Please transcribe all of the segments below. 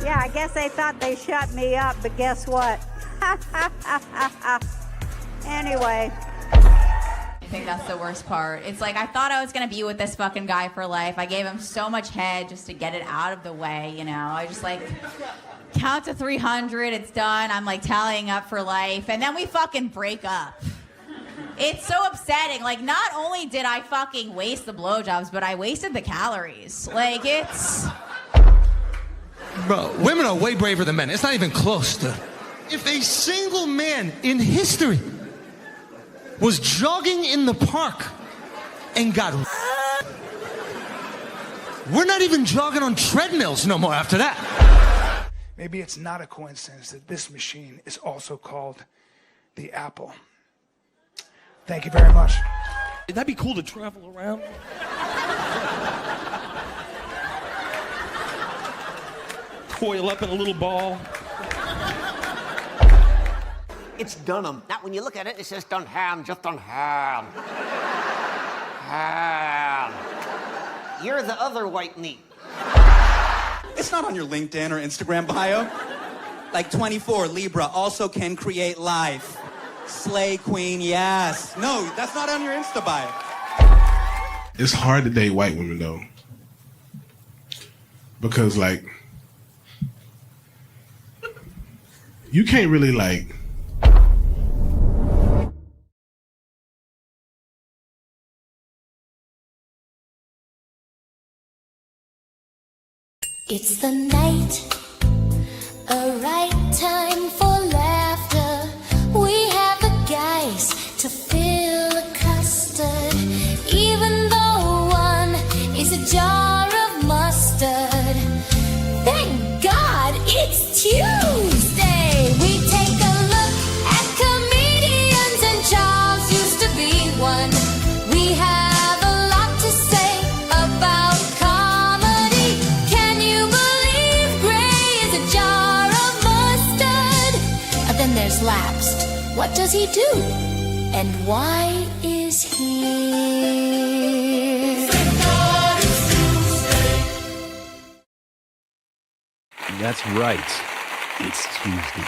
Yeah, I guess they thought they shut me up, but guess what? Anyway. I think that's the worst part. It's like, I thought I was going to be with this fucking guy for life. I gave him so much head just to get it out of the way, you know. I just like, count to 300, it's done. I'm like tallying up for life. And then we fucking break up. It's so upsetting. Like, not only did I fucking waste the blowjobs, but I wasted the calories. Like, it's... Bro, women are way braver than men. It's not even close, dude. If a single man in history was jogging in the park and got... We're not even jogging on treadmills no more after that. Maybe it's not a coincidence that this machine is also called the Apple. Thank you very much. That'd be cool to travel around. Coil up in a little ball. It's Dunham. Now, when you look at it, it says Dunham, just Dunham. Ham. You're the other white meat. It's not on your LinkedIn or Instagram bio. Like 24, Libra, also can create life. Slay queen, yes. No, that's not on your Insta bio. It's hard to date white women, though. Because, like, you can't really, like... It's the night, a right time for laughter. We have the guys to fill the custard, even though one is a jar of mustard. Thank God it's Tuesday. We take a look at comedians, and Charles used to be one. We have a lot to say about comedy. Can you believe Gray is a jar of mustard? And then there's Lapsed. What does he do? And why is he here? That's right. It's Tuesday.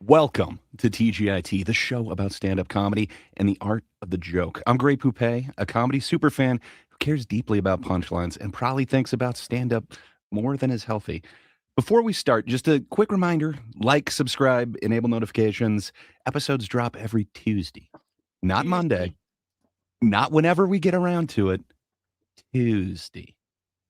Welcome to TGIT, the show about stand-up comedy and the art of the joke. I'm Gray Poupée, a comedy superfan who cares deeply about punchlines and probably thinks about stand-up more than is healthy. Before we start, just a quick reminder, like, subscribe, enable notifications. Episodes drop every Tuesday, not Monday, not whenever we get around to it, Tuesday.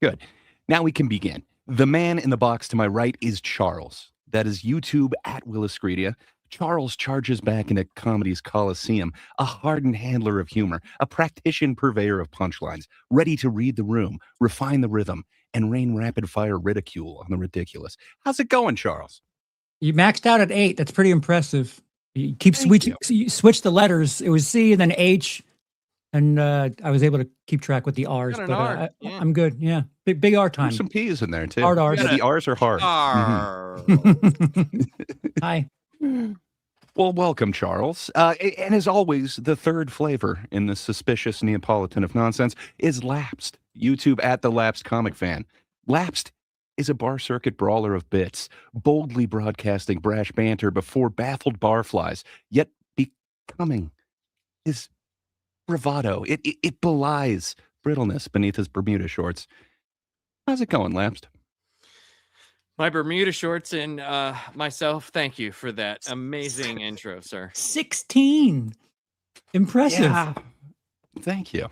Good. Now we can begin. The man in the box to my right is Charles. That is YouTube at WILIscredia. Charles charges back into comedy's coliseum, a hardened handler of humor, a practitioner purveyor of punchlines, ready to read the room, refine the rhythm, and rain rapid-fire ridicule on the ridiculous. How's it going, Charles? You maxed out at 8. That's pretty impressive. You keep switching. You switch the letters. It was C and then H, and I was able to keep track with the R's. But I'm good. Yeah, big R time. There's some P's in there too. Hard R's. Yeah, the R's are hard. Hi. Well, welcome, Charles. And as always, the third flavor in the suspicious Neapolitan of nonsense is Lapsed. YouTube at the Lapsed Comic Fan. Lapsed is a bar circuit brawler of bits, boldly broadcasting brash banter before baffled barflies, yet becoming his bravado. It belies brittleness beneath his Bermuda shorts. How's it going, Lapsed? My Bermuda shorts and myself, thank you for that amazing intro, sir. 16. Impressive. Yeah. Thank you.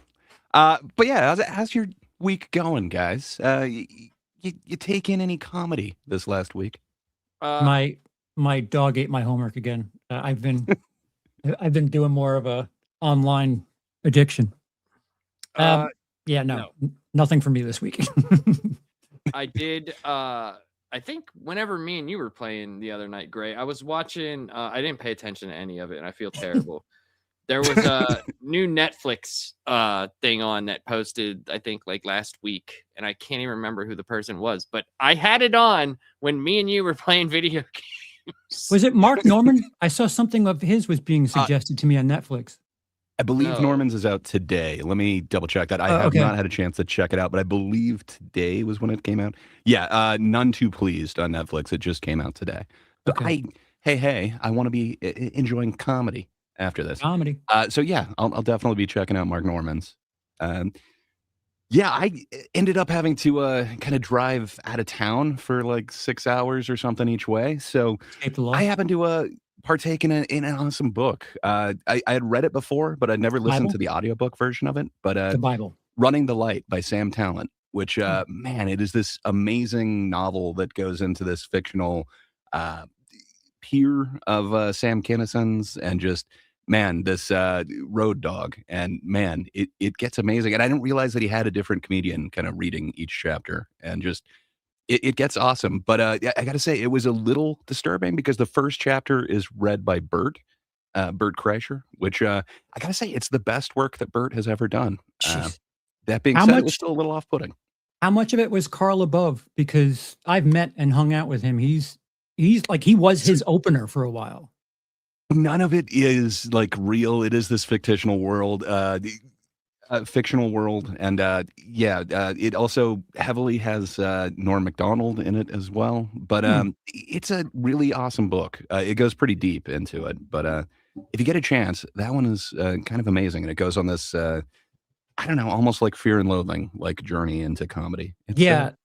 But yeah, how's your week going, guys? You take in any comedy this last week? My dog ate my homework again. I've been doing more of a online addiction. Nothing for me this week. I did. I think whenever me and you were playing the other night, Gray, I was watching. I didn't pay attention to any of it, and I feel terrible. There was a new Netflix thing on that posted, I think, like last week, and I can't even remember who the person was, but I had it on when me and you were playing video games. Was it Mark Norman? I saw something of his was being suggested to me on Netflix. I believe No. Norman's is out today. Let me double check that. I have okay. not had a chance to check it out, but I believe today was when it came out. Yeah, None Too Pleased on Netflix. It just came out today. So Okay. I want to be enjoying comedy after this. Comedy. So yeah, I'll definitely be checking out Mark Norman's. Um, yeah, I ended up having to kind of drive out of town for like 6 hours or something each way. So Escape the law. I happened to partake in an awesome book. I had read it before, but I'd never listened Bible? to the audiobook version of it. But The Bible. Running the Light by Sam Talent, which man, it is this amazing novel that goes into this fictional peer of Sam Kinnison's, and just man, this road dog, and man, it gets amazing. And I didn't realize that he had a different comedian kind of reading each chapter, and just it gets awesome. But I got to say, it was a little disturbing because the first chapter is read by Bert Kreischer, which I got to say, it's the best work that Bert has ever done. That being How said, it was much- still a little off-putting. How much of it was Carl Above? Because I've met and hung out with him. He's like, he was his opener for a while. None of it is like real. It is this fictional world, fictional world, and it also heavily has Norm Macdonald in it as well. But it's a really awesome book. It goes pretty deep into it. But if you get a chance, that one is kind of amazing, and it goes on this I don't know, almost like Fear and Loathing, like journey into comedy. It's,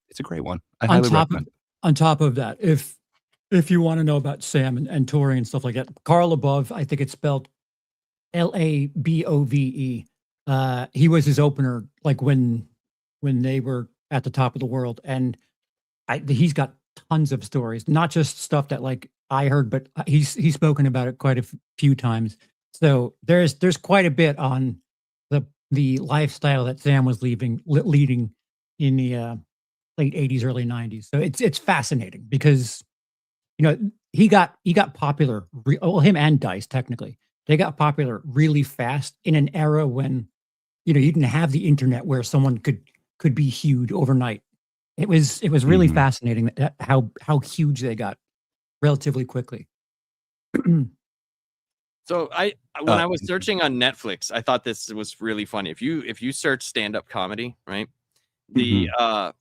it's a great one. I highly recommend it. On top of that, if you want to know about Sam and touring and stuff like that, Carl Above, I think it's spelled Labove. He was his opener, like when they were at the top of the world, and he's got tons of stories, not just stuff that like I heard, but he's spoken about it quite a few times. So there's quite a bit on the lifestyle that Sam was leading in the late 80s, early 90s. So it's fascinating because, you know, he got popular. Him and Dice, technically, they got popular really fast in an era when, you know, you didn't have the internet where someone could be huge overnight. It was really fascinating how huge they got relatively quickly. So when I was searching on Netflix, I thought this was really funny. If you search stand-up comedy, right? A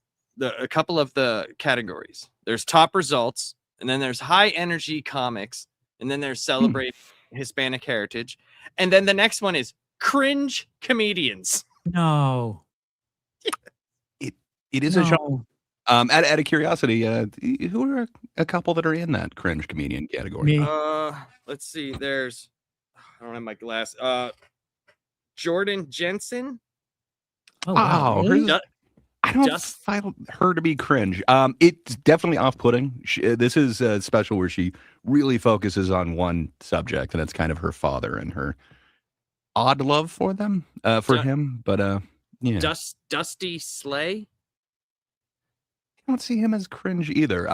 couple of the categories. There's top results, and then there's high energy comics, and then there's celebrate Hispanic heritage, and then the next one is cringe comedians. No. It is a genre. Out of curiosity, who are a couple that are in that cringe comedian category? Me. Let's see. There's I don't have my glass. Jordan Jensen. Oh, wow. Really? I don't find her to be cringe. It's definitely off-putting. This is a special where she really focuses on one subject, and it's kind of her father and her odd love for them, for him. But yeah, Dusty Slay. I don't see him as cringe either.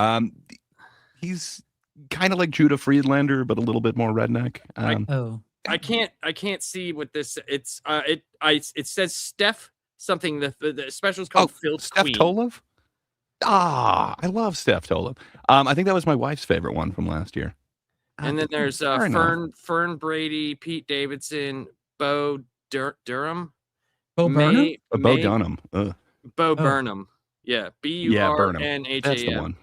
He's kind of like Judah Friedlander, but a little bit more redneck. I can't see what this. It says Steph something. The special is called Phil Steph Queen. Tolev. I love Steph Tolev. I think that was my wife's favorite one from last year. And then there's Fern Brady, Pete Davidson, Bo Durham, Bo Burnham. Bo Dunham. Bo Burnham. Yeah, Burnham. That's the one.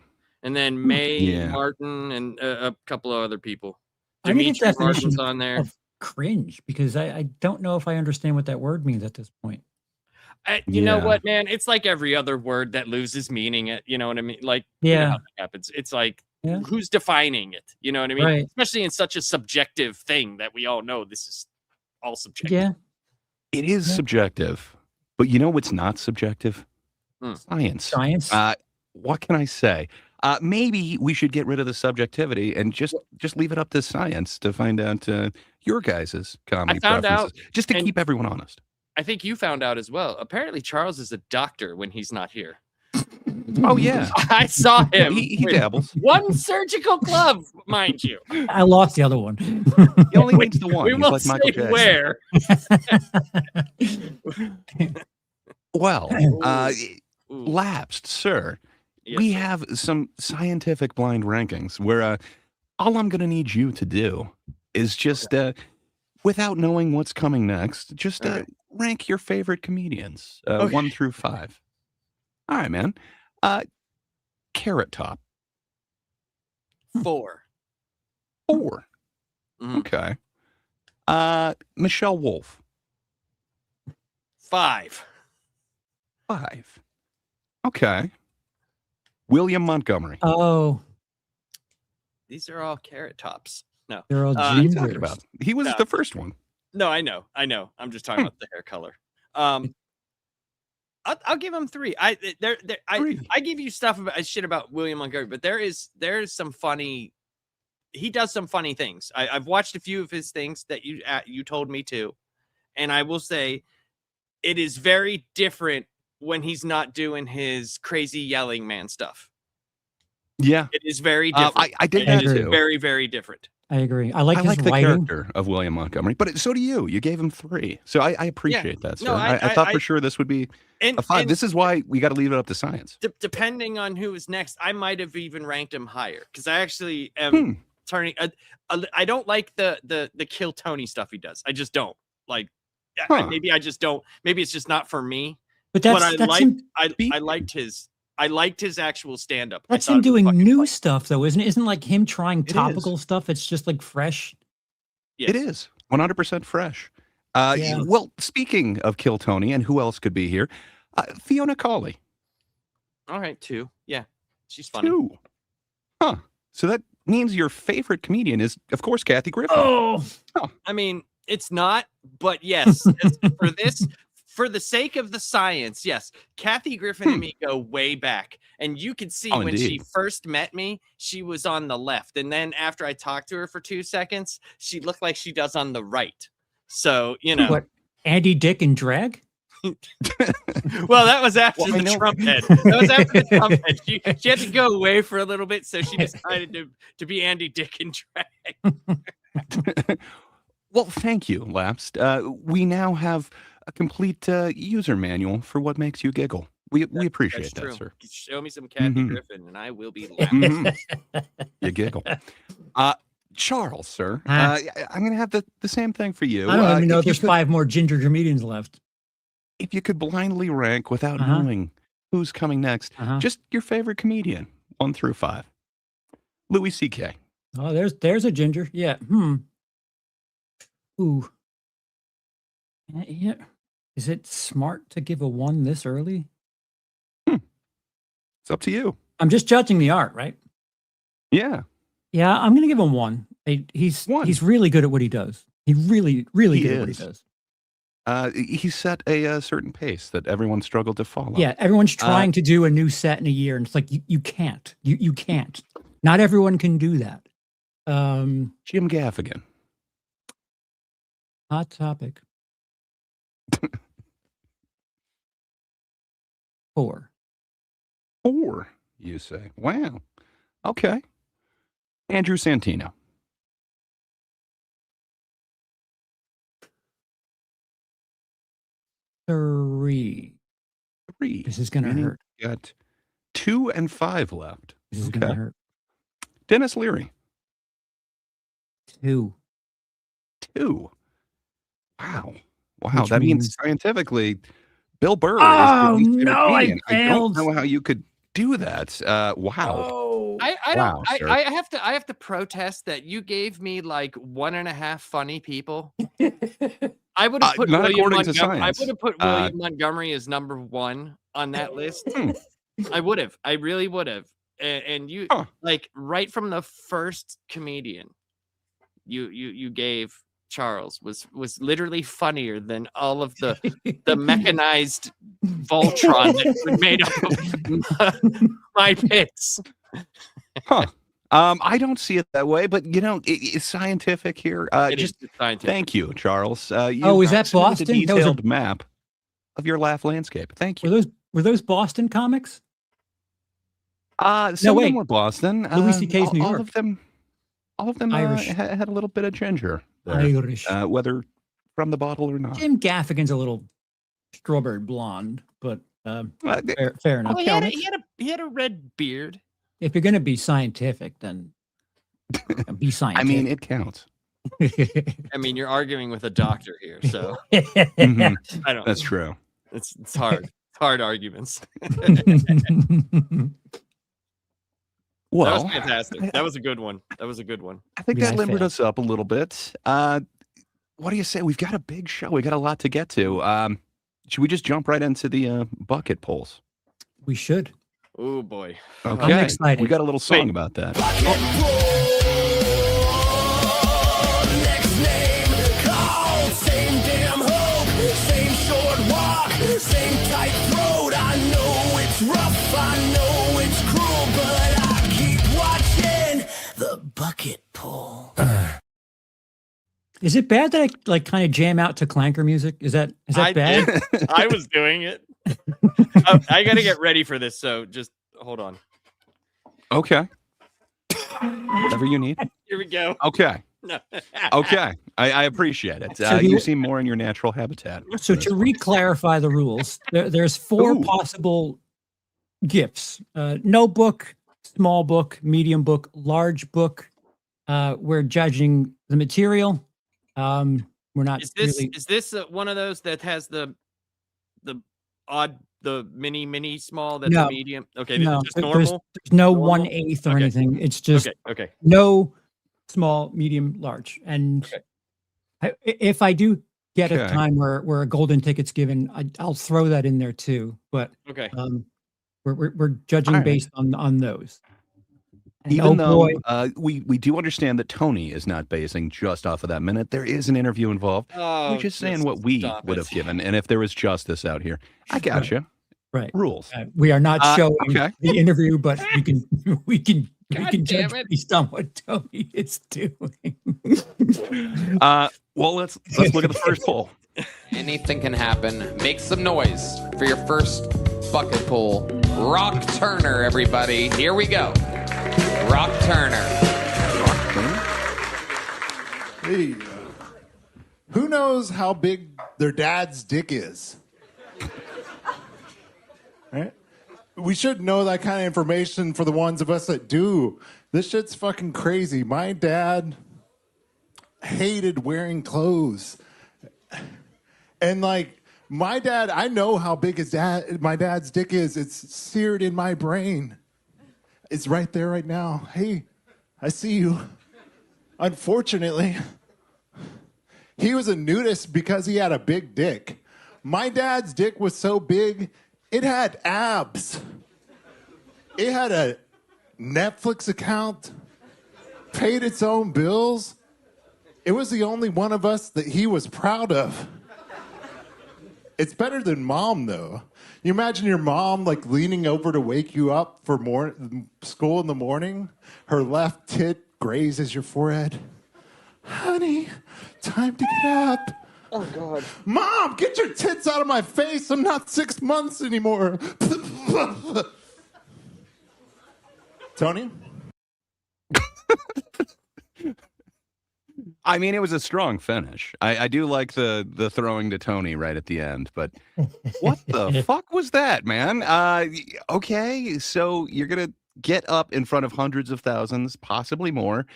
And then May Martin and a couple of other people. I need a Dimitri definition Martin's on there. of cringe because I don't know if I understand what that word means at this point. You know what, man? It's like every other word that loses meaning. You know what I mean? Like, you know how that happens. It's like, who's defining it? You know what I mean? Right. Especially in such a subjective thing that we all know this is all subjective. Yeah. It is subjective, but you know what's not subjective? Science. What can I say? Maybe we should get rid of the subjectivity and just leave it up to science to find out your guys' comedy preferences, just to keep everyone honest. I think you found out as well. Apparently, Charles is a doctor when he's not here. Oh yeah, I saw him. He dabbles. One surgical glove, mind you. I lost the other one. He only needs the one. We He's won't like say Michael Jackson. where. Well, lapsed, sir. Yes, we sir. have some scientific blind rankings where all I'm going to need you to do is just without knowing what's coming next, just rank your favorite comedians, 1 through 5. All right, man. Carrot Top. 4. 4. Okay. Michelle Wolf. 5. 5. Okay. William Montgomery. Oh, These are all Carrot Tops. No. they're all What are you talking gingers. about? He was No. the first one. No, I know. I'm just talking about the hair color. I'll give him 3. I give you stuff about shit about William Montgomery, but there is some funny. He does some funny things. I've watched a few of his things that you told me to, and I will say, it is very different when he's not doing his crazy yelling man stuff. Yeah, it is very different. I did that It is too. very, very different. I agree. I like his the writing. character of William Montgomery, but so do you. You gave him 3, so I appreciate that, sir. No, I thought for sure this would be a 5. This is why we got to leave it up to science. Depending on who is next, I might have even ranked him higher because I actually am turning. I don't like the kill Tony stuff he does. I just don't like. Maybe I just don't. Maybe it's just not for me. But that's I liked his actual stand up. That's him doing new stuff, though, isn't it? Isn't like him trying topical stuff. It's just like fresh. Yes. It is 100% fresh. Yeah. Well, speaking of Kill Tony, and who else could be here? Fiona Cawley. All right, 2. Yeah, she's funny. 2. Huh. So that means your favorite comedian is, of course, Kathy Griffin. Oh. I mean, it's not, but yes, for this. For the sake of the science, yes, Kathy Griffin and me go way back. And you can see when she first met me, she was on the left. And then after I talked to her for 2 seconds, she looked like she does on the right. So, you know. What, Andy Dick and drag? Well, that was after the Trump head. That was after the Trump head. She had to go away for a little bit, so she decided to be Andy Dick and drag. Well, thank you, Lapsed. We now have a complete user manual for what makes you giggle. We appreciate that, sir. Show me some Kathy Griffin, and I will be laughing. You giggle. Charles, sir, I'm going to have the same thing for you. I don't even know there's 5 more ginger comedians left. If you could blindly rank without knowing who's coming next, just your favorite comedian, 1 through 5. Louis C.K. Oh, there's a ginger. Yeah. Ooh. Yeah. Is it smart to give a 1 this early? It's up to you. I'm just judging the art, right? Yeah. Yeah, I'm going to give him 1. He's really good at what he does. He really, really good at what he does. He set a certain pace that everyone struggled to follow. Yeah, everyone's trying to do a new set in a year, and it's like you can't. You can't. Not everyone can do that. Jim Gaffigan. Hot topic. 4. 4, you say? Wow. Okay. Andrew Santino. 3. This is gonna hurt. Got 2 and 5 left. This is gonna hurt. Dennis Leary. 2. 2. Wow. Which That means means scientifically, Bill Burr. Oh, is the least favorite no, I comedian. I don't failed. know how you could do that. Wow. I have to protest that you gave me like 1.5 funny people. I would have put not William according to Montgomery. I science. would have put William Montgomery as number 1 on that list. I would have. I really would have. And you like right from the first comedian you gave Charles was literally funnier than all of the mechanized Voltron that were made up of my pits. I don't see it that way, but it's scientific here. Just scientific. Thank you, Charles. Is that Boston? A detailed map of your laugh landscape. Thank you. Were those Boston comics? Some of them were Boston. Louis C.K.'s New all York. All of them Irish. had a little bit of ginger there, Irish. whether from the bottle or not. Jim Gaffigan's a little strawberry blonde, but fair enough. He had a red beard. If you're going to be scientific, then be scientific. I mean, it counts. I mean, you're arguing with a doctor here, so Mhm. I don't. That's true. It's hard. It's hard arguments. Well, that was fantastic. That was a good one. That was a good one. I think that limbered us up a little bit. What do you say? We've got a big show. We got a lot to get to. Should we just jump right into the bucket polls? We should. Oh boy. Okay. I'm excited. We got a little song about that. Next name called, same damn hope, same short walk, same tight throat. I know it's rough, I know it's cruel, but I keep watching the bucket pull. Is it bad that I like kind of jam out to clanker music? Is that bad? I was doing it. I got to get ready for this, so just hold on. Okay. Whatever you need. Here we go. Okay. No. Okay. I appreciate it. So You seem more in your natural habitat. So to re-clarify the rules, there's four possible gifts: notebook, small book, medium book, large book. We're judging the material. We're not. Is this one of those that has the odd, the mini small? That's a medium. Okay, no, just normal. There's no 1/8 or anything. It's just okay. No small, medium, large. And if I do get a time where a golden ticket's given, I'll throw that in there too. But we're judging based on those. And Even though we do understand that Tony is not basing just off of that minute, there is an interview involved. We're just saying what we would have given, and if there was justice out here, I got you. Right, rules. We are not showing the interview, but we can judge based on what Tony is doing. Well, let's look at the first poll. Anything can happen. Make some noise for your first bucket poll. Rock Turner, everybody. Here we go. Rock Turner. Hey, who knows how big their dad's dick is? Right? We should know that kind of information for the ones of us that do. This shit's fucking crazy. My dad hated wearing clothes. And like, my dad, I know how big my dad's dick is. It's seared in my brain. It's right there right now. Hey, I see you. Unfortunately, he was a nudist because he had a big dick. My dad's dick was so big, it had abs. It had a Netflix account, paid its own bills. It was the only one of us that he was proud of. It's better than mom, though. You imagine your mom like leaning over to wake you up for school in the morning. Her left tit grazes your forehead. Honey, time to get up. Oh, God. Mom, get your tits out of my face. I'm not 6 months anymore. Tony? I mean, it was a strong finish. I do like the throwing to Tony right at the end, but what the fuck was that, man? Okay, so you're going to get up in front of hundreds of thousands, possibly more,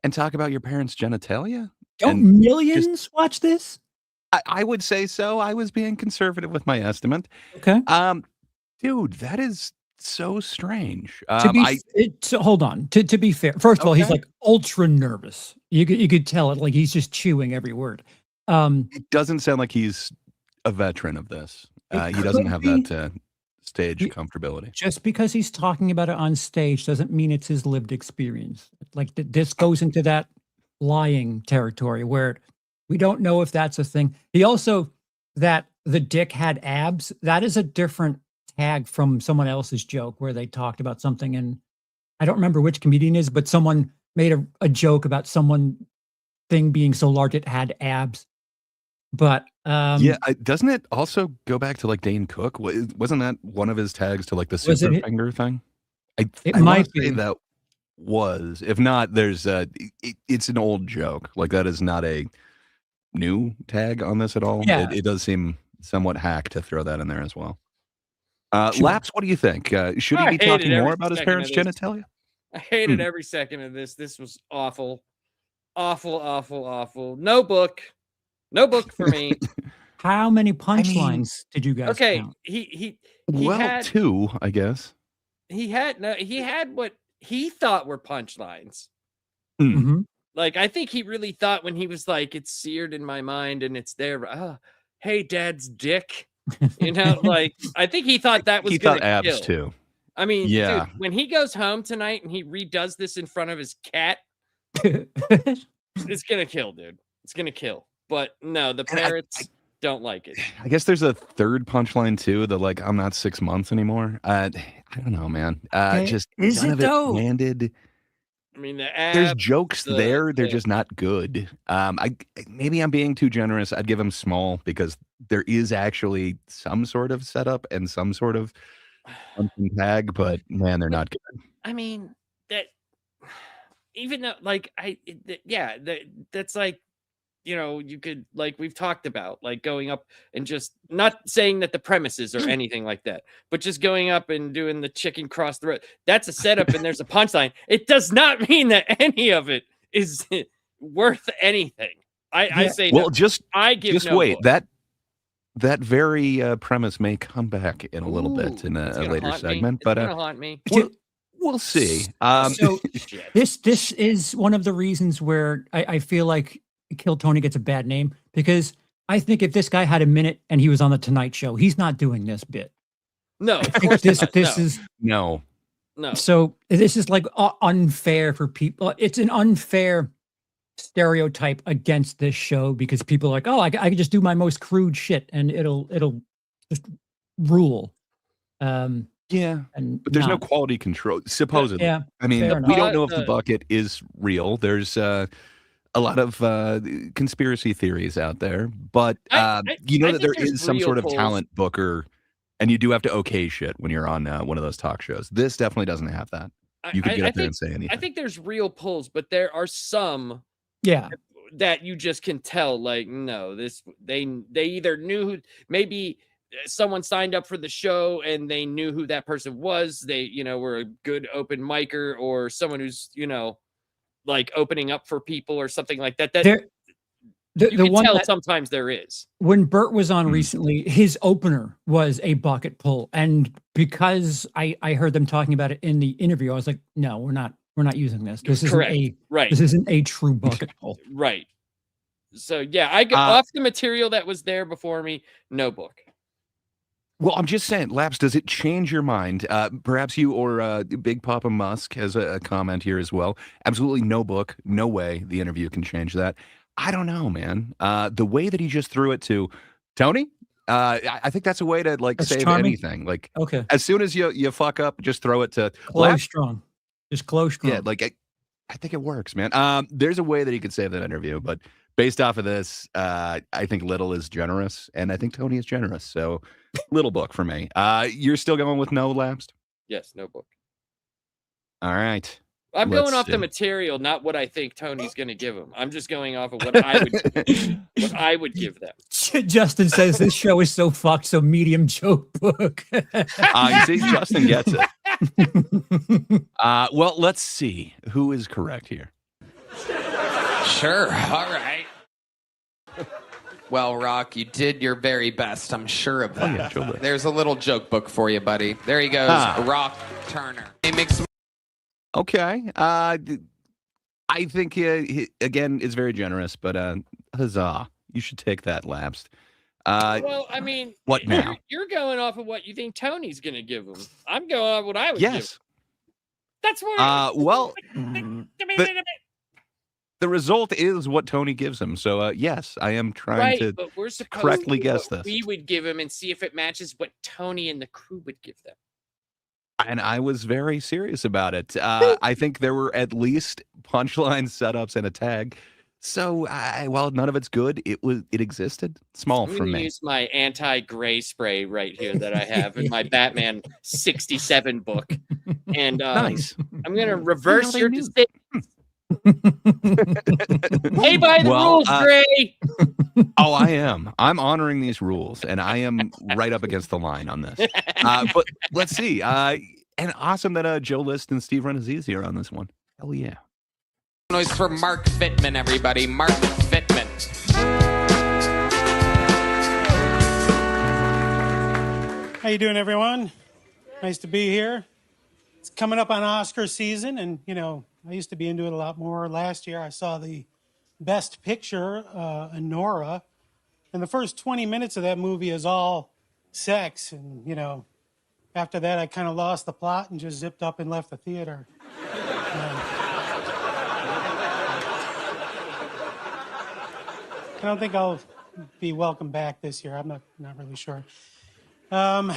and talk about your parents' genitalia? Don't millions watch this? I would say so. I was being conservative with my estimate. Okay. Dude, that is so strange. So hold on. To be fair, first of all, he's like ultra nervous. You could tell it, like he's just chewing every word. It doesn't sound like he's a veteran of this. He doesn't have that stage comfortability. Just because he's talking about it on stage doesn't mean it's his lived experience. Like this goes into that lying territory where we don't know if that's a thing. He also, that the dick had abs, that is a different tag from someone else's joke where they talked about something, and I don't remember which comedian is, but someone made a joke about someone thing being so large it had abs. But doesn't it also go back to like Dane Cook? Wasn't that one of his tags to like the super finger thing? It I might say that was. If not, there's it's an old joke. Like that is not a new tag on this at all. Yeah. It does seem somewhat hack to throw that in there as well. Laps, what do you think? Should he be talking more about his parents' genitalia? I hated every second of this. This was awful. Awful, awful, awful. No book. No book for me. How many punchlines did you guys Okay, count? he Well, had 2, I guess. he had what he thought were punchlines. Mm-hmm. Like, I think he really thought when he was like, it's seared in my mind and it's there. Hey, Dad's dick. You know, like, I think he thought that was He gonna thought abs kill. too. I mean, Yeah. dude, when he goes home tonight and he redoes this in front of his cat, it's gonna kill, dude. It's gonna kill. But no, the parents don't like it. I guess there's a third punchline too. The like, I'm not 6 months anymore. I don't know, man. Just Is none it of though? landed. I mean, There's jokes there. They're just not good. Maybe I'm being too generous. I'd give them small because there is actually some sort of setup and some sort of punching tag, but man, they're not good. I mean, that even though, like, that's like, you know, you could, like, we've talked about, like, going up and just not saying that the premises or anything like that, but just going up and doing the chicken cross the road. That's a setup and there's a punchline. It does not mean that any of it is worth anything. I say, well, no. just I give just no wait. book. That very premise may come back in a little bit in a later segment, but It's gonna haunt me. we'll see. So this is one of the reasons where I feel like Kill Tony gets a bad name, because I think if this guy had a minute and he was on the Tonight Show, he's not doing this bit. No, I think this is no. So this is like unfair for people. It's an unfair stereotype against this show because people are like, oh, I can just do my most crude shit and it'll just rule. Yeah, and but there's no quality control, supposedly. Yeah, I mean, fair we enough. don't know if the bucket is real. There's a lot of conspiracy theories out there, but you know that there is some sort of talent booker, and you do have to okay shit when you're on one of those talk shows. This definitely doesn't have that. You could get up there and say anything. I think there's real pulls, but there are some that you just can tell, like, no, this they either knew who, maybe someone signed up for the show and they knew who that person was. They, you know, were a good open micer, or someone who's, you know, like opening up for people or something like that. You can one tell that- sometimes there is. When Bert was on recently, his opener was a bucket pull, and because I heard them talking about it in the interview, I was like, no, we're not using this. This isn't This isn't a true bucket pull. Right. So yeah, I got off the material that was there before me. No book. Well, I'm just saying, Laps, does it change your mind? Perhaps you or Big Papa Musk has a comment here as well. Absolutely no book, no way the interview can change that. I don't know, man. The way that he just threw it to Tony, I think that's a way to That's save charming. anything. Like, Okay. as soon as you fuck up, just throw it to Close Laps. strong. Just close strong. Yeah, like I think it works, man. There's a way that he could save that interview, but based off of this, I think Little is generous, and I think Tony is generous. So, little book for me. You're still going with no, Lapsed? Yes, no book. All right. I'm Let's going off see. the material, not what I think Tony's going to give him. I'm just going off of what I would give them. Justin says this show is so fucked, so medium joke book. You see, Justin gets it. Well, let's see who is correct here. Sure. All right. Well, Rock, you did your very best. I'm sure of that. yeah, sure. There's a little joke book for you, buddy. There he goes. Rock Turner. He makes Okay. I think he again is very generous, but huzzah! You should take that, Lapsed. Well, I mean, what now? You're going off of what you think Tony's going to give him. I'm going off what I would give him. Yes. That's what. Well, the result is what Tony gives him. So yes, I am trying to but we're supposed correctly to guess what this. we would give him and see if it matches what Tony and the crew would give them. And I was very serious about it. I think there were at least punchlines, setups, and a tag. So while none of it's good, it existed. Small I'm for going to me. use my anti-gray spray right here that I have in my Batman 67 book. And Nice. I'm going to reverse your decision. Hey, by the rules, Gray. Oh, I am. I'm honoring these rules, and I am right up against the line on this. But let's see. And awesome that Joe List and Steve Renazizi are on this one. Hell yeah. Noise for Mark Fittman, everybody. Mark Fittman. How you doing, everyone? Nice to be here. It's coming up on Oscar season, and I used to be into it a lot more. Last year, I saw the Best Picture, Nora, and the first 20 minutes of that movie is all sex, and after that, I kind of lost the plot and just zipped up and left the theater. I don't think I'll be welcome back this year. I'm not really sure. I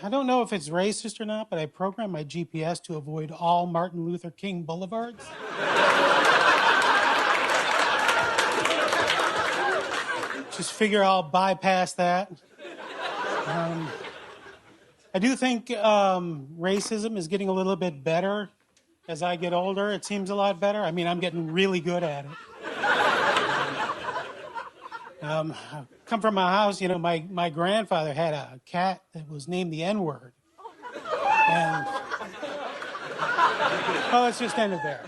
don't know if it's racist or not, but I programmed my GPS to avoid all Martin Luther King boulevards. Just figure I'll bypass that. I do think racism is getting a little bit better as I get older. It seems a lot better. I mean, I'm getting really good at it. Come from a house, my grandfather had a cat that was named the N-word. And, let's just end it there.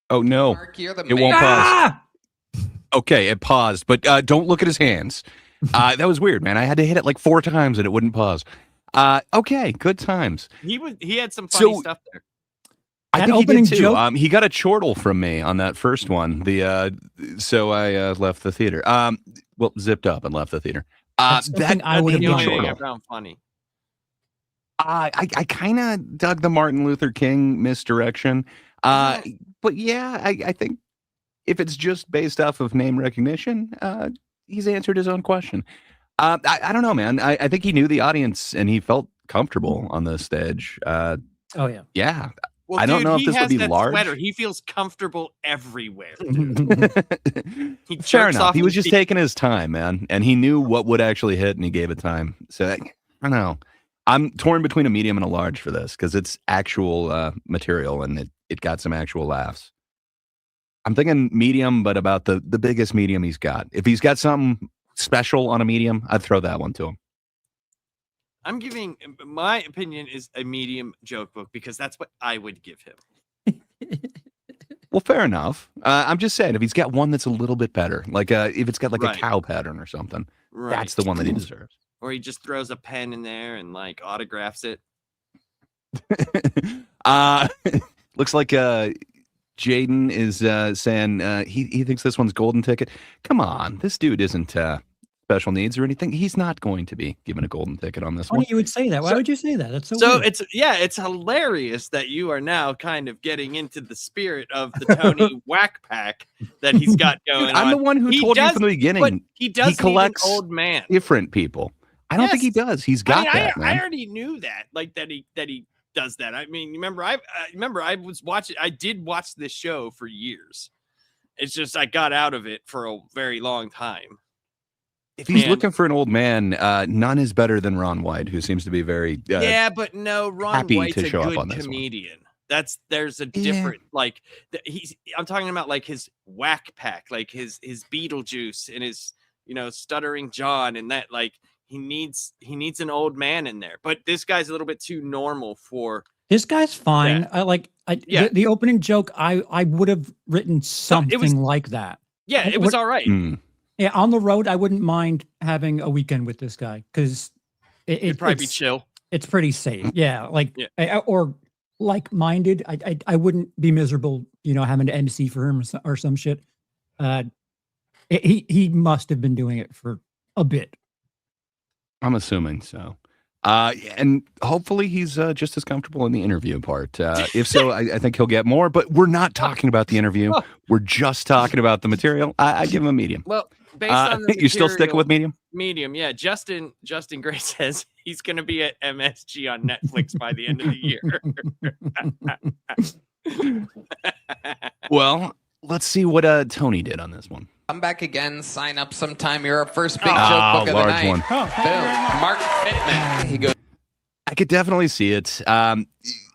Oh, no. Mark, you're the It won't pause. Okay, it paused, but don't look at his hands. That was weird, man. I had to hit it like 4 times and it wouldn't pause. Okay, good times. He had some funny stuff there. I think he did too. He got a chortle from me on that first one. So I left the theater. Well, zipped up and left the theater. That I would have I found funny. I kind of dug the Martin Luther King misdirection. But yeah, I think if it's just based off of name recognition, he's answered his own question. I don't know, man. I think he knew the audience and he felt comfortable on the stage. Oh yeah. Yeah. Well, I don't know if he this has would be that large. Sweater. He feels comfortable everywhere. He Fair jerks enough. off He was his just taking his time, man, and he knew what would actually hit, and he gave it time. So I don't know. I'm torn between a medium and a large for this because it's actual material and it got some actual laughs. I'm thinking medium, but about the biggest medium he's got. If he's got something special on a medium, I'd throw that one to him. I'm giving my opinion is a medium joke book because that's what I would give him. Well, fair enough. I'm just saying if he's got one that's a little bit better, like if it's got like a cow pattern or something, that's the one that he deserves. Or he just throws a pen in there and like autographs it. Looks like Jaden is saying he thinks this one's golden ticket. Come on, this dude isn't special needs or anything. He's not going to be given a golden ticket on this one. You would say that. Why would you say that? That's so weird. It's hilarious that you are now kind of getting into the spirit of the Tony Whack Pack that he's got going on. I'm the one who told you from the beginning. But he does collects need an old man. Different people. I don't think he does. He's got that. I already knew that. Like that he does that. I mean, I did watch this show for years. It's just I got out of it for a very long time. If he's looking for an old man, none is better than Ron White, who seems to be very but no, Ron White's a good comedian. There's a different I'm talking about like his Whack Pack, like his Beetlejuice and his Stuttering John, and that like he needs an old man in there. But this guy's a little bit too normal for this guy's fine. That. The opening joke I would have written something like that. Yeah, it was all right. Yeah, on the road, I wouldn't mind having a weekend with this guy because it'd probably be chill. It's pretty safe. Yeah, or like-minded. I wouldn't be miserable, having to MC for him or some shit. He must have been doing it for a bit. I'm assuming so. And hopefully he's just as comfortable in the interview part. If so, I think he'll get more. But we're not talking about the interview. We're just talking about the material. I give him a medium. Well, based on the you're still sticking with medium? Medium, yeah. Justin Gray says he's going to be at MSG on Netflix by the end of the year. Well, let's see what Tony did on this one. Come back again. Sign up sometime. You're our first big joke book of the night. One. Boom. Mark Fittman. He goes. I could definitely see it.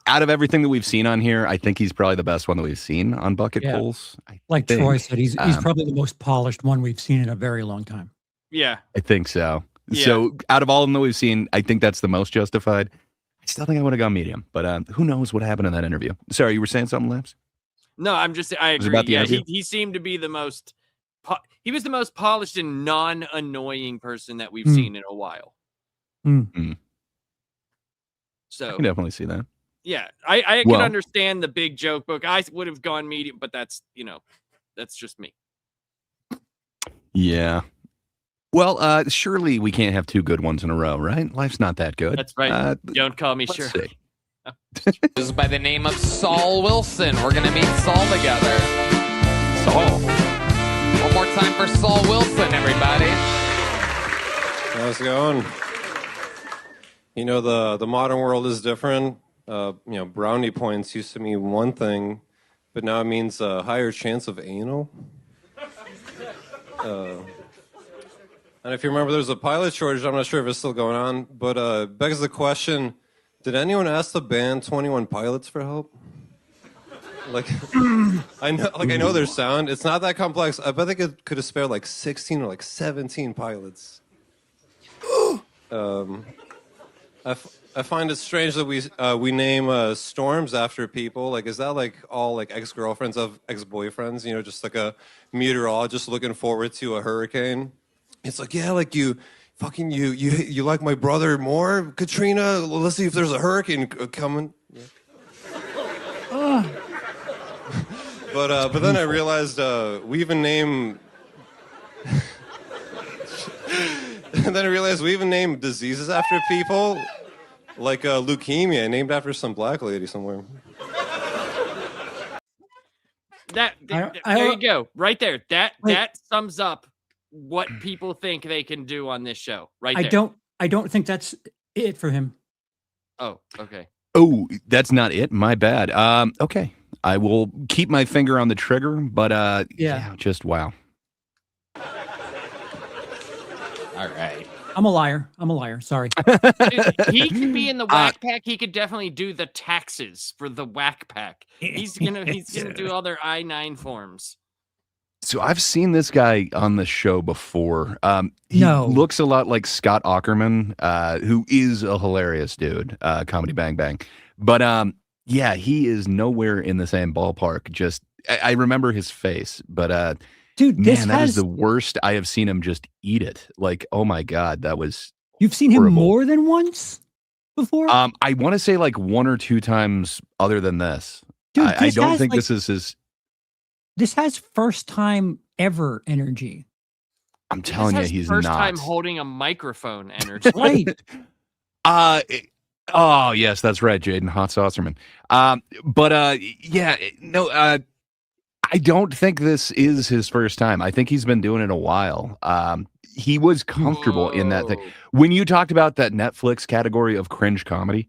Out of everything that we've seen on here, I think he's probably the best one that we've seen on bucket pulls. Like Troy said, he's probably the most polished one we've seen in a very long time. Yeah, I think so. Yeah. So out of all of them that we've seen, I think that's the most justified. I still think I would have gone medium, but who knows what happened in that interview? Sorry, you were saying something, Labs? No, I'm just. I Was it agree. about the Yeah, interview? he seemed to be the most. He was the most polished and non-annoying person that we've Mm. seen in a while. Mm. So I can definitely see that. yeah, I Well- can understand the big joke book. I would have gone medium, but that's that's just me. Yeah. Well, surely we can't have two good ones in a row, right? Life's not that good. That's right. Don't call me let's sure. see. This is by the name of Saul Wilson. We're going to meet Saul together. Saul. One more time for Saul Wilson, everybody. How's it going? You know, the modern world is different. Brownie points used to mean one thing, but now it means a higher chance of anal. And if you remember, there's a pilot shortage. I'm not sure if it's still going on, but begs the question, did anyone ask the band 21 Pilots for help? I know their sound. It's not that complex. I bet they could have spared like 16 or like 17 pilots. I find it strange that we name storms after people. Like, is that like all like ex-girlfriends of ex-boyfriends? You know, just like a meteorologist looking forward to a hurricane. It's like, yeah, like you like my brother more, Katrina. Let's see if there's a hurricane coming. Yeah. But then I realized we even name. And then I realized we even name diseases after people, like leukemia, named after some black lady somewhere. There you go, right there. That sums up what people think they can do on this show. Right there. I don't think that's it for him. Oh, okay. Oh, that's not it. My bad. Okay. I will keep my finger on the trigger, but yeah, just wow. All right. I'm a liar. Sorry. Dude, he could be in the whack pack. He could definitely do the taxes for the whack pack. He's gonna do all their I-9 forms. So I've seen this guy on the show before. He looks a lot like Scott Aukerman, who is a hilarious dude, Comedy Bang Bang. But yeah, he is nowhere in the same ballpark. Just I remember his face, but dude, man, that is the worst I have seen him just eat it. Like, oh my God, that was You've seen him more than once before? I want to say like one or two times other than this. Dude, I don't think this is his. This has first time ever energy. I'm telling you, he's first not. time holding a microphone energy. Right. Oh yes, that's right, Jaden Hot Saucerman. Yeah, no, I don't think this is his first time. I think he's been doing it a while. He was comfortable in that thing. When you talked about that Netflix category of cringe comedy,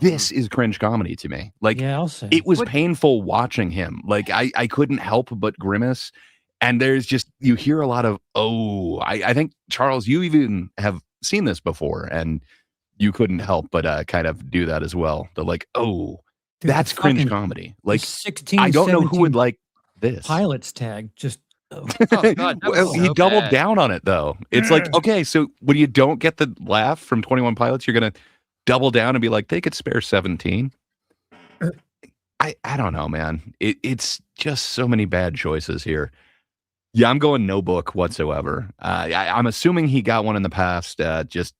this is cringe comedy to me. Like, yeah, I'll say. It was painful watching him. Like, I couldn't help but grimace. And there's just, you hear a lot of, I think, Charles, you even have seen this before, and you couldn't help but kind of do that as well. The like, dude, that's cringe comedy. Like, 16, I don't know who would like this. Pilots tag, just. Oh, God, well, he doubled down on it, though. It's like, okay, so when you don't get the laugh from 21 Pilots, you're going to double down and be like, they could spare 17. I don't know, man. It's just so many bad choices here. Yeah, I'm going no book whatsoever. I'm assuming he got one in the past. Just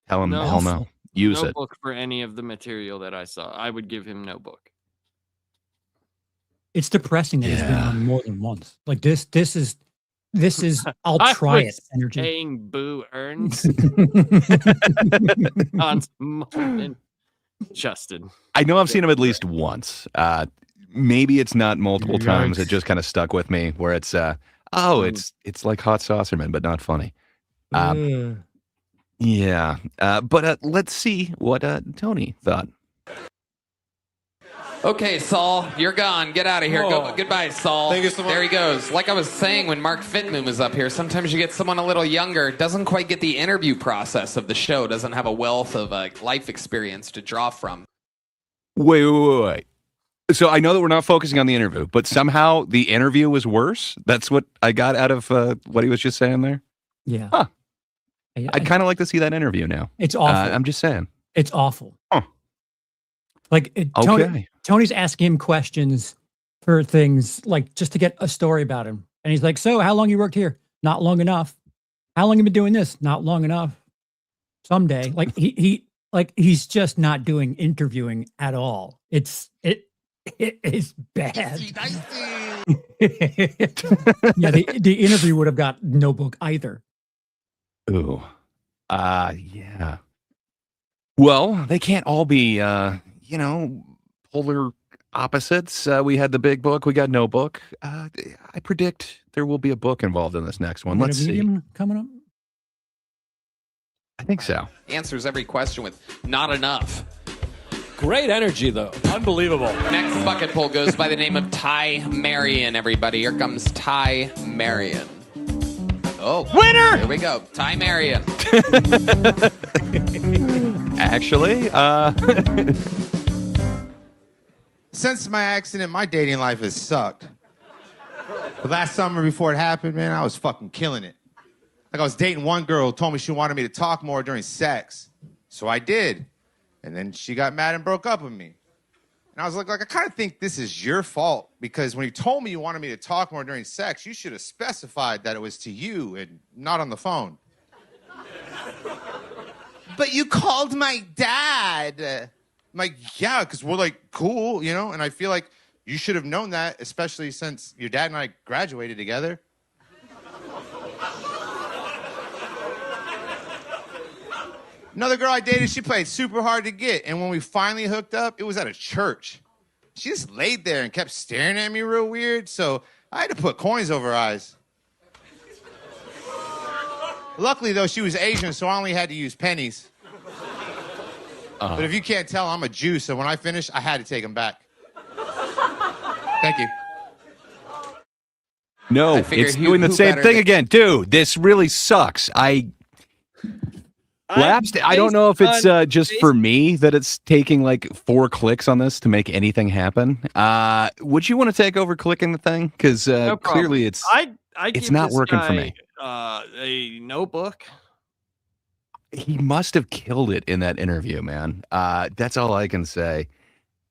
tell him, hell no. Use no it. book for any of the material that I saw. I would give him no book. It's depressing that it's been on more than once. Like this is I'll try it energy. Saying Boo earns on Martin. Justin. I know I've seen him at least once. Maybe it's not multiple times. It just kind of stuck with me where it's it's like Hot Saucerman, but not funny. Yeah. But let's see what Tony thought. Okay, Saul, you're gone. Get out of here. Go. Goodbye, Saul. Thank you so much. There he goes. Like I was saying when Mark Fitmoon was up here, sometimes you get someone a little younger, doesn't quite get the interview process of the show, doesn't have a wealth of life experience to draw from. Wait. So I know that we're not focusing on the interview, but somehow the interview was worse. That's what I got out of what he was just saying there. Yeah. Huh. I'd kind of like to see that interview now. It's awful. I'm just saying. It's awful. Huh. Like Tony's asking him questions for things like just to get a story about him. And he's like, so how long you worked here? Not long enough. How long you been doing this? Not long enough. Someday. Like he's just not doing interviewing at all. It is bad. Yeah, the interview would have got no book either. Ooh. Yeah. Well, they can't all be polar opposites. We had the big book, we got no book. I predict there will be a book involved in this next one. Let's see. Coming up? I think so. Answers every question with not enough. Great energy, though. Unbelievable. Next bucket pull goes by the name of Ty Marion, everybody. Here comes Ty Marion. Oh, winner! Here we go. Ty Marion. Actually, since my accident, my dating life has sucked. But last summer before it happened, man, I was fucking killing it. Like I was dating one girl who told me she wanted me to talk more during sex. So I did. And then she got mad and broke up with me. And I was like I kind of think this is your fault because when you told me you wanted me to talk more during sex, you should have specified that it was to you and not on the phone. But you called my dad. I'm like, yeah, because we're like cool, and I feel like you should have known that, especially since your dad and I graduated together. Another girl I dated, she played super hard to get. And when we finally hooked up, it was at a church. She just laid there and kept staring at me real weird, so I had to put coins over her eyes. Luckily, though, she was Asian, so I only had to use pennies. But if you can't tell, I'm a Jew, so when I finished, I had to take them back. Thank you. No, it's doing the same thing again. Dude, this really sucks. Lapsed. I don't know if it's just for me that it's taking like 4 clicks on this to make anything happen. Would you want to take over clicking the thing? Because clearly it's not working for me. A notebook. He must have killed it in that interview, man. That's all I can say.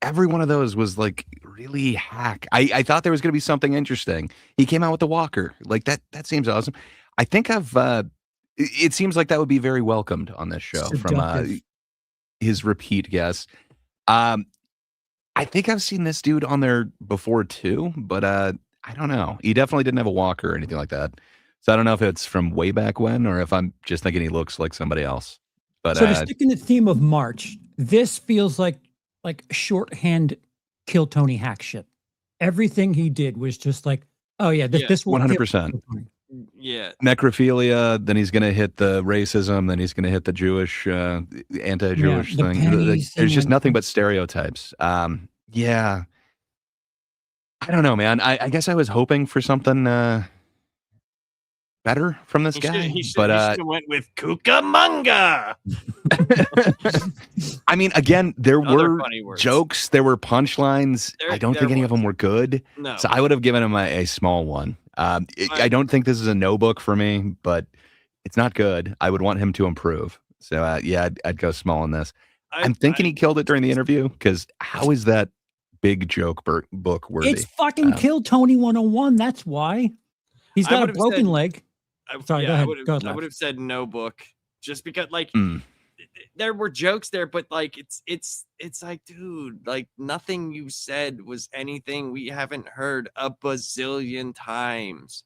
Every one of those was like really hack. I thought there was going to be something interesting. He came out with the walker. Like that seems awesome. I think it seems like that would be very welcomed on this show from his repeat guests. I think I've seen this dude on there before too, but I don't know. He definitely didn't have a walker or anything like that. So I don't know if it's from way back when or if I'm just thinking he looks like somebody else. But so to stick in the theme of March, this feels like shorthand kill Tony hack shit. Everything he did was just like, oh yeah, this will 100%. Yeah. Necrophilia, then he's going to hit the racism, then he's going to hit the Jewish, anti-Jewish thing. There's just nothing but stereotypes. Yeah. I don't know, man. I guess I was hoping for something better from this guy. He should have went with Cucamonga. I mean, again, there were jokes, there were punchlines. I don't think any of them were good. No. So I would have given him a small one. I don't think this is a no book for me, but it's not good. I would want him to improve. So yeah, I'd go small on this. I'm thinking he killed it during the interview because how is that big joke book worthy? It's fucking Kill Tony 101. That's why. He's got a broken leg. Sorry, go ahead. I would have said no book just because there were jokes there, but like it's like, dude, like nothing you said was anything we haven't heard a bazillion times.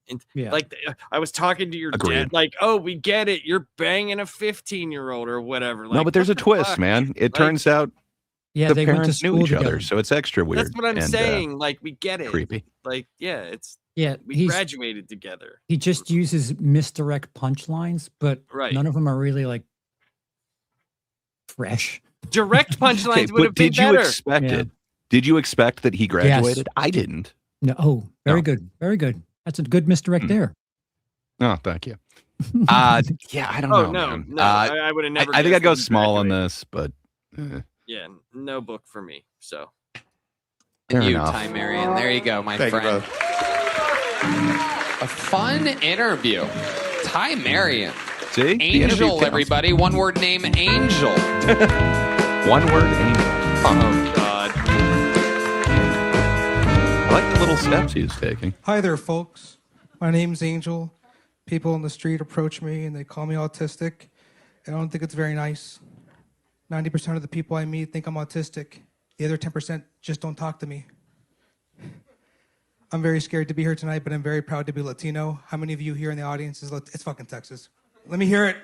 And like I was talking to your dad, like, oh, we get it, you're banging a 15-year-old or whatever. Like, no, but there's a twist, man. It turns out the they parents went to knew each school other, together. so it's extra weird. That's what I'm saying. Like, we get it. Creepy. Like, yeah, we he's graduated together. He just uses misdirect punchlines, but none of them are really like fresh. Direct punchlines would have been did you better. expect it? Did you expect that he graduated? I didn't. No. Oh, very good. Very good. That's a good misdirect there. Oh, thank you. Yeah, I don't know. No, man. I would have never. I think guessed I'd go that he small on graduated. this, but Yeah, no book for me. So fair you, enough. Ty Marion. There you go, my Thank you, friend. A fun interview. Ty Marion. See? The interview Angel, counts. everybody. One word name, Angel. One word, Angel. Oh God. little steps he was taking. Hi there, folks. My name's Angel. People on the street approach me and they call me autistic. I don't think it's very nice. 90% of the people I meet think I'm autistic. The other 10% just don't talk to me. I'm very scared to be here tonight, but I'm very proud to be Latino. How many of you here in the audience is it's fucking Texas? Let me hear it.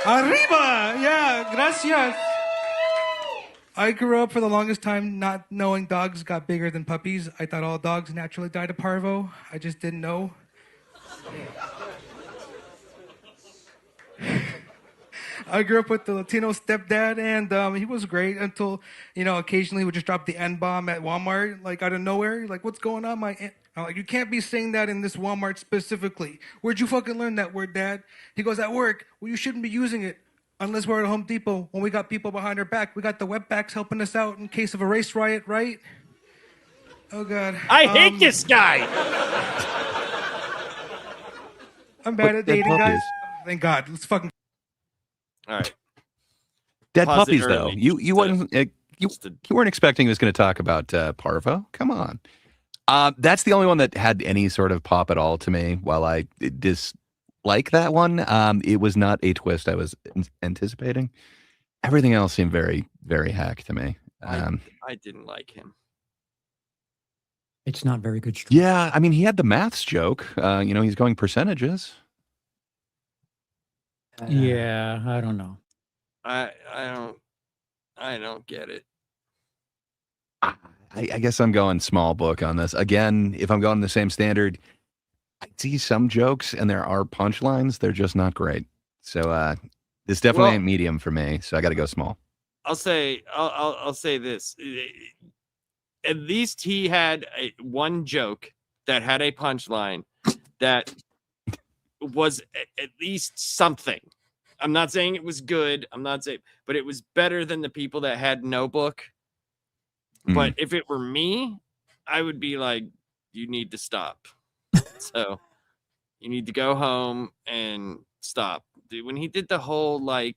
Arriba! Yeah, gracias. I grew up for the longest time not knowing dogs got bigger than puppies. I thought all dogs naturally died of parvo. I just didn't know. I grew up with the Latino stepdad, and he was great until, occasionally would just drop the N-bomb at Walmart, like out of nowhere. Like, what's going on, I'm like, you can't be saying that in this Walmart specifically. Where'd you fucking learn that word, Dad? He goes, at work. Well, you shouldn't be using it. Unless we're at Home Depot, when we got people behind our back, we got the wetbacks helping us out in case of a race riot, right? Oh, God. I hate this guy. I'm bad at dating, guys. Thank God. Let's fucking... All right. Dead Pause it puppies, though. early. You weren't expecting he was going to talk about parvo. Come on. That's the only one that had any sort of pop at all to me. While I dislike that one, it was not a twist I was anticipating. Everything else seemed very, very hack to me. I didn't like him. It's not very good. Yeah, I mean, he had the maths joke. He's going percentages. Yeah, I don't know. I don't get it. I guess I'm going small book on this. Again, if I'm going the same standard, I see some jokes and there are punchlines. They're just not great. So this definitely ain't medium for me. So I got to go small. I'll say this. At least he had one joke that had a punchline that was at least something. I'm not saying it was good. But it was better than the people that had no book. But if it were me, I would be like, you need to stop. So you need to go home and stop. Dude, when he did the whole the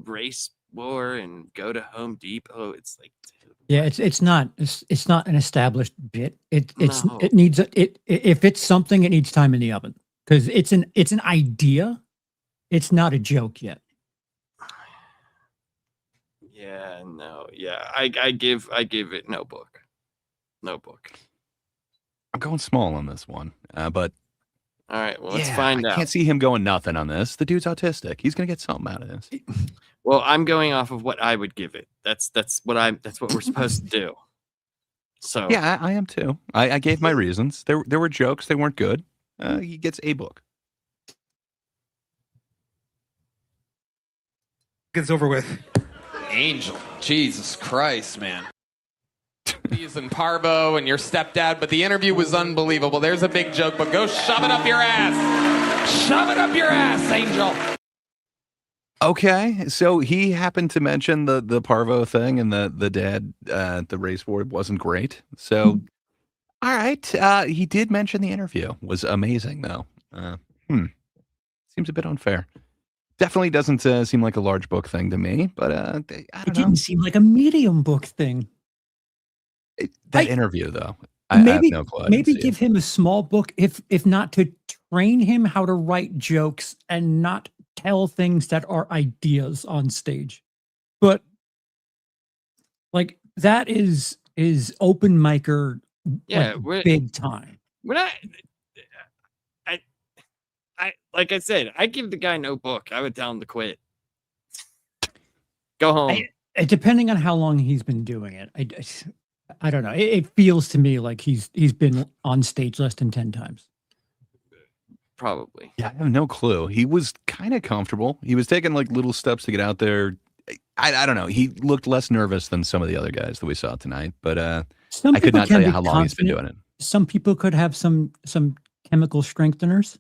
race war and go to Home Depot, it's like, yeah, it's not an established bit. It needs if it's something, it needs time in the oven because it's an idea. It's not a joke yet. yeah, no, yeah. I give it no book. No book. I'm going small on this one, but all right, well, let's find out. I can't see him going nothing on this. The dude's autistic. He's gonna get something out of this. Well, I'm going off of what I would give it. That's what we're supposed to do. So yeah, I am too. I gave my reasons. There were jokes. They weren't good. He gets a book. Gets over with. Angel. Jesus Christ, man. He's in parvo and your stepdad, but the interview was unbelievable. There's a big joke, but go shove it up your ass. Shove it up your ass, Angel. Okay, so he happened to mention the parvo thing, and the dad the race war wasn't great. So, all right, he did mention the interview was amazing, though. Seems a bit unfair. Definitely doesn't seem like a large book thing to me, but I don't know. It didn't seem like a medium book thing. That interview, though, I have no clue. Maybe give him a small book, if not to train him how to write jokes and not tell things that are ideas on stage. But that is open micer, big time. When I like I said, I give the guy no book. I would tell him to quit. Go home. Depending on how long he's been doing it, I don't know. It feels to me like he's been on stage less than 10 times. Probably. Yeah, I have no clue. He was kind of comfortable. He was taking little steps to get out there. I don't know. He looked less nervous than some of the other guys that we saw tonight, but I could not tell you how long he's been doing it. Some people could have some chemical strengtheners.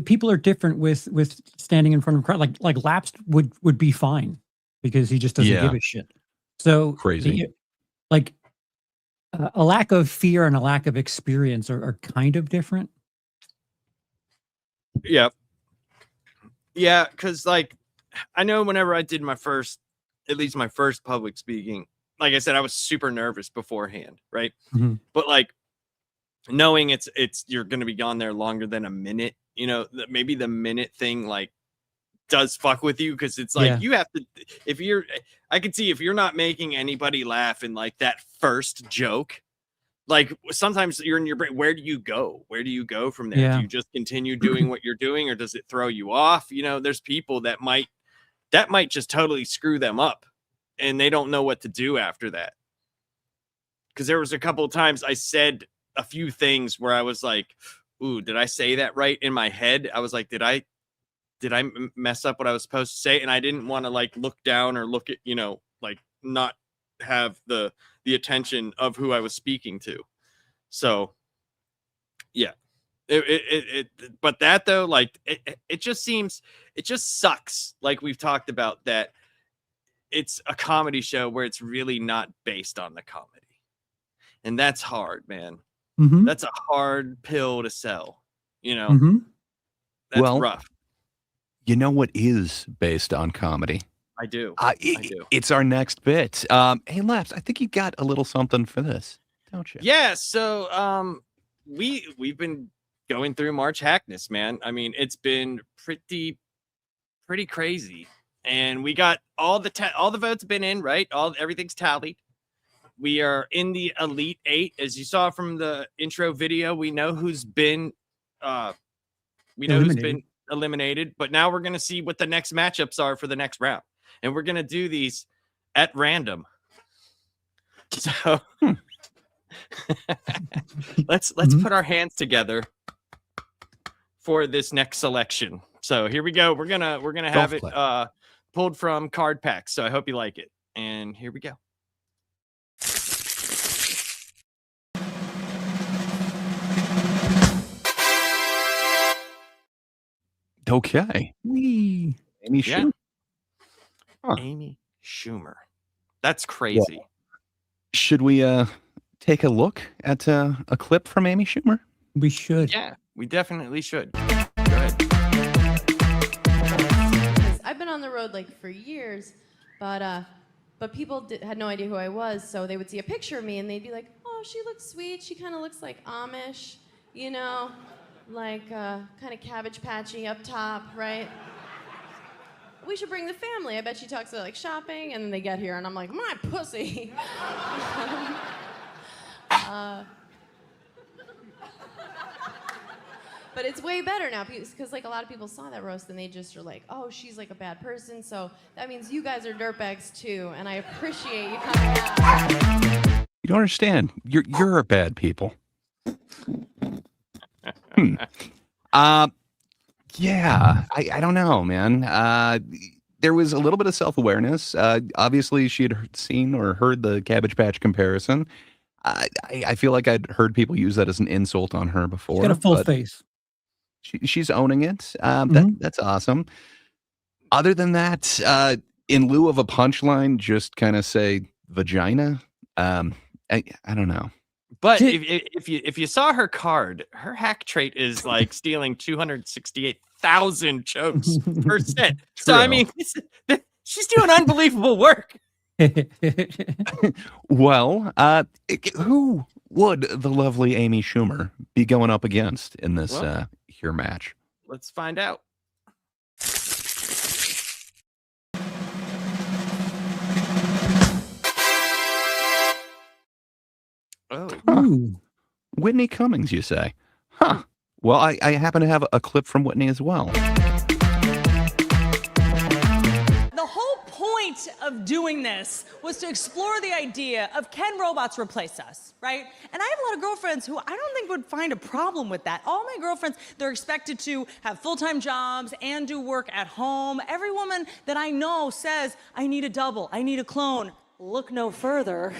People are different with standing in front of a crowd. Like Lapsed would be fine because he just doesn't give a shit. So crazy. A lack of fear and a lack of experience are kind of different. Yeah. Yeah, because I know whenever I did my first public speaking, like I said, I was super nervous beforehand, right? Mhm. But like knowing it's you're going to be gone there longer than a minute, you know, maybe the minute thing like does fuck with you, because it's like Yeah. you have to, if you're, I can see if you're not making anybody laugh in like that first joke, like sometimes you're in your brain, where do you go from there? Yeah. Do you just continue doing what you're doing, or does it throw you off? You know, there's people that might just totally screw them up and they don't know what to do after that. Because there was a couple of times I said a few things where I was like, ooh, did I say that right in my head? I was like, did I mess up what I was supposed to say? And I didn't want to like look down or look at, you know, like not have the attention of who I was speaking to. So yeah, but that though, like it just sucks. Like we've talked about, that it's a comedy show where it's really not based on the comedy. And that's hard, man. Mhm. That's a hard pill to sell, you know? Mhm. That's Well, rough. You know what is based on comedy? I do. It's our next bit. Hey, Laps, I think you got a little something for this, don't you? Yeah, so we've been going through March Hackness, man. I mean, it's been pretty crazy. And we got all the votes been in, right? Everything's tallied. We are in the Elite 8. As you saw from the intro video, we know who's been eliminated, but now we're going to see what the next matchups are for the next round. And we're going to do these at random. So let's put our hands together for this next selection. So here we go. We're going to have it pulled from card packs. So I hope you like it. And here we go. Okay. Amy Schumer. Huh. Amy Schumer. That's crazy. Well, should we take a look at a clip from Amy Schumer? We should. Yeah, we definitely should. Go ahead. I've been on the road like for years, but people had no idea who I was, so they would see a picture of me and they'd be like, "Oh, she looks sweet. She kind of looks like Amish, you know, like kind of Cabbage Patchy up top, right? We should bring the family. I bet she talks about like shopping," and then they get here and I'm like, "My pussy." But it's way better now because like a lot of people saw that roast and they just are like, "Oh, she's like a bad person, so that means you guys are dirtbags too," and I appreciate you coming out. You don't understand. You're a bad people. Yeah, I don't know, man. There was a little bit of self-awareness. Obviously, she had seen or heard the Cabbage Patch comparison. I feel like I'd heard people use that as an insult on her before. She's got a full face. She's owning it. That's awesome. Other than that, in lieu of a punchline, just kind of say vagina. I don't know. But if you saw her card, her hack trait is like stealing 268,000 jokes per set. So I mean, she's doing unbelievable work. Well, who would the lovely Amy Schumer be going up against in this here match? Let's find out. Oh, huh. Whitney Cummings, you say? Huh. Well, I happen to have a clip from Whitney as well. The whole point of doing this was to explore the idea of, can robots replace us, right? And I have a lot of girlfriends who I don't think would find a problem with that. All my girlfriends, they're expected to have full-time jobs and do work at home. Every woman that I know says, "I need a double, I need a clone." Look no further.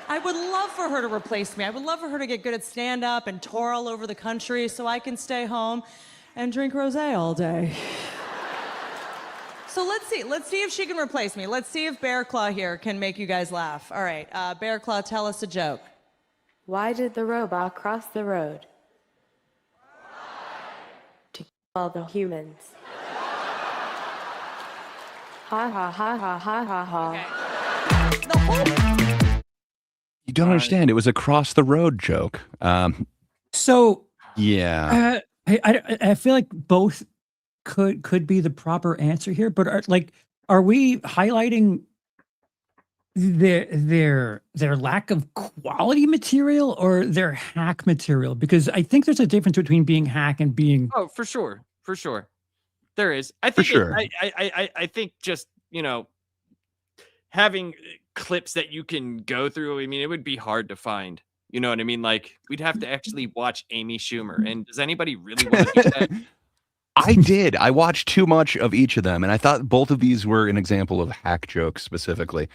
I would love for her to replace me. I would love for her to get good at stand-up and tour all over the country so I can stay home and drink rosé all day. So let's see if she can replace me. Let's see if Bear Claw here can make you guys laugh. All right, Bear Claw, tell us a joke. Why did the robot cross the road? To kill all the humans. Ha ha ha ha ha ha ha. The whole You don't understand. It was a cross the road joke. So Yeah. I feel like both could be the proper answer here, but are we highlighting their lack of quality material or their hack material? Because I think there's a difference between being hack and being Oh, for sure. For sure. There is. I think sure. I think just, having clips that you can go through, I mean, it would be hard to find. You know what I mean? Like, we'd have to actually watch Amy Schumer. And does anybody really want to do that? I did. I watched too much of each of them, and I thought both of these were an example of hack jokes specifically.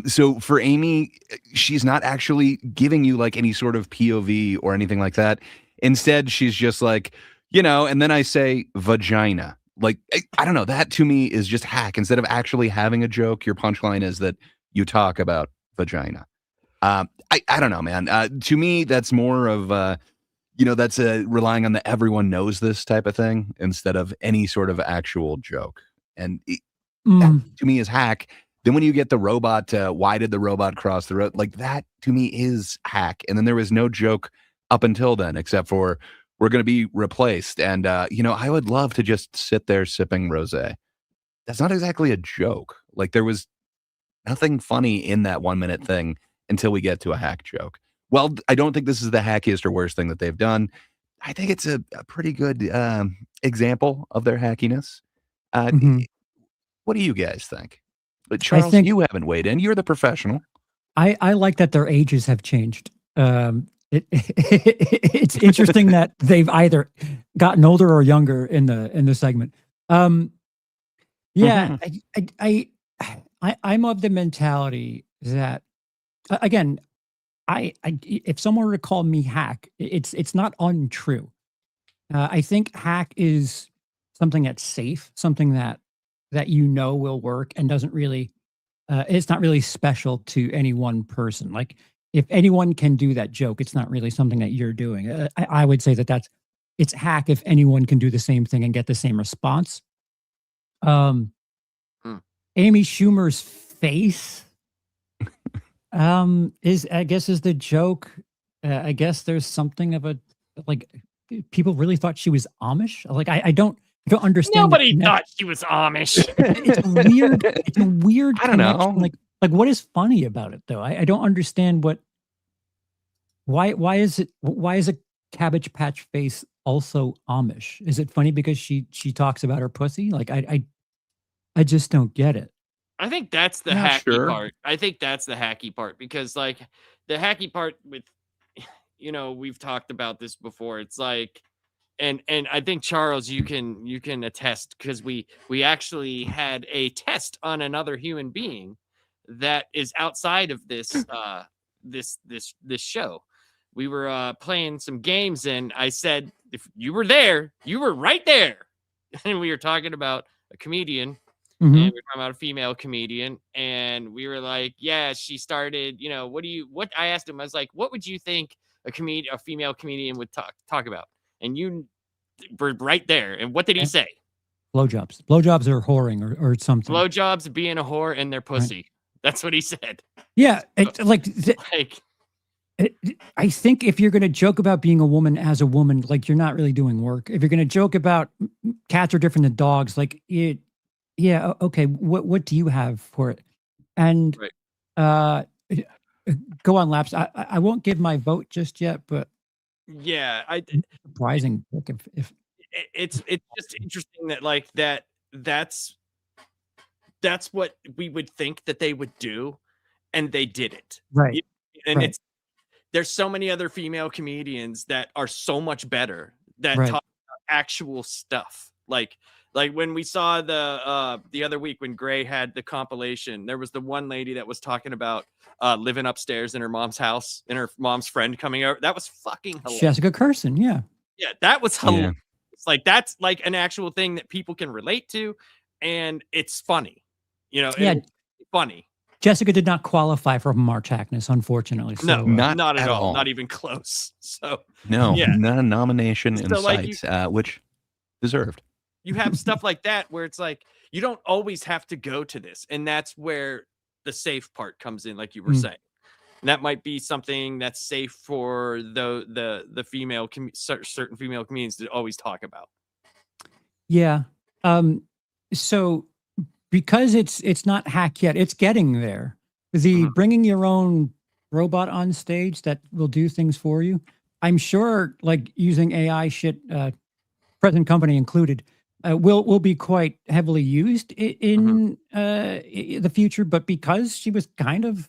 So for Amy, she's not actually giving you like any sort of POV or anything like that. Instead, she's just like, and then I say vagina. Like, I don't know. That to me is just hack. Instead of actually having a joke, your punchline is that you talk about vagina. I don't know, man. To me, that's more of, that's relying on the everyone knows this type of thing instead of any sort of actual joke. And that to me is hack. Then when you get the robot, why did the robot cross the road? Like that to me is hack. And then there was no joke up until then, except for we're going to be replaced. And, I would love to just sit there sipping rosé. That's not exactly a joke. Like there was nothing funny in that 1 minute thing until we get to a hack joke. Well, I don't think this is the hackiest or worst thing that they've done. I think it's a pretty good example of their hackiness. What do you guys think? But Charles, you haven't weighed in. You're the professional. I like that their ages have changed. It's interesting that they've either gotten older or younger in the segment. Yeah, I'm of the mentality that again, I if someone were to call me hack, it's not untrue. I think hack is something that's safe, something that will work and doesn't really it's not really special to any one person. Like if anyone can do that joke, it's not really something that you're doing. I would say it's hack if anyone can do the same thing and get the same response. Amy Schumer's face is the joke. I guess there's something of a like people really thought she was Amish. Like I don't understand. Nobody thought she was Amish. It's weird. It's a weird. I don't know. Like what is funny about it though? I don't understand why is a Cabbage Patch face also Amish? Is it funny because she talks about her pussy? Like I just don't get it. I think that's the hacky part. I think that's the hacky part because like the hacky part with, we've talked about this before. It's like, and I think Charles, you can attest because we actually had a test on another human being that is outside of this this show. We were playing some games and I said, if you were there, you were right there. And we were talking about a comedian. And we were talking about a female comedian, and we were like, yeah, she started, what I asked him, I was like, what would you think a female comedian would talk about? And you were right there. And what did he say? Blowjobs. Blowjobs are whoring or something. Blowjobs, being a whore, and their pussy. Right. That's what he said. Yeah. I think if you're going to joke about being a woman as a woman, like you're not really doing work. If you're going to joke about cats are different than dogs, like it, yeah, okay. What do you have for it? And go on, Laps. I won't give my vote just yet, but yeah, surprising if it's just interesting that like that's what we would think that they would do, and they did it. Right. And there's so many other female comedians that are so much better that talk about actual stuff. Like when we saw the other week when Gray had the compilation, there was the one lady that was talking about living upstairs in her mom's house and her mom's friend coming over. That was fucking hilarious. Jessica Curson, yeah. Yeah, that was hilarious. Like that's like an actual thing that people can relate to, and it's funny. It's funny. Jessica did not qualify for March Hackness, unfortunately. So, no, not at all. Not even close. So no, yeah. Not a nomination in sight, which deserved. You have stuff like that where it's like you don't always have to go to this, and that's where the safe part comes in, like you were saying. And that might be something that's safe for the female certain female communities to always talk about. Yeah. So because it's not hack yet, it's getting there. The bringing your own robot on stage that will do things for you. I'm sure, like using AI shit, present company included, will be quite heavily used in the future. But because she was kind of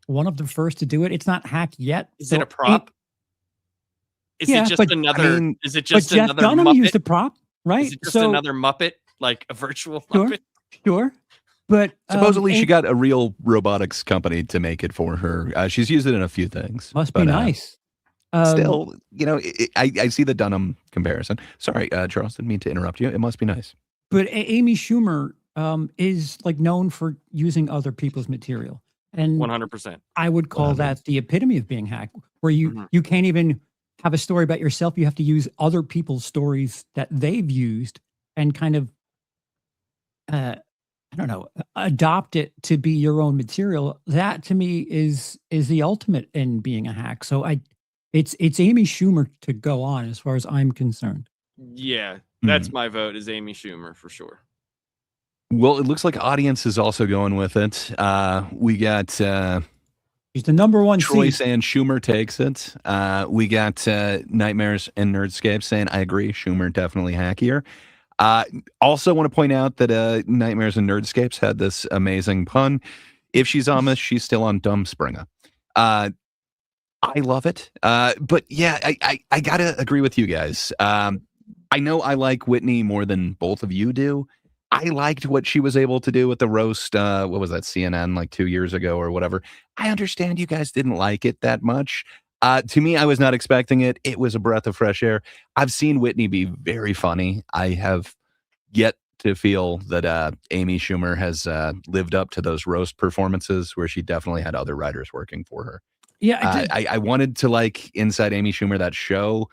one of the first to do it, it's not hack yet. Is it a prop? Is yeah, it just but- another? I mean, is it but just Jeff another Dunham Muppet? used a prop, right? Is it just So- another Muppet, like a virtual Sure, Muppet? sure. But Supposedly, she and- got a real robotics company to make it for her. She's used it in a few things. Must be nice. Still, I see the Dunham comparison. Sorry, Charles, didn't mean to interrupt you. It must be nice. But Amy Schumer is like known for using other people's material, and 100%. I would call that the epitome of being hacked, where you can't even have a story about yourself. You have to use other people's stories that they've used and kind of, I don't know, adopt it to be your own material. That to me is the ultimate in being a hack. So it's Amy Schumer to go on as far as I'm concerned. Yeah, that's my vote. Is Amy Schumer for sure. Well, it looks like audience is also going with it. We got He's the number one Troy seed. saying Schumer takes it. We got Nightmares and Nerdscape saying, I agree, Schumer definitely hackier. Also want to point out that Nightmares and Nerdscapes had this amazing pun. If she's Amish, she's still on Dumbspringer. I love it. But yeah, I gotta agree with you guys. I know I like Whitney more than both of you do. I liked what she was able to do with the roast. What was that, CNN, like 2 years ago or whatever? I understand you guys didn't like it that much. To me, I was not expecting it. It was a breath of fresh air. I've seen Whitney be very funny. I have yet to feel that Amy Schumer has lived up to those roast performances where she definitely had other writers working for her. Yeah, I wanted to like Inside Amy Schumer, that show.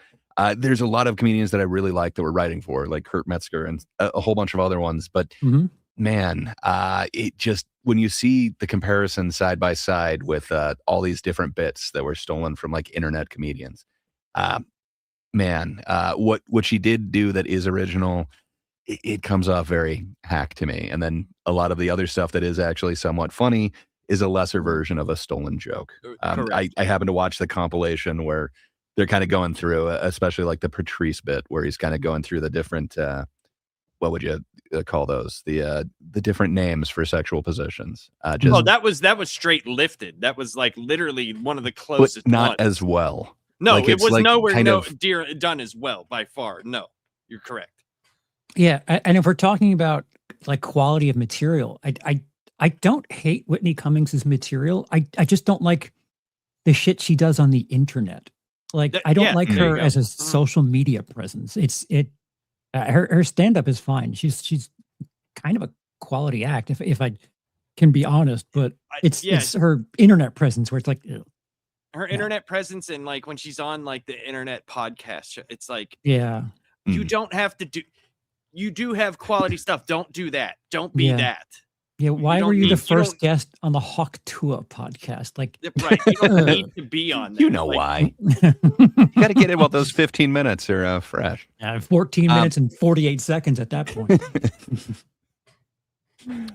There's a lot of comedians that I really like that were writing for, like Kurt Metzger and a whole bunch of other ones. But man, it just, when you see the comparison side by side with all these different bits that were stolen from like internet comedians, man, what she did do that is original, it comes off very hack to me. And then a lot of the other stuff that is actually somewhat funny is a lesser version of a stolen joke. I happened to watch the compilation where they're kind of going through, especially like the Patrice bit, where he's kind of going through the different, what would you call those? The different names for sexual positions. Oh, that was straight lifted. That was like literally one of the closest. But not ones. as well. No, Like, it it's was like nowhere kind of done as well by far. No, you're correct. Yeah, and if we're talking about like quality of material, I don't hate Whitney Cummings's material. I just don't like the shit she does on the internet. Like I don't like her as a social media presence. Her stand up is fine. She's kind of a quality act if I can be honest, but it's her internet presence where it's like ew. Her internet presence and like when she's on like the internet podcast, it's like you don't have to do. You do have quality stuff. Don't do that. Don't be that. Yeah, why were you the first guest on the Hawk Tua podcast? Like, right, you don't need to be on that. You know why. You got to get in while those 15 minutes are fresh. 14 minutes and 48 seconds at that point.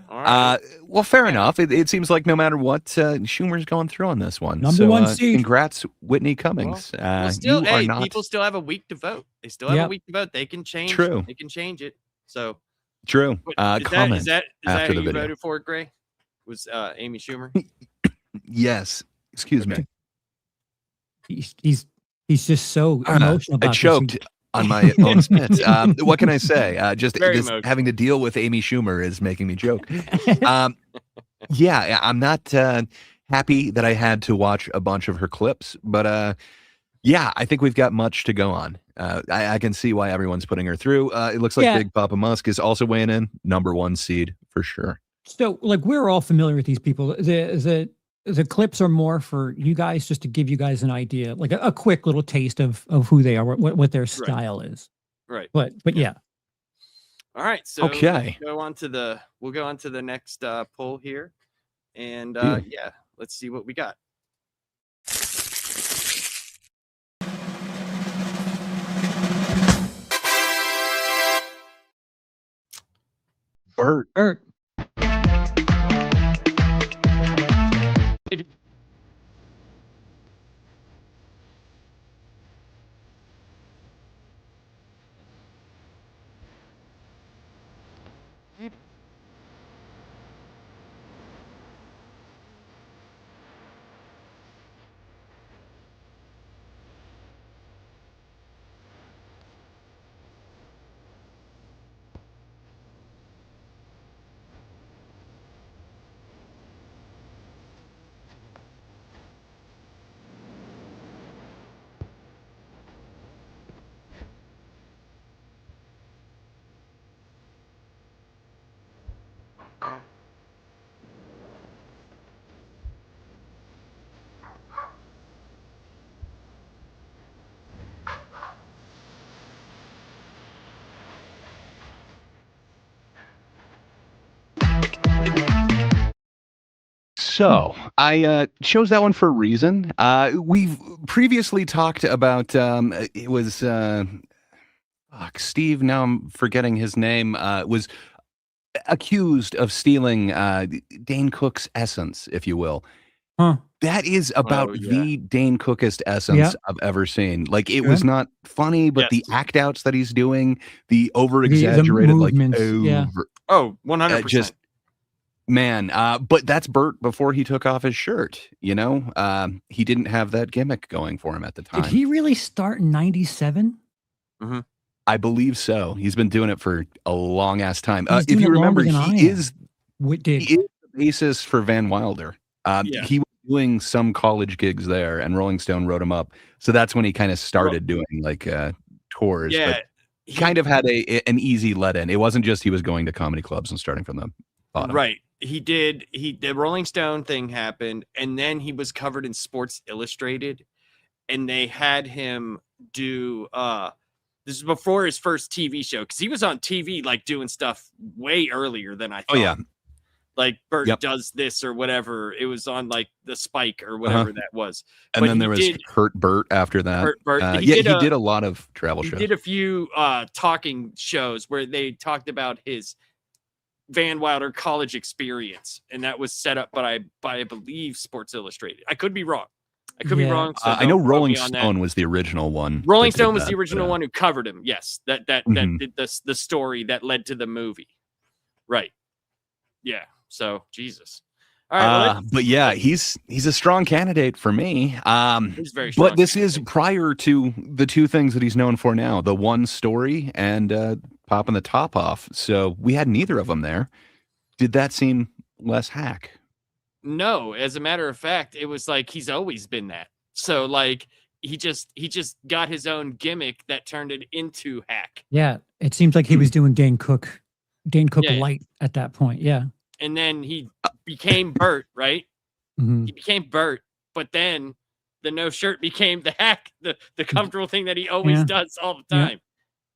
Well, fair enough. It seems like no matter what, Schumer's going through on this one. Number one seed. Congrats, Whitney Cummings. People still have a week to vote. They still have a week to vote. They can change. True. They can change it. So true. Comment is that after who the you video. voted for, Gray? Was Amy Schumer? Yes. Excuse me. He's just so emotional about I this. choked on my own spit. What can I say? Just Very this, emotional. having to deal with Amy Schumer is making me joke. Yeah, I'm not happy that I had to watch a bunch of her clips, but yeah, I think we've got much to go on. I can see why everyone's putting her through. It looks like Big Papa Musk is also weighing in. Number one seed for sure. So, like, we're all familiar with these people. The clips are more for you guys, just to give you guys an idea, like a quick little taste of who they are, what their style is. Right. But yeah. All right. So Okay. we'll go on to the next poll here, and yeah, let's see what we got. Bert. Bert. So I chose that one for a reason. We've previously talked about it was Steve. Now I'm forgetting his name. Was accused of stealing Dane Cook's essence, if you will. Huh. That is about the Dane Cookest essence Yep. I've ever seen. Like it Good. was not funny, but the act outs that he's doing, the over exaggerated, like movements, yeah. over. Oh, 100%. Just man, but that's Bert before he took off his shirt. You know, he didn't have that gimmick going for him at the time. Did he really start in 97? Mm-hmm. I believe so. He's been doing it for a long ass time. He's If doing you it remember, longer than I he am. is Did. he is the bassist for Van Wilder. He was doing some college gigs there, and Rolling Stone wrote him up. So that's when he kind of started doing like tours. Yeah, but he kind of had an easy let in. It wasn't just he was going to comedy clubs and starting from the bottom. Right. The Rolling Stone thing happened, and then he was covered in Sports Illustrated, and they had him do this is before his first TV show, because he was on TV like doing stuff way earlier than I thought. Oh yeah. Like Bert does this or whatever. It was on like the Spike or whatever that was. And But then there he was Hurt Bert after that. Hurt Bert. He did a lot of travel He shows. did a few talking shows where they talked about his Van Wilder college experience, and that was set up by I believe Sports Illustrated. I could be wrong. I could be wrong. So I know don't quote Rolling me on that. Stone was the original one. Rolling that did Stone was that, the original but, one who covered him. Yes, that Mhm. did the story that led to the movie. Right. Yeah. So Jesus. All right. Well, but yeah, he's a strong candidate for me. He's very strong but this is prior to the two things that he's known for now: the one story and popping the top off. So we had neither of them there. Did that seem less hack? no, as a matter of fact, it was like he's always been that. So like he just got his own gimmick that turned it into hack. Yeah, it seems like he was doing Dane Cook Yeah. light at that point. Yeah. And then he became Bert, right? Mhm. He became Bert, but then the no shirt became the hack, the comfortable thing that he always Yeah. does all the Yeah. time.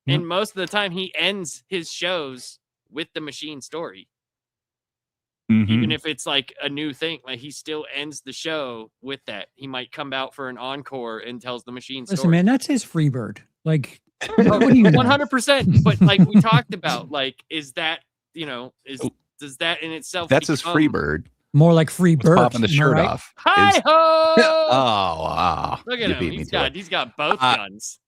And most of the time he ends his shows with the machine story. Even Mhm. if it's like a new thing, like he still ends the show with that. He might come out for an encore and tells the machine story. Listen, man, that's his free bird. Like, what do you know? 100%. But like we talked about, like, is that, does that in itself That's his free become- bird. More like free What's bird. popping the shirt off. Hi is- ho! Oh, wow. Look at You him. beat me to it. He's got both guns.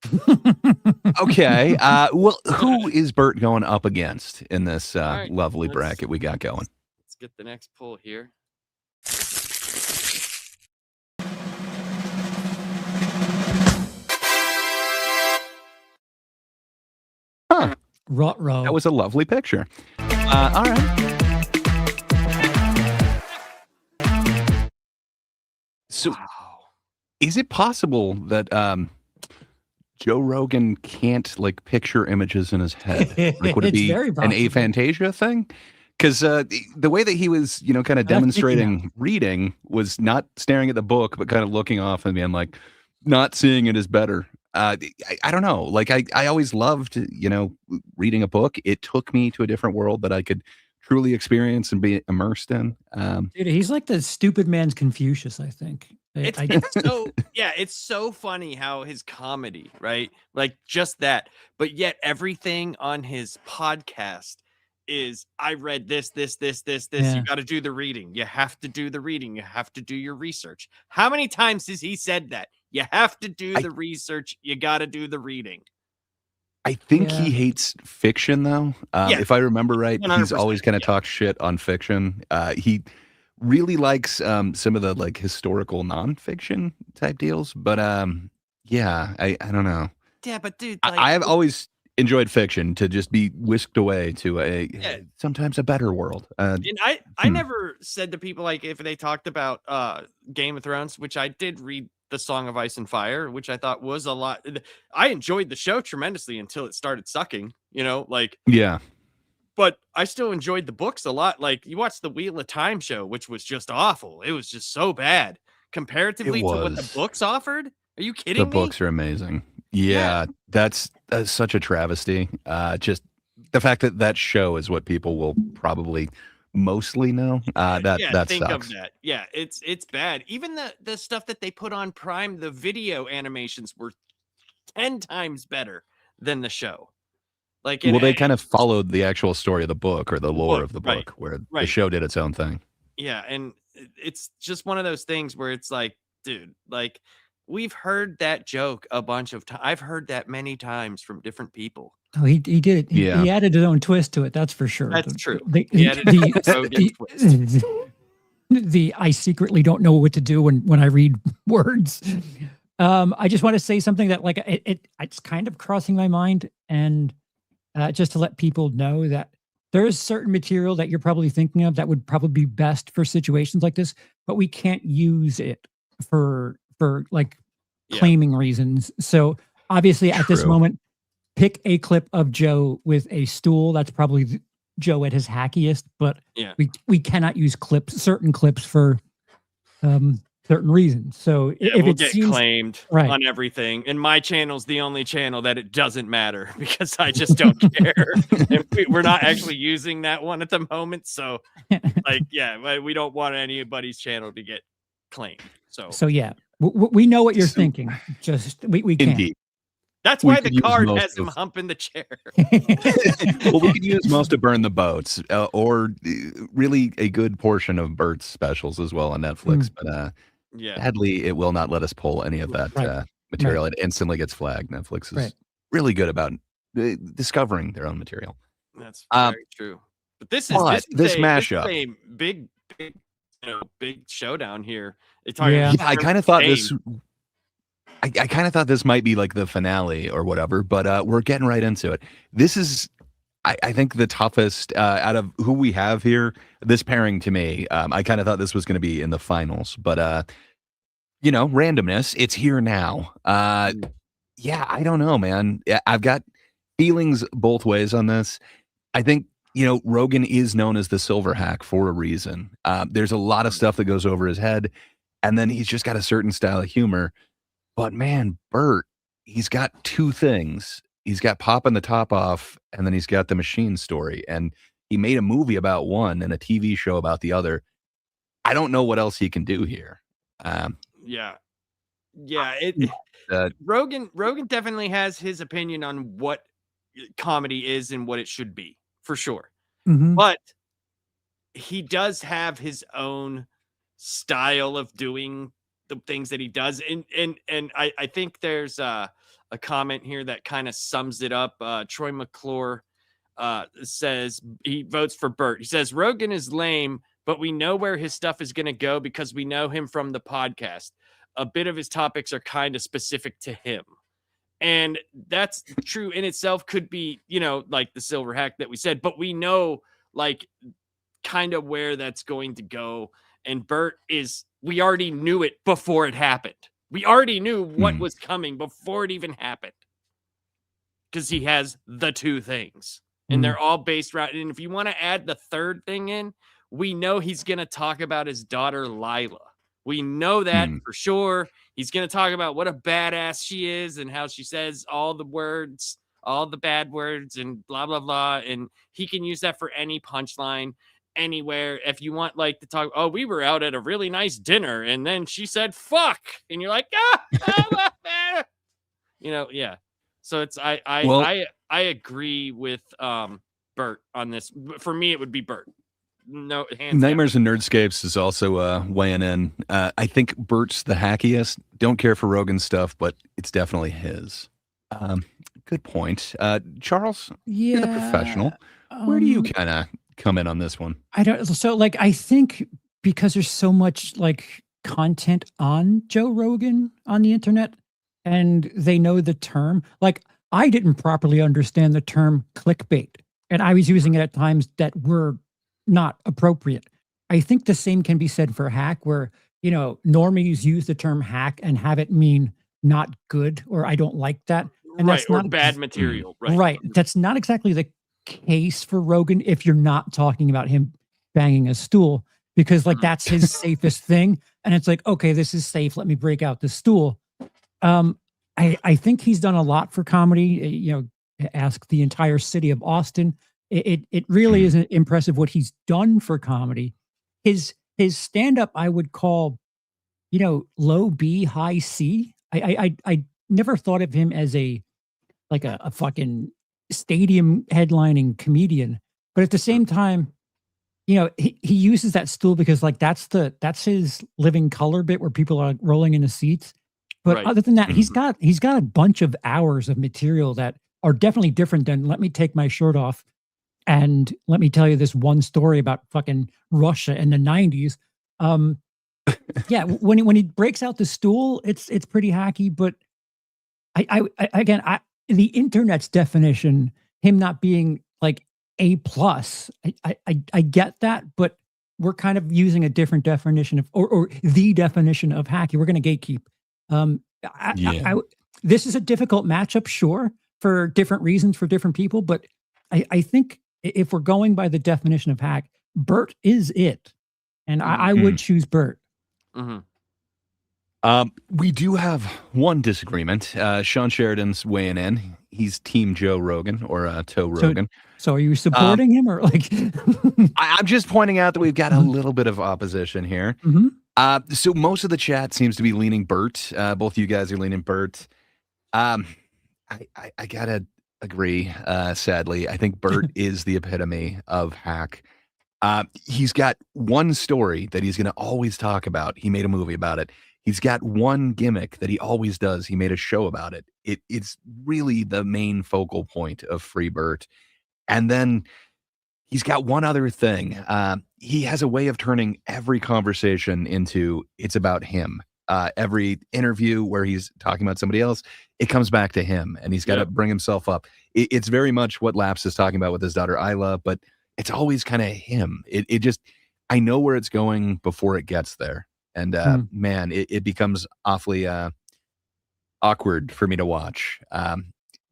Okay. Well, who is Bert going up against in this right, lovely let's- bracket we got going? Let's get the next pull here. Huh. Ruh-roh. That was a lovely picture. All right. So, is it possible that Joe Rogan can't like picture images in his head? Like, would it It's be very an possible. aphantasia thing? Because the way that he was, kind of thinking demonstrating reading was not staring at the book, but kind of looking off and being like, not seeing it is better. I don't know. Like, I always loved, reading a book. It took me to a different world that I could truly experience and be immersed in. Dude, he's like the stupid man's Confucius, I think. It's so funny how his comedy, right? Like just that, but yet everything on his podcast is I read this. Yeah. You got to do the reading. You have to do the reading. You have to do your research. How many times has he said that? You have to do the research. You got to do the reading. I think he hates fiction, though. If I remember right, he's 100%, always kind of talked shit on fiction. He really likes some of the like historical nonfiction type deals, but yeah, I don't know. Yeah, but dude, I've always enjoyed fiction to just be whisked away to a sometimes a better world. And I never said to people like if they talked about Game of Thrones, which I did read the Song of Ice and Fire, which I thought was a lot. I enjoyed the show tremendously until it started sucking, like yeah. But I still enjoyed the books a lot. Like you watched the Wheel of Time show, which was just awful. It was just so bad comparatively to what the books offered. Are you kidding me? The books are amazing. Yeah, that's such a travesty. Just the fact that show is what people will probably mostly know. That think sucks. of that. Yeah, it's bad. Even the stuff that they put on Prime, the video animations were 10 times better than the show. Like, Well, they kind of followed the actual story of the book or the lore of the right, book, where the right. show did its own thing. Yeah, and it's just one of those things where it's like, dude, like we've heard that joke a bunch of times. I've heard that many times from different people. Oh, he did it. He added his own twist to it. That's for sure. That's true. The I secretly don't know what to do when I read words. I just want to say something that like it's kind of crossing my mind, and just to let people know that there is certain material that you're probably thinking of that would probably be best for situations like this, but we can't use it for like claiming reasons. So obviously at this moment, pick a clip of Joe with a stool. That's probably Joe at his hackiest, but we cannot use certain clips for certain reasons. So if we'll it get seems claimed right. on everything, and my channel's the only channel that it doesn't matter because I just don't care. And we're not actually using that one at the moment, so like we don't want anybody's channel to get claimed. So yeah, we know what you're thinking. Just we can't. Indeed. That's We why could the use card most has him of- humping the chair. Well, we could use most to burn the boats, or really a good portion of Bert's specials as well on Netflix. But sadly, it will not let us pull any of that material. It instantly gets flagged. Netflix is really good about discovering their own material. That's very true. But this is this This mashup. is a big showdown here. I kind of thought this. I kind of thought this might be like the finale or whatever, but we're getting right into it. This is, I think, the toughest out of who we have here. This pairing to me, I kind of thought this was going to be in the finals, but randomness. It's here now. Yeah, I don't know, man. I've got feelings both ways on this. I think Rogan is known as the silver hack for a reason. There's a lot of stuff that goes over his head, and then he's just got a certain style of humor. But man, Bert, he's got two things. He's got popping the top off, and then he's got the machine story. And he made a movie about one and a TV show about the other. I don't know what else he can do here. Rogan definitely has his opinion on what comedy is and what it should be, for sure. But he does have his own style of doing the things that he does, and I think there's a comment here that kind of sums it up. Troy McClure says he votes for Bert. He says Rogan is lame, but we know where his stuff is going to go because we know him from the podcast. A bit of his topics are kind of specific to him, and that's true in itself. Could be like the silver hack that we said, but we know like kind of where that's going to go. And Bert we already knew it before it happened. We already knew what was coming before it even happened. Because he has the two things. And they're all based around. And if you want to add the third thing in, we know he's going to talk about his daughter, Lila. We know that for sure. He's going to talk about what a badass she is and how she says all the words, all the bad words, and blah, blah, blah. And he can use that for any punchline. Anywhere. If you want like to talk, we were out at a really nice dinner and then she said fuck, and you're like so it's I agree with Bert on this. For me, it would be Bert. No, hands down. Nightmares and Nerdscapes is also weighing in. I think Bert's the hackiest. Don't care for Rogan's stuff, but it's definitely his. Good point. Charles, you're the professional. Where do you kind of come in on this one? I don't. So, like, I think because there's so much like content on Joe Rogan on the internet, and they know the term. Like, I didn't properly understand the term clickbait, and I was using it at times that were not appropriate. I think the same can be said for hack, where, you know, normies use the term hack and have it mean not good, or I don't like that. And Right, that's or not bad material. Right. Right. That's not exactly the case for Rogan if you're not talking about him banging a stool, because like that's his safest thing. And it's like, okay, this is safe. Let me break out the stool. I think he's done a lot for comedy. You know, ask the entire city of Austin. It really is impressive what he's done for comedy. His stand-up I would call, you know, low B, high C. I never thought of him as a fucking stadium headlining comedian, but at the same time, you know, he uses that stool because like that's his living color bit where people are rolling in the seats. But Right. other than that, he's got a bunch of hours of material that are definitely different than let me take my shirt off and let me tell you this one story about fucking Russia in the 90s. Yeah, when he breaks out the stool, it's pretty hacky, but I the internet's definition, him not being like A+, I get that, but we're kind of using a different definition of or the definition of hacky. We're going to gatekeep. This is a difficult matchup, sure, for different reasons for different people, but I think if we're going by the definition of hack, Bert is it, and I would choose Bert. We do have one disagreement. Sean Sheridan's weighing in. He's Team Joe Rogan or Toe Rogan. So are you supporting him or like? I'm just pointing out that we've got a little bit of opposition here. So most of the chat seems to be leaning Bert. Both of you guys are leaning Bert. I gotta agree. Sadly, I think Bert is the epitome of hack. He's got one story that he's going to always talk about. He made a movie about it. He's got one gimmick that he always does. He made a show about it. It's really the main focal point of Free Bert. And then he's got one other thing. He has a way of turning every conversation into it's about him. Every interview where he's talking about somebody else, it comes back to him, and he's got to bring himself up. It's very much what Laps is talking about with his daughter Isla, but it's always kind of him. It just, I know where it's going before it gets there. And man, it becomes awfully awkward for me to watch.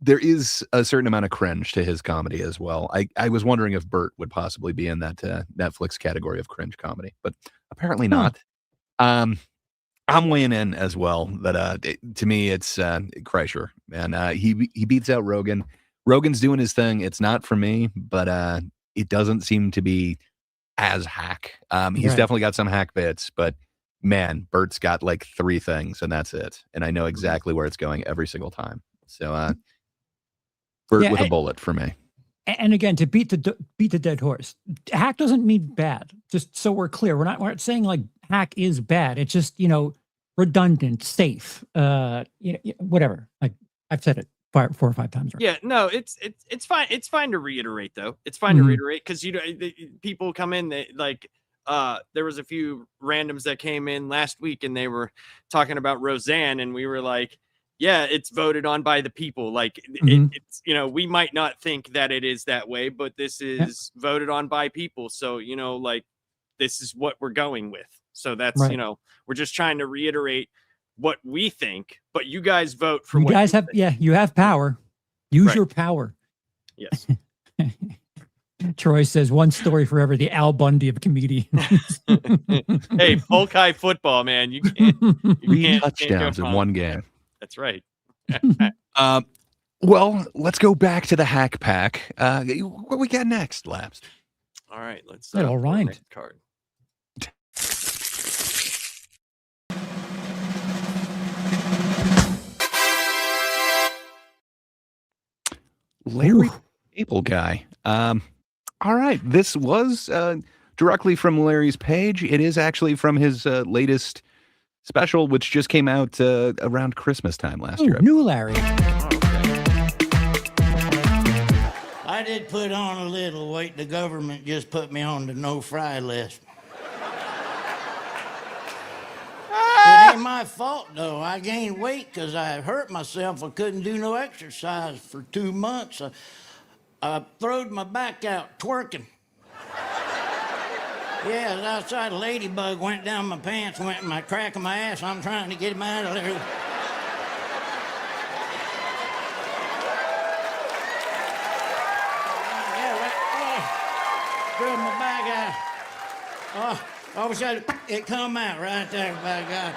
There is a certain amount of cringe to his comedy as well. I was wondering if Bert would possibly be in that Netflix category of cringe comedy, but apparently not. I'm weighing in as well that to me it's Kreischer, man. He beats out Rogan. Rogan's doing his thing. It's not for me, but it doesn't seem to be as hack. He's definitely got some hack bits, but man, Bert's got like 3 things and that's it. And I know exactly where it's going every single time. So Bert with a bullet for me. And again, to beat the dead horse, hack doesn't mean bad. Just so we're clear, we're not saying like hack is bad. It's just, you know, redundant, safe, whatever. Like I've said it 4 or 5 times. Yeah, no, it's fine. It's fine to reiterate though. It's fine to reiterate because people come in like there was a few randoms that came in last week and they were talking about Roseanne and we were like, yeah, it's voted on by the people. Like it's, you know, we might not think that it is that way, but this is voted on by people. So, you know, like this is what we're going with. So that's, you know, we're just trying to reiterate what we think, but you guys vote for what you guys have. Yeah, you have power. Use your power. Yes. Troy says one story forever, the Al Bundy of comedians. Hey, Polk High football, man. You can't touchdowns in one game. That's right. Well, let's go back to the hack pack. What we got next, Labs? All right, let's all right. next card. Larry Cable guy. All right. This was directly from Larry's page. It is actually from his latest special, which just came out around Christmas time last year. New Larry. I did put on a little weight. The government just put me on the no-fry list. It ain't my fault, though. I gained weight because I hurt myself. I couldn't do no exercise for 2 months. I throwed my back out twerking. Yeah, I was outside, a ladybug went down my pants, went in my crack of my ass. I'm trying to get him out of there. Threw my back out. All of a sudden, it come out right there, by God.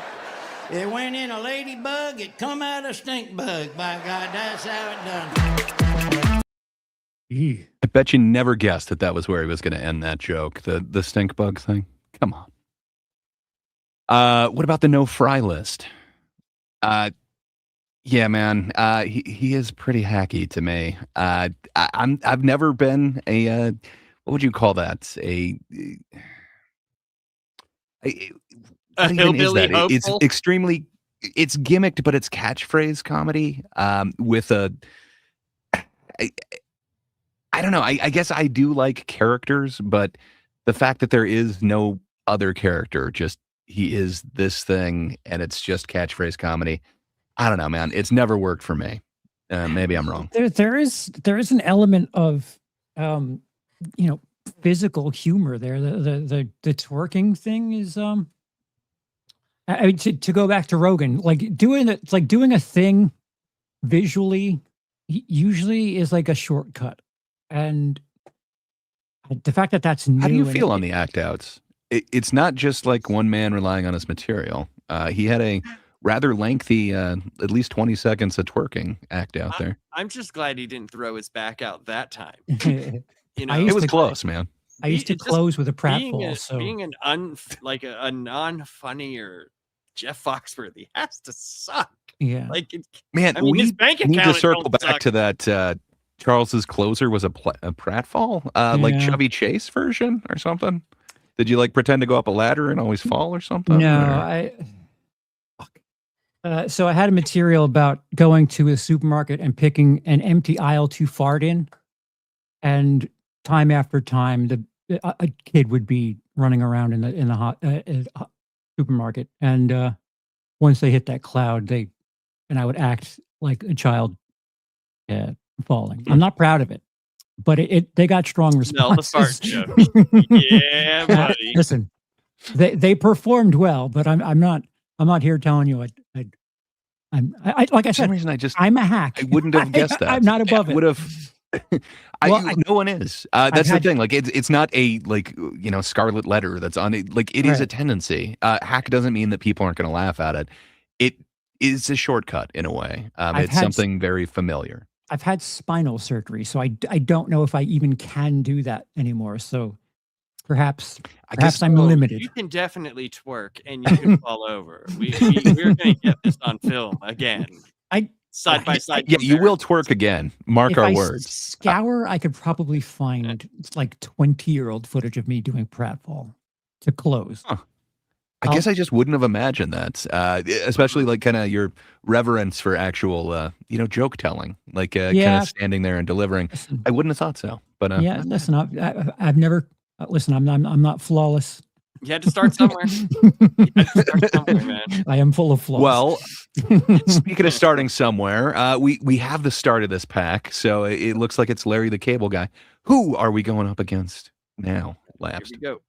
It went in a ladybug, it come out a stink bug, by God. That's how it done. I bet you never guessed that that was where he was going to end that joke, the stink bug thing. Come on. What about the no-fry list? Yeah, man, he is pretty hacky to me. I've never been a what would you call that? What even is that? It's extremely, it's gimmicked, but it's catchphrase comedy with a. I don't know. I guess I do like characters, but the fact that there is no other character, just he is this thing, and it's just catchphrase comedy. I don't know, man. It's never worked for me. Maybe I'm wrong. There is an element of, physical humor there. The twerking thing is I mean, to go back to Rogan, like doing a thing visually usually is like a shortcut, and the fact that that's new. How do you feel on the act outs? It's not just like one man relying on his material. He had a rather lengthy, at least 20 seconds of twerking act out there. I'm just glad he didn't throw his back out that time. It was close, man. I used to close with a pratfall. So being a non-funny or Jeff Foxworthy has to suck. Yeah, Man, I mean, his we bank need to account circle don't back suck. to that. Charles's closer was a pratfall, like Yeah. Chevy Chase version or something. Did you like pretend to go up a ladder and always fall or something? no, so I had a material about going to a supermarket and picking an empty aisle to fart in, and time after time, a kid would be running around in the supermarket, and once they hit that cloud, I would act like a child falling. I'm not proud of it, but they got strong responses. Smell the fart joke. Yeah, buddy. Listen, they performed well, but I'm not here telling you I'm like I For some said, reason, I'm a hack. I wouldn't have guessed that. I'm not above it. Would have. No one is. That's the thing. Like it's not a scarlet letter that's on it. Like it is a tendency. Hack doesn't mean that people aren't going to laugh at it. It is a shortcut in a way. It's something very familiar. I've had spinal surgery, so I don't know if I even can do that anymore. So perhaps I'm limited. You can definitely twerk and you can fall over. We're going to get this on film again. Side by side. Yeah, you will twerk again. Mark If our I words. Scour, I could probably find like 20-year-old footage of me doing pratfall to close. I guess I just wouldn't have imagined that, especially like kind of your reverence for actual, joke telling, like kind of standing there and delivering. I wouldn't have thought so. But listen, I've never listen. I'm not flawless. You had to start somewhere. Man. I am full of flaws. Well, speaking of starting somewhere, we have the start of this pack, so it looks like it's Larry the Cable Guy. Who are we going up against now, Labs? Here we go.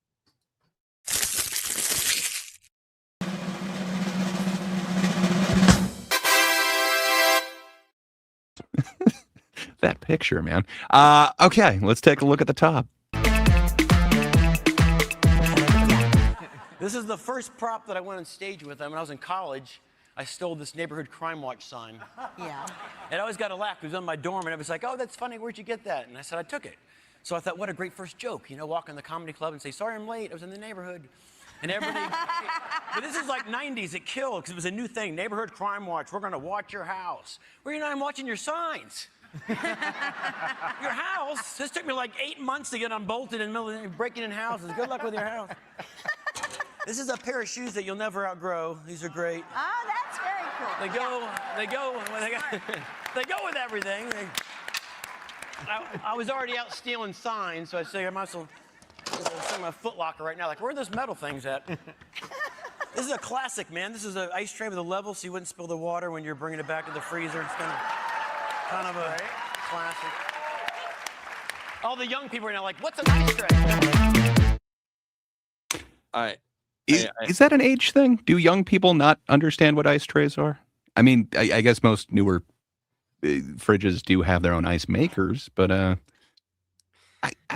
That picture, man. Okay, let's take a look at the top. This is the first prop that I went on stage with. When I was in college, I stole this neighborhood crime watch sign. Yeah. And I always got a laugh. It was on my dorm, and I was like, "Oh, that's funny. Where'd you get that?" And I said, "I took it." So I thought, what a great first joke. Walk in the comedy club and say, "Sorry, I'm late. I was in the neighborhood." And everybody, but this is like 90s. It killed because it was a new thing. Neighborhood crime watch. We're going to watch your house. Well, I'm watching your signs. Your house? This took me like 8 months to get unbolted in the middle of breaking in houses. Good luck with your house. This is a pair of shoes that you'll never outgrow. These are great. Oh, that's very cool. They go with everything. I was already out stealing signs, so I say I might as well send my Foot Locker right now. Like, where are those metal things at? This is a classic, man. This is an ice tray with a level so you wouldn't spill the water when you're bringing it back to the freezer. It's kind of a classic. All the young people are now like, what's an ice tray? Is that an age thing? Do young people not understand what ice trays are? I mean, I guess most newer fridges do have their own ice makers, but I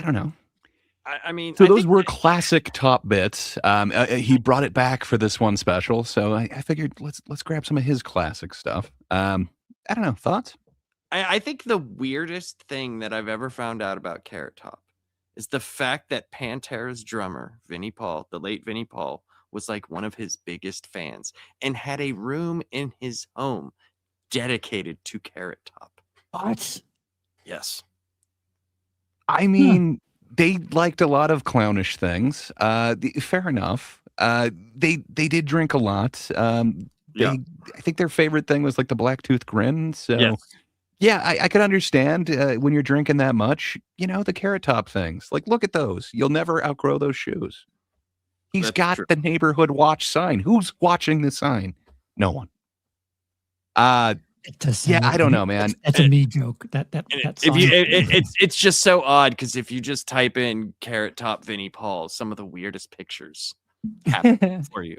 don't know. I mean, so those were classic top bits. He brought it back for this one special, so I figured let's grab some of his classic stuff. I don't know, thoughts? I think the weirdest thing that I've ever found out about Carrot Top is the fact that Pantera's drummer, Vinnie Paul, the late Vinnie Paul, was like one of his biggest fans and had a room in his home dedicated to Carrot Top. What? Yes. I mean, they liked a lot of clownish things. Fair enough. They did drink a lot. I think their favorite thing was like the Blacktooth Grin. So Yes. yeah, I could understand when you're drinking that much, the Carrot Top things. Like, look at those. You'll never outgrow those shoes. He's got the neighborhood watch sign. Who's watching the sign? No one. It does Yeah, I don't know, man. That's a me joke. That It's just so odd because if you just type in Carrot Top Vinnie Paul, some of the weirdest pictures happen for you.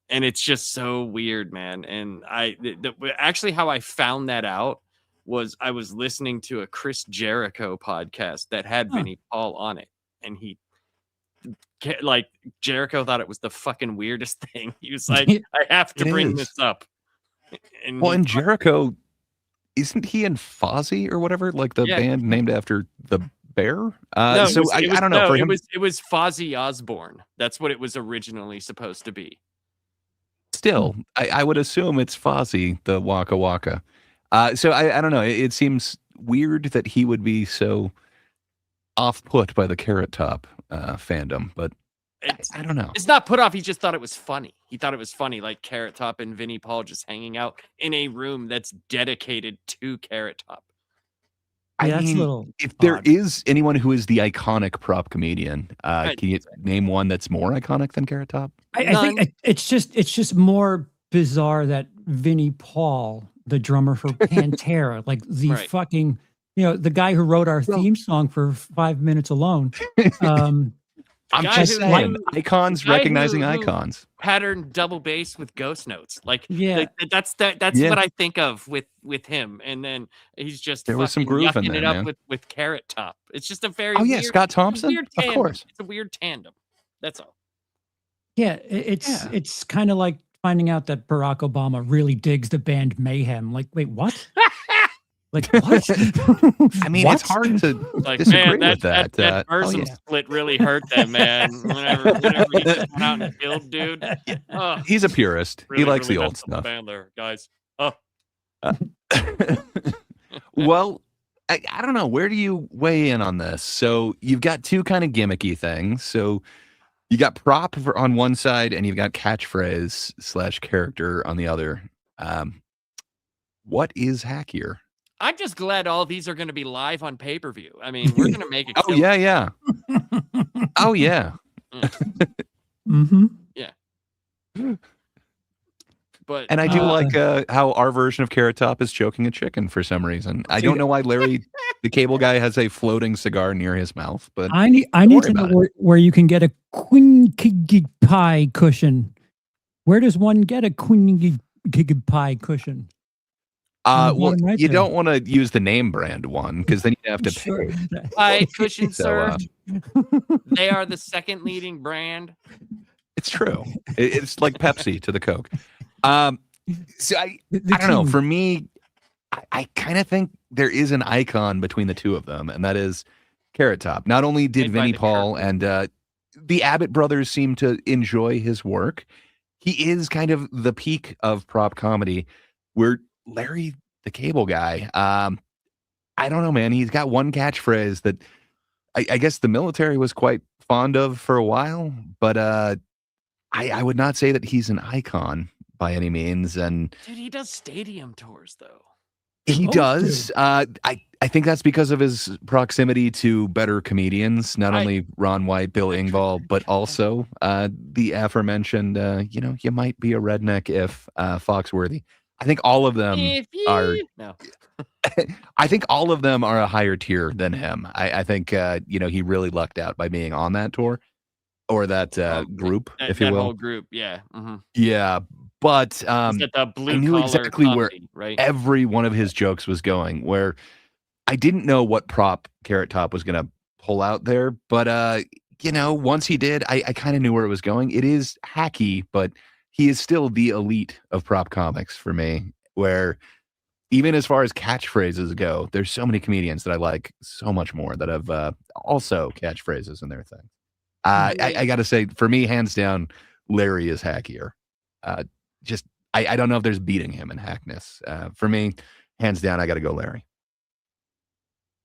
And it's just so weird, man. And actually how I found that out was I was listening to a Chris Jericho podcast that had Vinnie Paul on it, and Jericho thought it was the fucking weirdest thing. He was like, I have to bring this up. And Jericho, isn't he in Fozzy or whatever? Like the band named after the bear? No, so I don't know. For him, it was Fozzy Osbourne. That's what it was originally supposed to be. still, I would assume it's Fozzy, the Waka Waka. So I don't know. It seems weird that he would be so off-put by the Carrot Top fandom, but I don't know. It's not put off. He just thought it was funny. He thought it was funny, like Carrot Top and Vinnie Paul just hanging out in a room that's dedicated to Carrot Top. Yeah, that's a little if there is anyone who is the iconic prop comedian, can you name one that's more iconic than Carrot Top? I think it's just more bizarre that Vinnie Paul, the drummer for Pantera, like the fucking, the guy who wrote our theme song for 5 minutes alone. I'm just saying, icons recognizing icons. Pattern double bass with ghost notes, that's Yeah. what I think of with him. And then he's just There was some groove in yucking there, it up man. with Carrot Top. It's just a very yeah, Scott Thompson? weird Of tandem. course. It's a weird tandem. That's all. Yeah, it's kind of like finding out that Barack Obama really digs the band Mayhem. Like, wait, what? Like, what? I mean, it's hard to Like, disagree man, with that. that Burzum split really hurt them, man. Whenever he just went out and killed, dude. Oh, He's a purist. really, he likes really the old messed up the stuff. band there, guys. Oh. Well, I don't know. Where do you weigh in on this? So you've got two kind of gimmicky things. So you got prop on one side and you've got catchphrase / character on the other. What is hackier? I'm just glad all these are going to be live on pay-per-view. I mean, we're going to make it. Oh, yeah. Oh, yeah. Mm-hmm. Yeah. But And I do like how our version of Carrot Top is choking a chicken for some reason. I don't know why Larry, the cable guy, has a floating cigar near his mouth, but I need to know where you can get a queen pie cushion. Where does one get a queen pie cushion? Well, right you there. don't want to use the name brand one because then you have to pay. Pie cushion, So, sir. They are the second leading brand. It's true. It's like Pepsi to the Coke. So I don't know. For me, I kind of think there is an icon between the two of them, and that is Carrot Top. Not only did Made by Vinnie the Paul and the Abbott brothers seem to enjoy his work, he is kind of the peak of prop comedy, where Larry, the cable guy, I don't know, man. He's got one catchphrase that I guess the military was quite fond of for a while, but I would not say that he's an icon by any means. And Dude, he does stadium tours though. he does. I think that's because of his proximity to better comedians, not only Ron White, Bill Engvall, but also the aforementioned, you might be a redneck if Foxworthy. I think all of them are. No. I think all of them are a higher tier than him. I think he really lucked out by being on that tour or that group, if you that will. whole group, yeah. Mm-hmm. Yeah, but I knew exactly where comedy, right? every one of his jokes was going. Where I didn't know what prop Carrot Top was going to pull out there, but once he did, I kind of knew where it was going. It is hacky, but he is still the elite of prop comics for me. Where even as far as catchphrases go, there's so many comedians that I like so much more that have also catchphrases in their thing. I got to say, for me, hands down, Larry is hackier. I don't know if there's beating him in hackness. For me, hands down, I got to go Larry.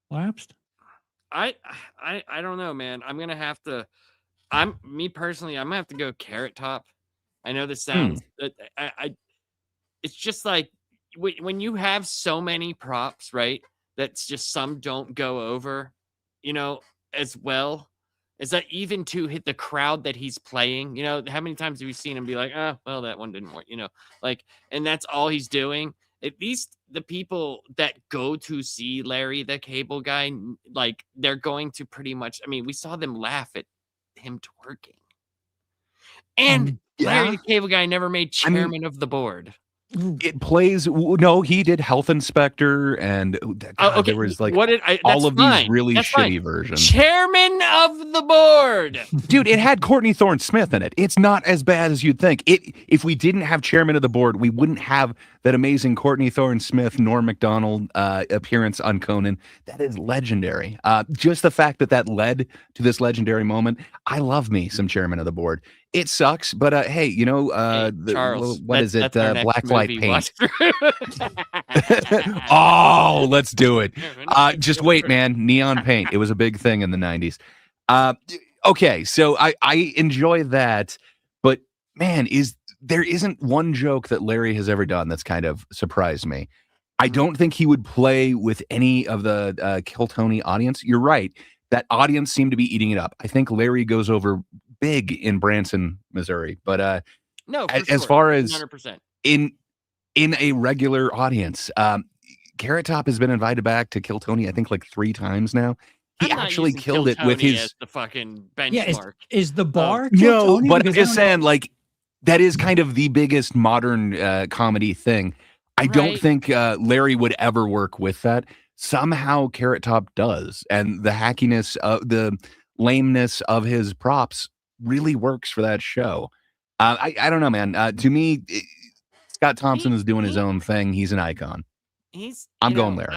Lapsed? I don't know, man. I'm gonna have to. Me personally, I'm gonna have to go Carrot Top. I know this sounds. It's just like when you have so many props, right? That's just some don't go over, as well. Is that even to hit the crowd that he's playing? How many times have you seen him be like, oh, well, that one didn't work, and that's all he's doing. At least the people that go to see Larry the Cable Guy, like they're going to pretty much, we saw them laugh at him twerking. And Larry the Cable Guy never made chairman of the board. It plays. No, he did Health Inspector, and there was like all of these really shitty versions. Chairman of the board, dude. It had Courtney Thorne Smith in it. It's not as bad as you'd think. If we didn't have Chairman of the Board, we wouldn't have that amazing Courtney Thorne Smith, Norm Macdonald appearance on Conan. That is legendary. Just the fact that led to this legendary moment. I love me some Chairman of the Board. It sucks, but hey, Charles, what is it? Blacklight paint. Oh, let's do it. Just wait, man. Neon paint. It was a big thing in the 90s. Okay, so I enjoy that, but man, there isn't one joke that Larry has ever done that's kind of surprised me. I don't think he would play with any of the Kill Tony audience. You're right. That audience seemed to be eating it up. I think Larry goes over big in Branson, Missouri, but no, as far as 100%. in a regular audience, Carrot Top has been invited back to Kill Tony, I think like 3 times now. He actually killed it with his the fucking benchmark. Yeah, is the bar no, Tony? but I'm just saying, like, that is kind of the biggest modern comedy thing. I don't think Larry would ever work with that. Somehow Carrot Top does, and the hackiness, the lameness of his props really works for that show. I don't know, man. To me, Scott Thompson is doing his own thing. He's an icon. I'm going Larry.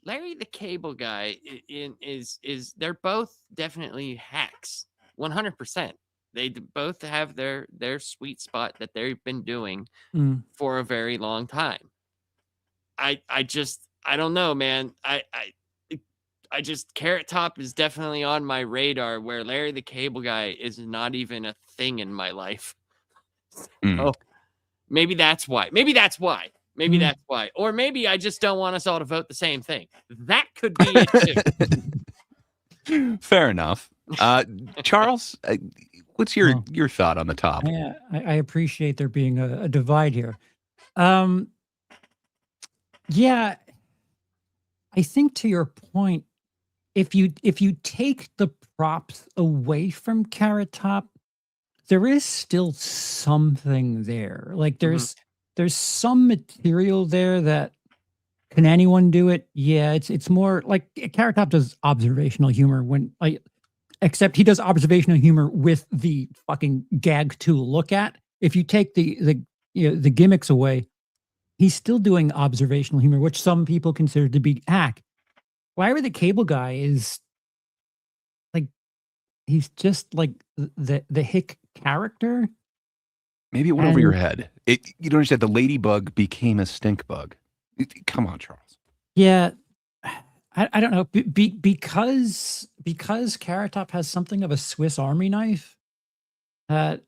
Larry the Cable Guy is they're both definitely hacks. 100%. They both have their sweet spot that they've been doing for a very long time. I don't know, man. I just Carrot Top is definitely on my radar where Larry the Cable Guy is not even a thing in my life. Oh, maybe that's why. Maybe that's why. Or maybe I just don't want us all to vote the same thing. That could be it too. Fair enough. Charles, what's your thought on the top? Yeah, I appreciate there being a divide here. Yeah, I think to your point, if you take the props away from Carrot Top, there is still something there. Like there's some material there that can anyone do it? Yeah, it's more like Carrot Top does observational humor except he does observational humor with the fucking gag to look at. If you take the gimmicks away, he's still doing observational humor, which some people consider to be hack. Larry the Cable Guy is like, he's just like the hick character. Maybe it went over your head. You don't understand. The ladybug became a stink bug. Come on, Charles. Yeah, I don't know because Carrot Top has something of a Swiss Army knife.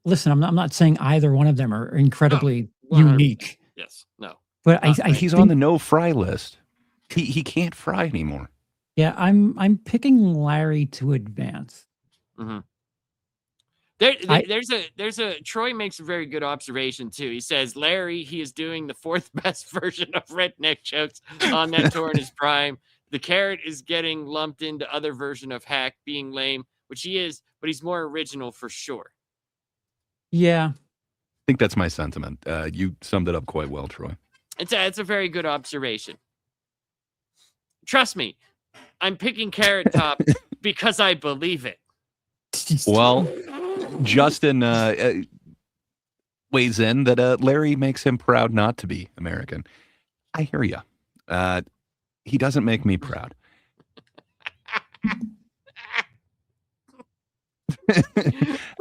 Listen, I'm not saying either one of them are incredibly 100%. unique, Yes. No. but I He's think on the no fry list. He can't fry anymore. yeah, I'm picking Larry to advance. Mm-hmm. I- There's a Troy makes a very good observation too. He says Larry, he is doing the fourth best version of redneck jokes on that tour in his prime. The Carrot is getting lumped into other version of Hack being lame, which he is, but he's more original for sure. Yeah, I think that's my sentiment. You summed it up quite well, Troy. It's a very good observation. Trust me, I'm picking Carrot Top because I believe it. Well, Justin weighs in that Larry makes him proud not to be American. I hear you. He doesn't make me proud.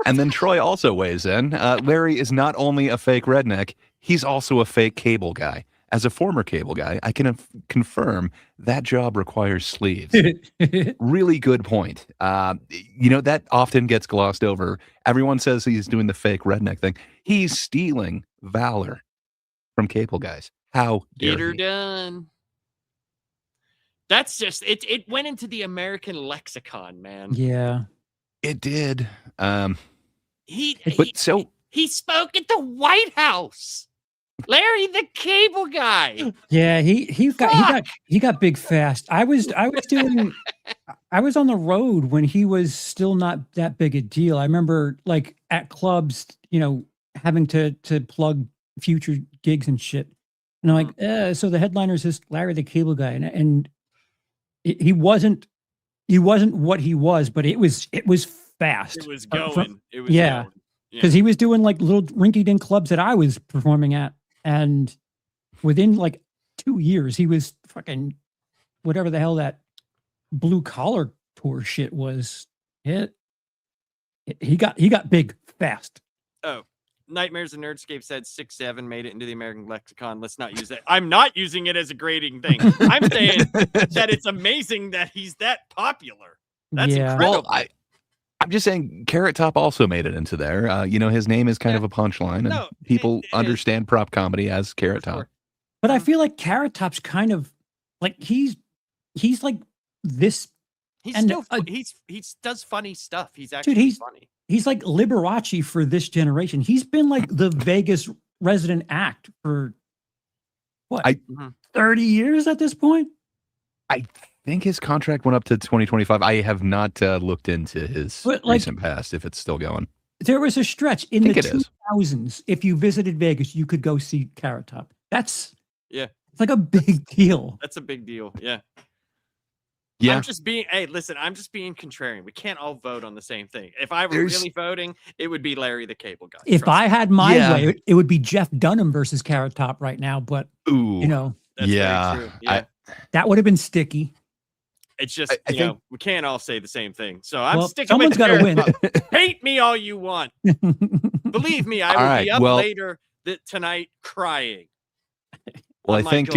And then Troy also weighs in. Larry is not only a fake redneck, he's also a fake cable guy. As a former cable guy, I can confirm that job requires sleeves. Really good point. That often gets glossed over. Everyone says he's doing the fake redneck thing. He's stealing valor from cable guys. How dare Get her he? done. That's just it went into the American lexicon, man. yeah. It did. He spoke at the White House. Larry the Cable Guy. Yeah, he got big fast. I was on the road when he was still not that big a deal. I remember like at clubs, having to plug future gigs and shit. And I'm like, so the headliner's just Larry the Cable Guy, and he wasn't what he was, but it was fast. It was going. It was yeah, going. because he was doing like little rinky-dink clubs that I was performing at. And within like 2 years, he was fucking whatever the hell that blue collar tour shit was. He got big fast. Oh, Nightmares and Nerdscape said 6'7" made it into the American lexicon. Let's not use that. I'm not using it as a grading thing. I'm saying that it's amazing that he's that popular. That's incredible. Well, I'm just saying Carrot Top also made it into there. His name is kind of a punchline, and people understand prop comedy as Carrot Top. But I feel like Carrot Top's kind of like he's like this. He's and, still he does funny stuff. He's actually funny. He's like Liberace for this generation. He's been like the Vegas resident act for what 30 years at this point. I think his contract went up to 2025. I have not looked into his recent past, if it's still going. There was a stretch in the 2000s. If you visited Vegas, you could go see Carrot Top. It's like a big deal. That's a big deal. Yeah. Yeah. I'm just being contrarian. We can't all vote on the same thing. If I were really voting, it would be Larry the Cable Guy. If I had my way, it would be Jeff Dunham versus Carrot Top right now. But that's very true. Yeah. That would have been sticky. It's just we can't all say the same thing. So I'm sticking someone's with got to win. Hate me all you want. Believe me, I will be up later tonight crying. Well, I think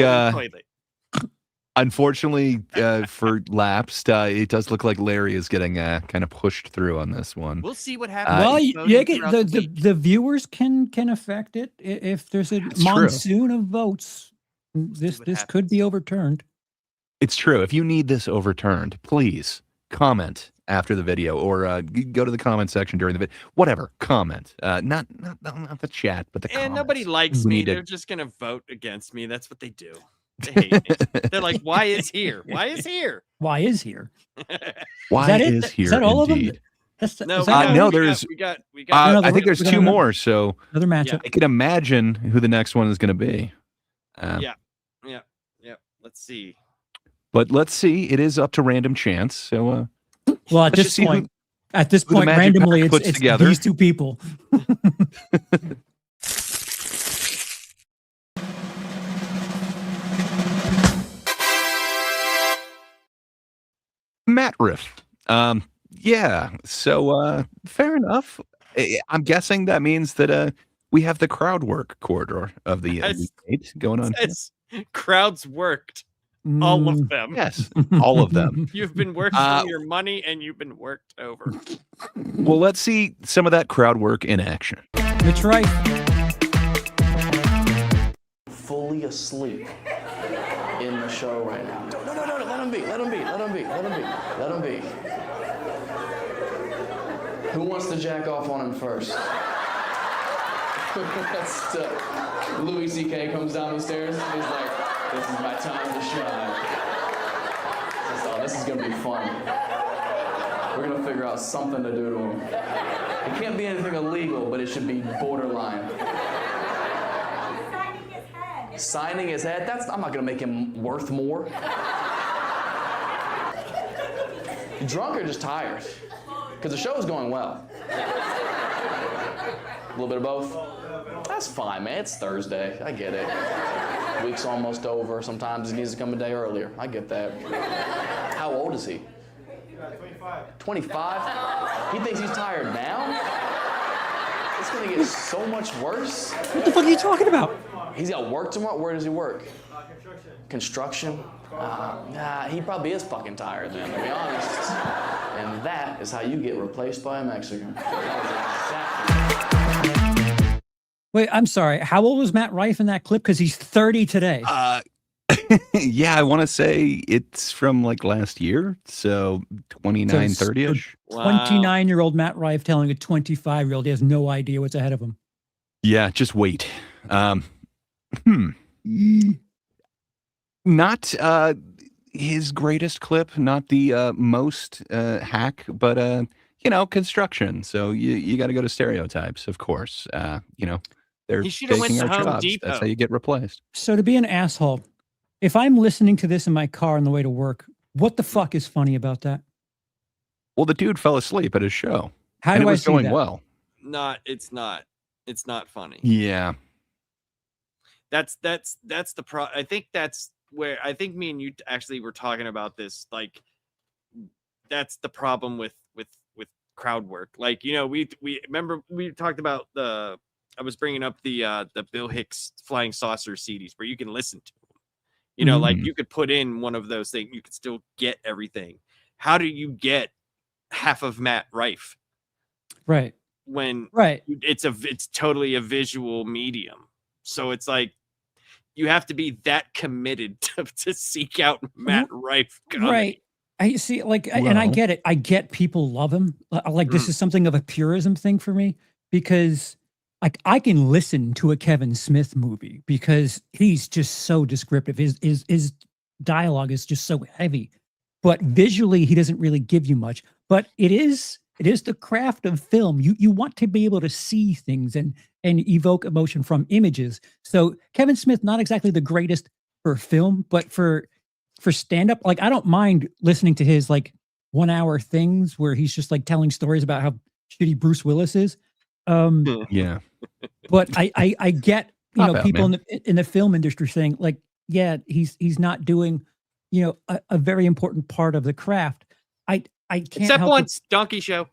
unfortunately for Lapsed, it does look like Larry is getting kind of pushed through on this one. We'll see what happens. Well, the viewers can affect it if there's a monsoon of votes. This could be overturned. It's true. If you need this overturned, please comment after the video or go to the comment section during the video. Whatever, comment. Not the chat, but the comments. And nobody likes me. They're just going to vote against me. That's what they do. They hate me. They're like, why is here? Why is here? Why is here? Why is here? Is that all indeed. of them? No, there's. We got I think there's two more. So another matchup. I can imagine who the next one is going to be. Yeah. Let's see. But let's see. It is up to random chance. So, well, at this point, randomly, it's these two people. Matt riff. Yeah. So, fair enough. I'm guessing that means that we have the crowd work corridor of the debate going on. Crowds worked. All of them. Yes, all of them. You've been worked for your money and you've been worked over. Well, let's see some of that crowd work in action. That's right. Fully asleep in the show right now. No, let him be. Let him be. Who wants to jack off on him first? That's Louis C.K. comes down the stairs. He's like, this is my time to shine. Oh, this is gonna be fun. We're gonna figure out something to do to him. It can't be anything illegal, but it should be borderline. Signing his head? I'm not gonna make him worth more. You drunk or just tired? Because the show is going well. A little bit of both? That's fine, man. It's Thursday. I get it. Week's almost over. Sometimes he needs to come a day earlier. I get that. How old is he? 25. 25? He thinks he's tired now? It's gonna get so much worse. What the fuck are you talking about? He's got work tomorrow? Where does he work? Construction. He probably is fucking tired then, to be honest. And that is how you get replaced by a Mexican. Wait, I'm sorry. How old was Matt Rife in that clip? Because he's 30 today. Yeah, I want to say it's from like last year. So 29, 30-ish. 29-year-old Matt Rife telling a 25-year-old he has no idea what's ahead of him. Yeah, just wait. Not his greatest clip, not the most hack, but construction. So you got to go to stereotypes, of course. They're He should have went taking to our Home jobs. Depot. That's how you get replaced. So to be an asshole, if I'm listening to this in my car on the way to work, what the fuck is funny about that? Well, the dude fell asleep at his show. How and do it I was see going that? well. It's not funny. Yeah. That's the I think that's where I think me and you actually were talking about this. Like, that's the problem with crowd work. Like, we remember we talked about I was bringing up the Bill Hicks Flying Saucer CDs where you can listen to them. Like you could put in one of those things, you could still get everything. How do you get half of Matt Rife? Right. When right, it's totally a visual medium. So it's like you have to be that committed to seek out Matt Rife comedy. Right. I see, and I get it. I get people love him. This is something of a purism thing for me because, I can listen to a Kevin Smith movie because he's just so descriptive. His dialogue is just so heavy, but visually he doesn't really give you much. But it is the craft of film. You want to be able to see things and evoke emotion from images. So Kevin Smith, not exactly the greatest for film, but for stand-up, I don't mind listening to his 1 hour things where he's just telling stories about how shitty Bruce Willis is. Yeah. But I get, people man. in the film industry saying yeah, he's not doing, a very important part of the craft. I can't Except help once, Donkey Show.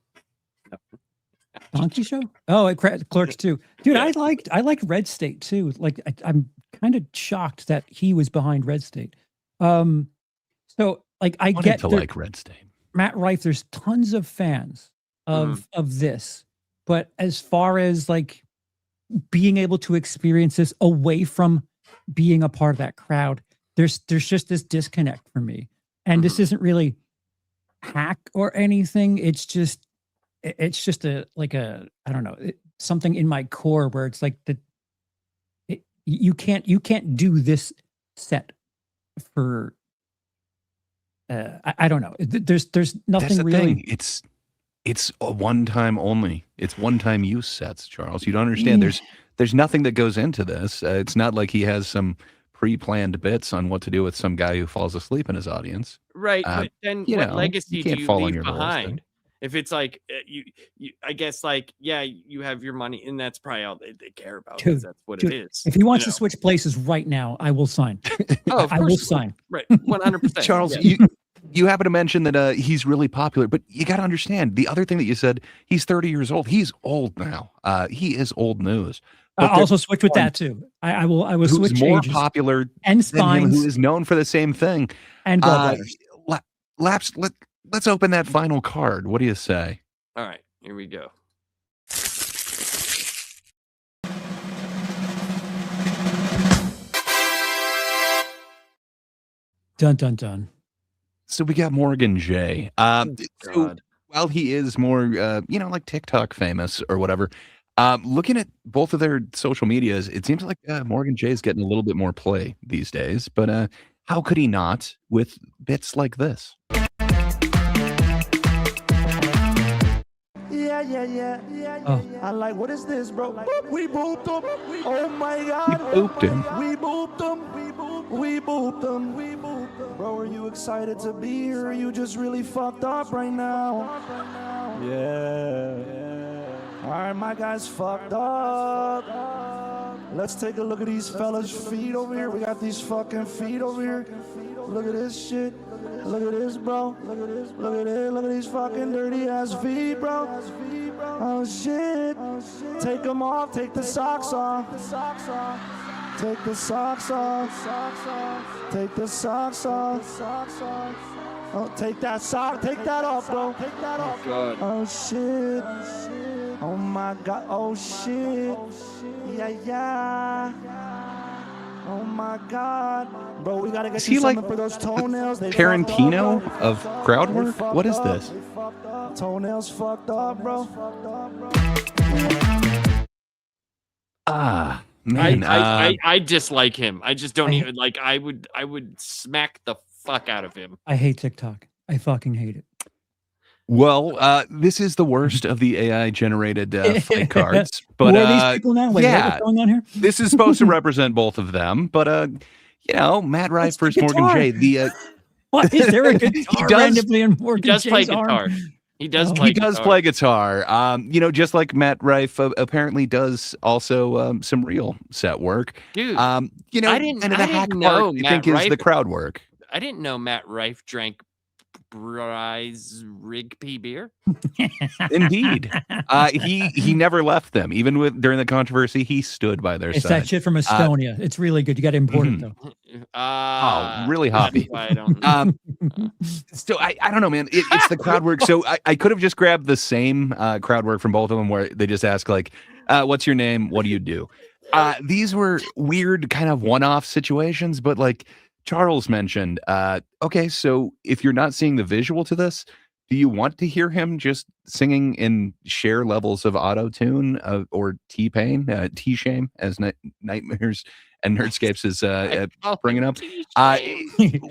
Donkey Show? Oh, Clerks too. Dude, I liked Red State too. I'm kind of shocked that he was behind Red State. So I get to like Red State. Matt Rife, there's tons of fans of this. But as far as being able to experience this away from being a part of that crowd, there's just this disconnect for me. And this isn't really hack or anything. It's just a I don't know, something in my core where it's you can't do this set for I don't know. There's nothing That's the really. thing. It's a one time only. It's one time use sets, Charles. You don't understand. There's nothing that goes into this. It's not like he has some pre-planned bits on what to do with some guy who falls asleep in his audience. Right, but then what legacy do you leave behind? If it's you I guess you have your money and that's probably all they care about because that's what it is. If he wants to switch places right now, I will sign. I will sign. Right, 100%. Charles, you happen to mention that he's really popular, but you got to understand the other thing that you said. He's 30 years old. He's old now. He is old news. I'll also switch with that too. I will who's switch more ages. popular and than him, spines who is known for the same thing. and gallbladders. Laps, let's open that final card. What do you say? All right, here we go. Dun dun dun. So we got Morgan J. So while he is more, like TikTok famous or whatever, looking at both of their social medias, it seems like Morgan J is getting a little bit more play these days. But how could he not with bits like this? Yeah. Oh. I like, what is this, bro? We booped him. Oh my God. He booped him. We booped him. We booped him. Bro, are you excited to be here? Or are you just really fucked up right now? Yeah. All right, my guy's fucked up. Let's take a look at these fellas' feet over here. We got these fucking feet over here. Look at this shit. Look at this, bro. Look at this. Look at it. Look at these fucking dirty ass feet, bro. Oh shit. Take them off. Take the socks off. Take the socks off. Take the socks off. Oh, take that sock. Take that off, bro. Take that off. God. Oh shit. Oh my God. Oh shit. Yeah. Oh my God. Bro, we gotta get Is you he like something for those toenails. They Tarantino fucked up, bro. of crowd work? They What is fucked up. this? They fucked up. Toenails fucked up, bro. Man, I dislike him. I just don't even like. I would smack the fuck out of him. I hate TikTok. I fucking hate it. Well, this is the worst of the AI-generated fight cards. But Who are these people now? Wait, yeah, what's going on here? this is supposed to represent both of them. But Matt Rife versus Morgan J. The What is there a guitar randomly in Morgan He does play J's arm? guitar. He does play guitar. Just like Matt Rife apparently does also some real set work. Dude, I didn't, and the hack part you think is the crowd work. I didn't know Matt Rife drank Bryce Rigby beer. Indeed, he never left them. Even during the controversy, he stood by their It's side. that shit from Estonia. It's really good. You got to import it though. Really hoppy. I don't. So I don't know, man. It's the crowd work. So I could have just grabbed the same crowd work from both of them, where they just ask like, "What's your name? What do you do?" These were weird, kind of one-off situations, but like Charles mentioned, okay, so if you're not seeing the visual to this, do you want to hear him just singing in share levels of auto-tune or T-Pain, T-Shame, as Nightmares and Nerdscapes is bringing up,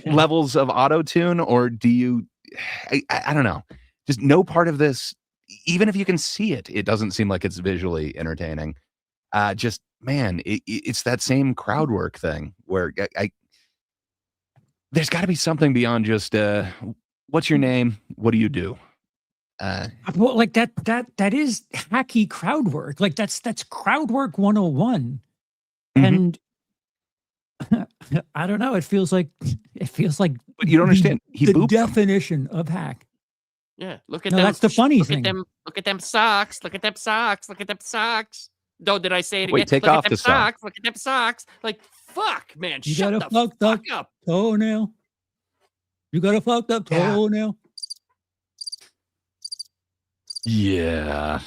levels of auto-tune, or do you, I don't know, just no part of this, even if you can see it, it doesn't seem like it's visually entertaining. Man, it's that same crowd work thing where there's got to be something beyond just what's your name, what do you do? Well, like that is hacky crowd work. Like that's crowd work 101. And I don't know, it feels like But you don't understand. He the booped them. definition of hack. Yeah, look at No, them. that's the funny look thing. Look at them socks. Look at them socks. Look at them socks. No, did I say it again? Wait, take look off at them the sock. socks. Look at them socks. Like fuck, man. You Shut got a the fucked up fuck up. toenail. You got a fucked up toenail. Yeah.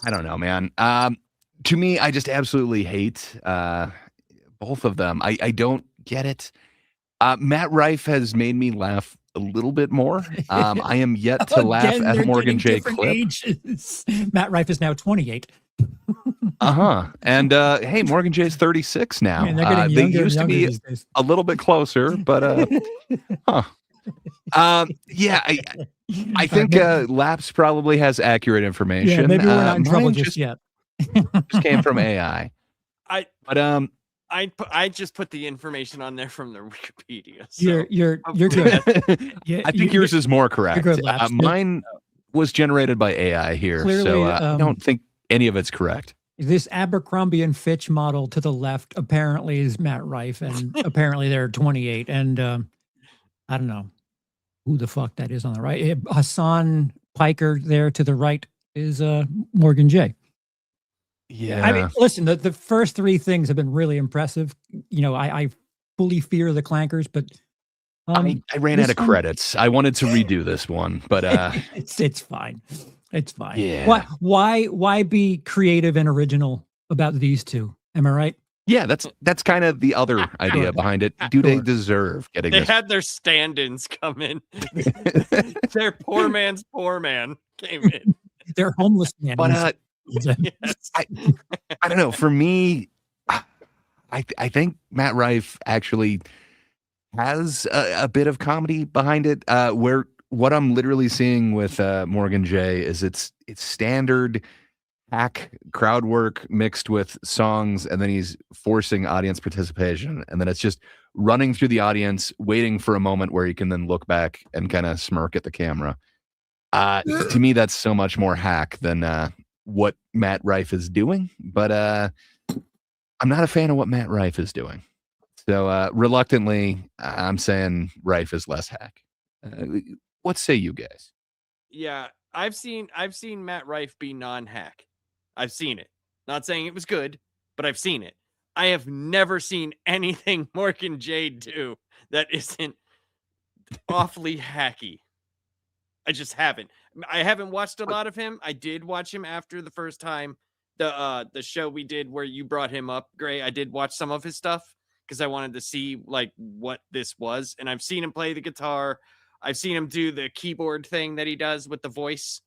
I don't know, man. To me, I just absolutely hate both of them. I don't get it. Matt Rife has made me laugh a little bit more. I am yet to laugh Again, at they're a Morgan getting J different clip. ages. Matt Rife is now 28. And hey, Morgan J's 36 now. Man, they're getting They younger and used to younger be these days. a little bit closer, but yeah, I think Laps probably has accurate information. Yeah, maybe we're not in trouble Mine just yet. just came from AI. But I just put the information on there from the Wikipedia. So You're good. Yeah, I think yours is more correct. good, Laps. Mine was generated by AI here, Clearly, so I don't think any of it's correct. This Abercrombie and Fitch model to the left apparently is Matt Rife, and apparently they're 28. And I don't know who the fuck that is on the right. Hassan Piker there to the right is Morgan J. I mean, listen, the first three things have been really impressive. You know, I fully fear the clankers, but I ran out of credits. I wanted to redo this one, but it's fine. It's fine. Yeah. Why be creative and original about these two? Am I right? Yeah, that's kind of the other idea behind it. Do they deserve getting They this? had their stand-ins come in. Their poor man's poor man came in. They're homeless man. But Yes. I don't know. For me, I think Matt Rife actually has a bit of comedy behind it. Where what I'm literally seeing with Morgan J is it's standard hack crowd work mixed with songs, and then he's forcing audience participation, and then it's just running through the audience, waiting for a moment where he can then look back and kind of smirk at the camera. To me, that's so much more hack than what Matt Rife is doing. But I'm not a fan of what Matt Rife is doing. So reluctantly, I'm saying Rife is less hack. What say you guys? Yeah, I've seen Matt Rife be non-hack. I've seen it. Not saying it was good, but I've seen it. I have never seen anything Morgan J do that isn't awfully hacky. I just haven't. I haven't watched a lot of him. I did watch him after the first time, the show we did where you brought him up, Gray. I did watch some of his stuff because I wanted to see like what this was, and I've seen him play the guitar. I've seen him do the keyboard thing that he does with the voice.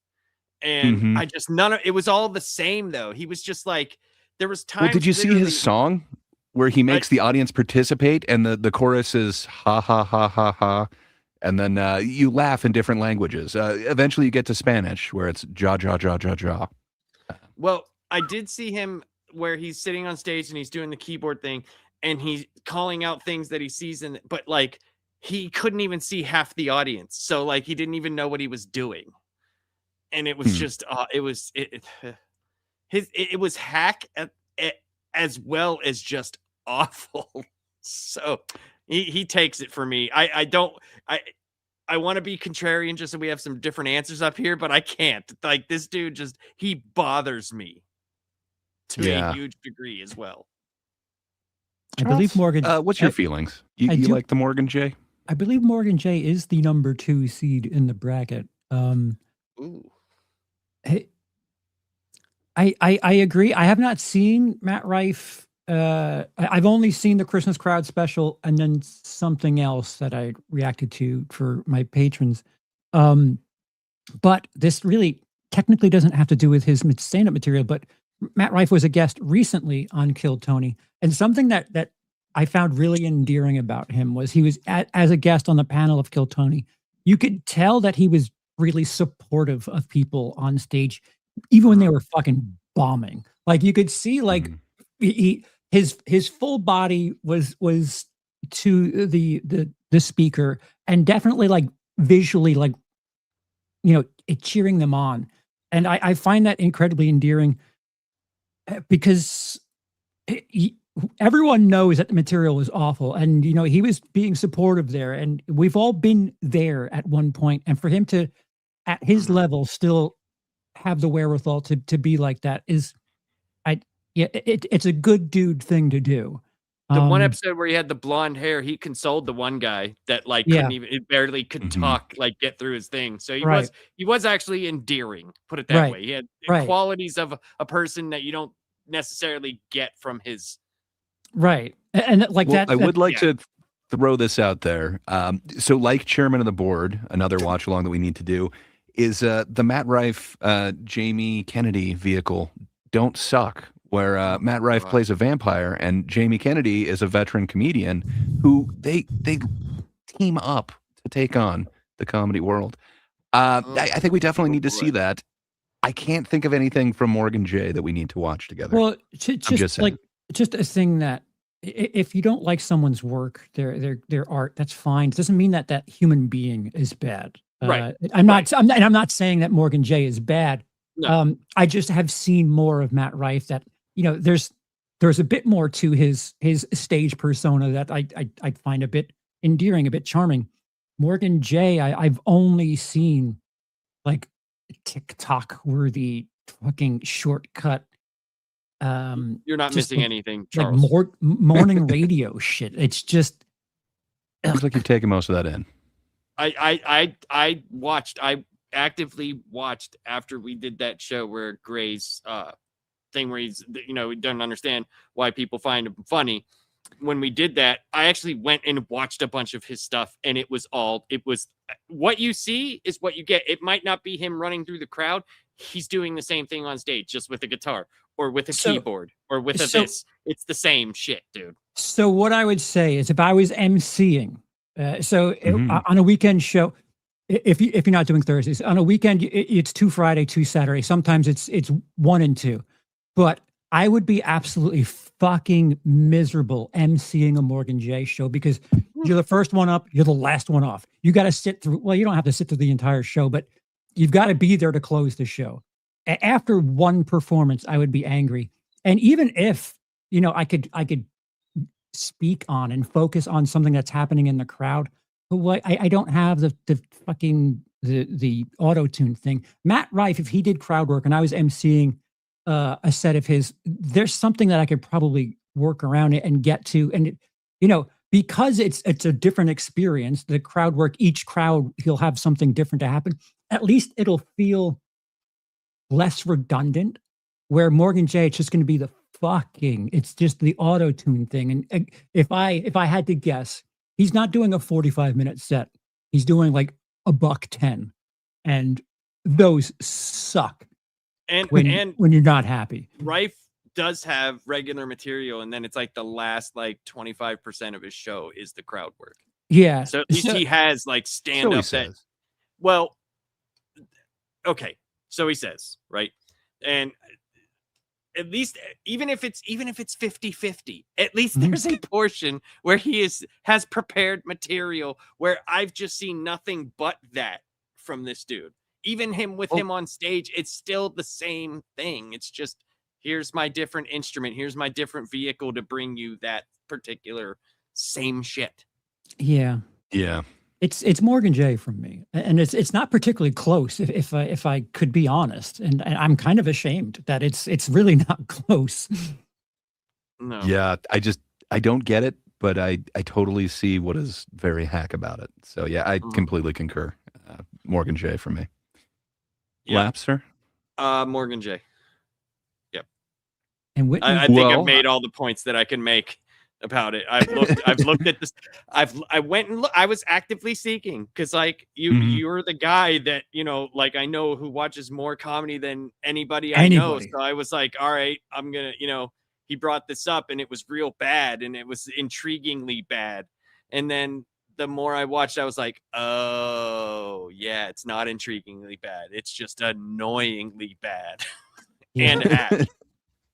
And I just it was all the same though. He was just like, there was times. Well, did you see his song where he makes the audience participate and the chorus is ha ha ha ha ha, and then you laugh in different languages. Eventually you get to Spanish where it's ja ja ja ja ja. Well, I did see him where he's sitting on stage and he's doing the keyboard thing and he's calling out things that he sees but like he couldn't even see half the audience. So like he didn't even know what he was doing. And it was just it was hack as well as just awful. So he takes it for me. I want to be contrarian just so we have some different answers up here, but I can't. Like this dude he bothers me to a huge degree as well. I believe Morgan. What's your feelings? You like the Morgan J? I believe Morgan J is the number 2 seed in the bracket. Ooh. I agree. I have not seen Matt Rife. I've only seen the Christmas crowd special and then something else that I reacted to for my patrons. But this really technically doesn't have to do with his stand-up material, but Matt Rife was a guest recently on Kill Tony. And something that I found really endearing about him was he was as a guest on the panel of Kill Tony. You could tell that he was really supportive of people on stage, even when they were fucking bombing. Like you could see, like his full body was to the speaker, and definitely like visually, like cheering them on. And I find that incredibly endearing because everyone knows that the material was awful, and he was being supportive there, and we've all been there at one point, and for him to at his level still have the wherewithal to be like that it's a good dude thing to do. The one episode where he had the blonde hair, he consoled the one guy that couldn't even, it barely could talk, get through his thing. So he was actually endearing, put it that way. He had qualities of a person that you don't necessarily get from his. Right. And I would like to throw this out there. So like chairman of the board, another watch along that we need to do is the Matt Rife, Jamie Kennedy vehicle, Don't Suck, where Matt Rife plays a vampire and Jamie Kennedy is a veteran comedian who they team up to take on the comedy world. I think we definitely need to see that. I can't think of anything from Morgan J that we need to watch together. Well, just a thing that if you don't like someone's work, their art, that's fine. It doesn't mean that human being is bad. Right. I'm not saying that Morgan J is bad. No. I just have seen more of Matt Rife that, there's a bit more to his stage persona that I find a bit endearing, a bit charming. Morgan J, I've only seen like TikTok worthy fucking shortcut You're not just missing anything, like Charles. morning radio shit. It's just Looks like you've taken most of that in. I watched. I actively watched after we did that show where Gray's thing where he's, you know, he doesn't understand why people find him funny. When we did that, I actually went and watched a bunch of his stuff, and it was what you see is what you get. It might not be him running through the crowd. He's doing the same thing on stage, just with a guitar or with a keyboard or with a this. It's the same shit, dude. So what I would say is, if I was emceeing, on a weekend show, if you're not doing Thursdays, on a weekend it's 2 Friday, 2 Saturday. Sometimes it's 1 and 2, but I would be absolutely fucking miserable emceeing a Morgan J show, because you're the first one up, you're the last one off. You got to sit through. Well, you don't have to sit through the entire show, but you've got to be there to close the show. After one performance, I would be angry. And even if, you know, I could speak on and focus on something that's happening in the crowd, but I don't have the fucking the auto-tune thing. Matt Rife, if he did crowd work and I was emceeing a set of his, there's something that I could probably work around it and get to. And you know, because it's a different experience, the crowd work, each crowd, he'll have something different to happen. At least it'll feel less redundant, where Morgan J, it's just going to be it's just the auto-tune thing. And if I had to guess, he's not doing a 45-minute set. He's doing like $110, and those suck. And when you're not happy. Rife does have regular material, and then it's like the last like 25% of his show is the crowd work. Yeah. So at least he has like stand up that. Well, okay. So he says, right? And at least even if it's 50-50, at least there's a portion where he has prepared material where I've just seen nothing but that from this dude. Even him on stage, it's still the same thing. It's just, here's my different instrument, here's my different vehicle to bring you that particular same shit. Yeah. Yeah. It's Morgan J from me, and it's not particularly close, if I could be honest, and I'm kind of ashamed that it's really not close. No. Yeah, I don't get it, but I totally see what is very hack about it. So yeah, I completely concur. Morgan J from me. Yeah. Lapser? Morgan J. Yep. And Whitney, I think I've made all the points that I can make about it. I've looked at this. I went and I was actively seeking, because like you're the guy that, you know, like I know who watches more comedy than anybody I know. So I was like, all right, I'm gonna, you know, he brought this up and it was real bad, and it was intriguingly bad. And then the more I watched, I was like, oh yeah, it's not intriguingly bad. It's just annoyingly bad. And hack.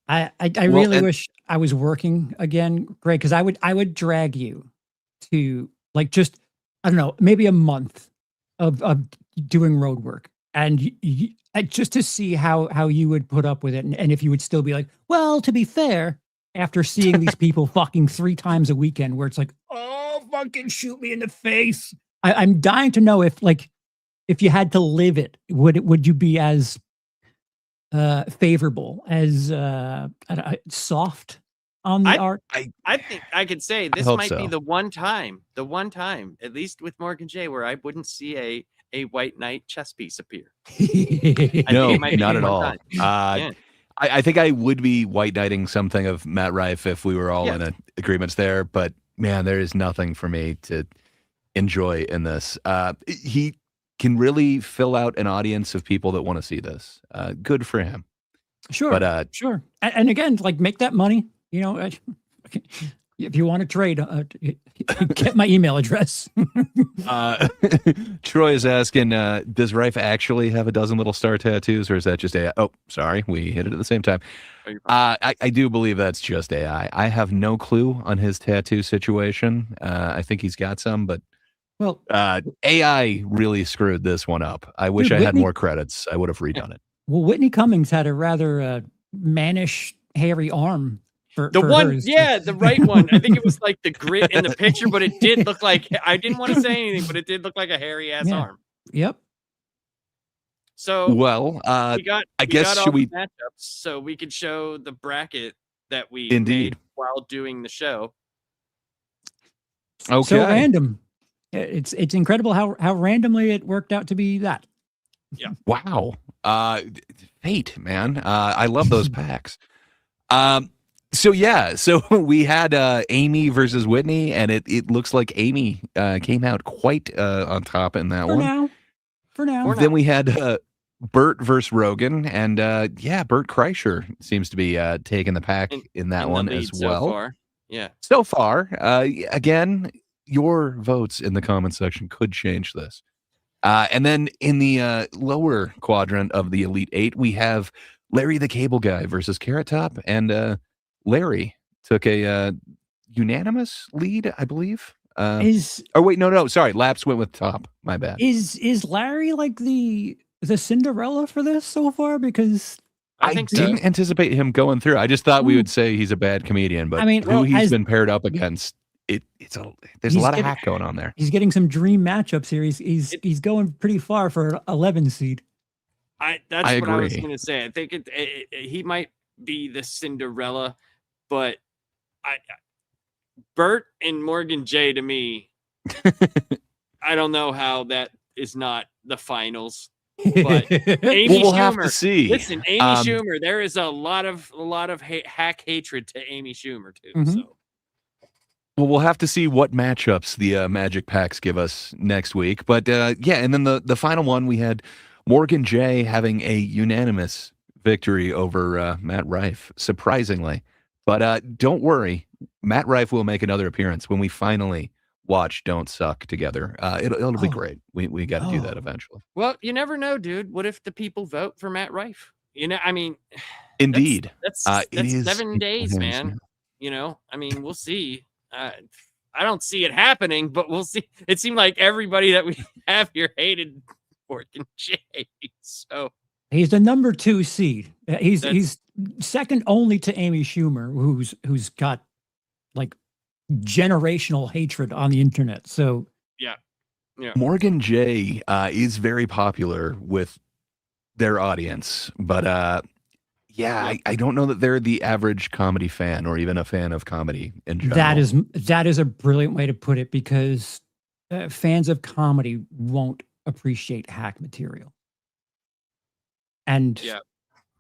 I really wish I was working again, Greg, because I would drag you to like just, I don't know, maybe a month of doing road work, and just to see how you would put up with it, and if you would still be like, well, to be fair, after seeing these people fucking 3 times a weekend, where it's like, oh, fucking shoot me in the face. I'm dying to know if you had to live it, would you be as favorable, as soft on the art? I think I could say this might be the one time, at least with Morgan J, where I wouldn't see a white knight chess piece appear. No, not at all. I think I would be white knighting something of Matt Rife if we were all in agreements there, but man, there is nothing for me to enjoy in this. He can really fill out an audience of people that want to see this. Good for him. Sure. But sure. And again, like, make that money, you know, if you want to trade, get my email address. Troy is asking, does Rife actually have a dozen little star tattoos, or is that just AI? Oh, sorry, we hit it at the same time. I do believe that's just AI. I have no clue on his tattoo situation. I think he's got some, but well, AI really screwed this one up. I wish I had more credits. I would have redone it. Well, Whitney Cummings had a rather mannish, hairy arm. For one, hers. yeah, the right one. I think it was like the grit in the picture, but it did look like, I didn't want to say anything, but it did look like a hairy ass arm. Yep. So Well, I I guess all should we? the matchups, so we could show the bracket that we Indeed. made while doing the show. Okay. So random. It's incredible how randomly it worked out to be that. Yeah. Wow. Fate, man. I love those packs. So we had Amy versus Whitney, and it looks like Amy came out quite on top in that one. For now. Then we had Bert versus Rogan, and Bert Kreischer seems to be taking the pack in that one as well. So far. Yeah. So far, again, your votes in the comment section could change this. And then in the lower quadrant of the Elite Eight, we have Larry the Cable Guy versus Carrot Top, and Larry took a unanimous lead, I believe. Sorry, Laps went with Top. My bad. Is Larry like the Cinderella for this so far? Because I think didn't anticipate him going through. I just thought we would say he's a bad comedian, but I mean, who he's been paired up against, there's a lot of hack going on there. He's getting some dream matchups here. He's going pretty far for 11 seed. That's what I was going to say. I think he might be the Cinderella, but Bert and Morgan J to me, I don't know how that is not the finals. But Amy we'll Schumer, have to see. Listen, Amy Schumer, there is a lot of hack hatred to Amy Schumer too. Mm-hmm. So. Well, we'll have to see what matchups the Magic Packs give us next week. But and then the final one, we had Morgan J having a unanimous victory over Matt Rife, surprisingly. But don't worry, Matt Rife will make another appearance when we finally watch Don't Suck together. It'll be great. We got to do that eventually. Well, you never know, dude. What if the people vote for Matt Rife? I mean, indeed, that's it is 7 days, man. I mean, we'll see. I don't see it happening, but we'll see. It seemed like everybody that we have here hated Morgan J. So he's the number 2 seed. He's second only to Amy Schumer, who's got like generational hatred on the internet. So yeah. Morgan J is very popular with their audience, but I don't know that they're the average comedy fan or even a fan of comedy in general. That is a brilliant way to put it, because fans of comedy won't appreciate hack material. And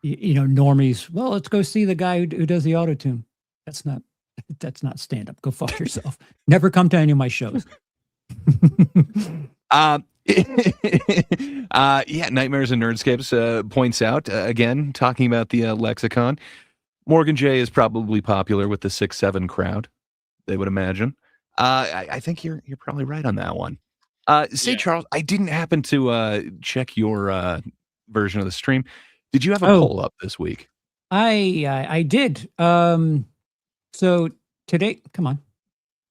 normies, well, let's go see the guy who does the auto-tune. That's not stand up. Go fuck yourself. Never come to any of my shows. Nightmares and Nerdscapes points out again, talking about the lexicon. Morgan J is probably popular with the 6'7" crowd, they would imagine. I think you're probably right on that one. Charles, I didn't happen to check your version of the stream. Did you have a poll up this week? I did. So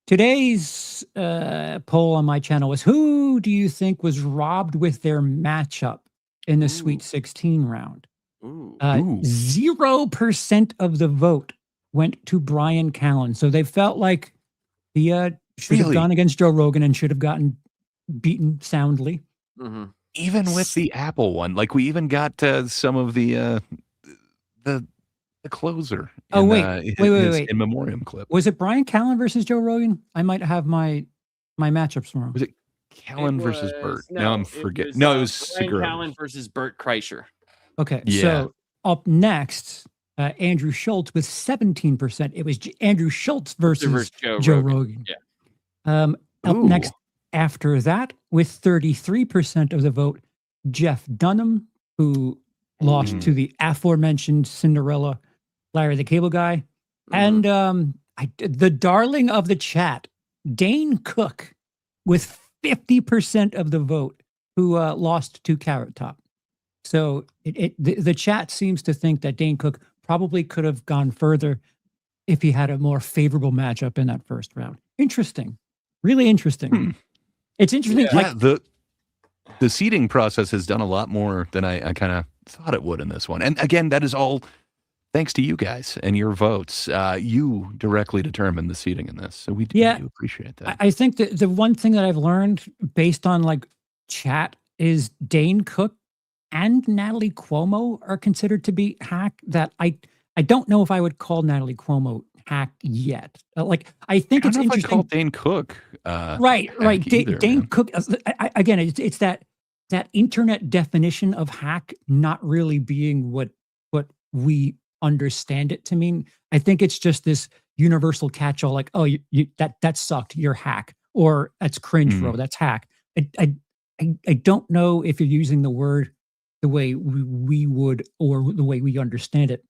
today's poll on my channel was, who do you think was robbed with their matchup in the Sweet 16 round? 0% of the vote went to Brian Callen. So they felt like he should have gone against Joe Rogan and should have gotten beaten soundly. Mm-hmm. Even with the Apple one, like we even got some of the closer. Wait. In memoriam clip. Was it Brian Callen versus Joe Rogan? I might have my matchups wrong. Was it Callen versus Bert? Now I'm forgetting. It was Brian Segura. Callen versus Bert Kreischer. Okay, Yeah. so up next, Andrew Schultz with 17%. It was Andrew Schultz versus Joe Rogan. Yeah. Up next after that, with 33% of the vote, Jeff Dunham, who lost to the aforementioned Cinderella, Larry the Cable Guy. And the darling of the chat, Dane Cook, with 50% of the vote, who lost to Carrot Top. So the chat seems to think that Dane Cook probably could have gone further if he had a more favorable matchup in that first round. Interesting. Really interesting. It's interesting. Yeah, the seeding process has done a lot more than I kind of thought it would in this one. And again, that is all thanks to you guys and your votes. You directly determine the seeding in this. So we do appreciate that. I think that the one thing that I've learned based on like chat is Dane Cook and Natalie Cuomo are considered to be hack. That I don't know if I would call Natalie Cuomo hacked yet. Like I think I it's don't know if I'd interesting. call Dane Cook. Right. hack either, Dane man. Cook. Again, it's that internet definition of hack not really being what we understand it to mean. I think it's just this universal catch-all, like, oh, you that sucked, you're hack, or that's cringe, bro, that's hack. I don't know if you're using the word the way we would or the way we understand it,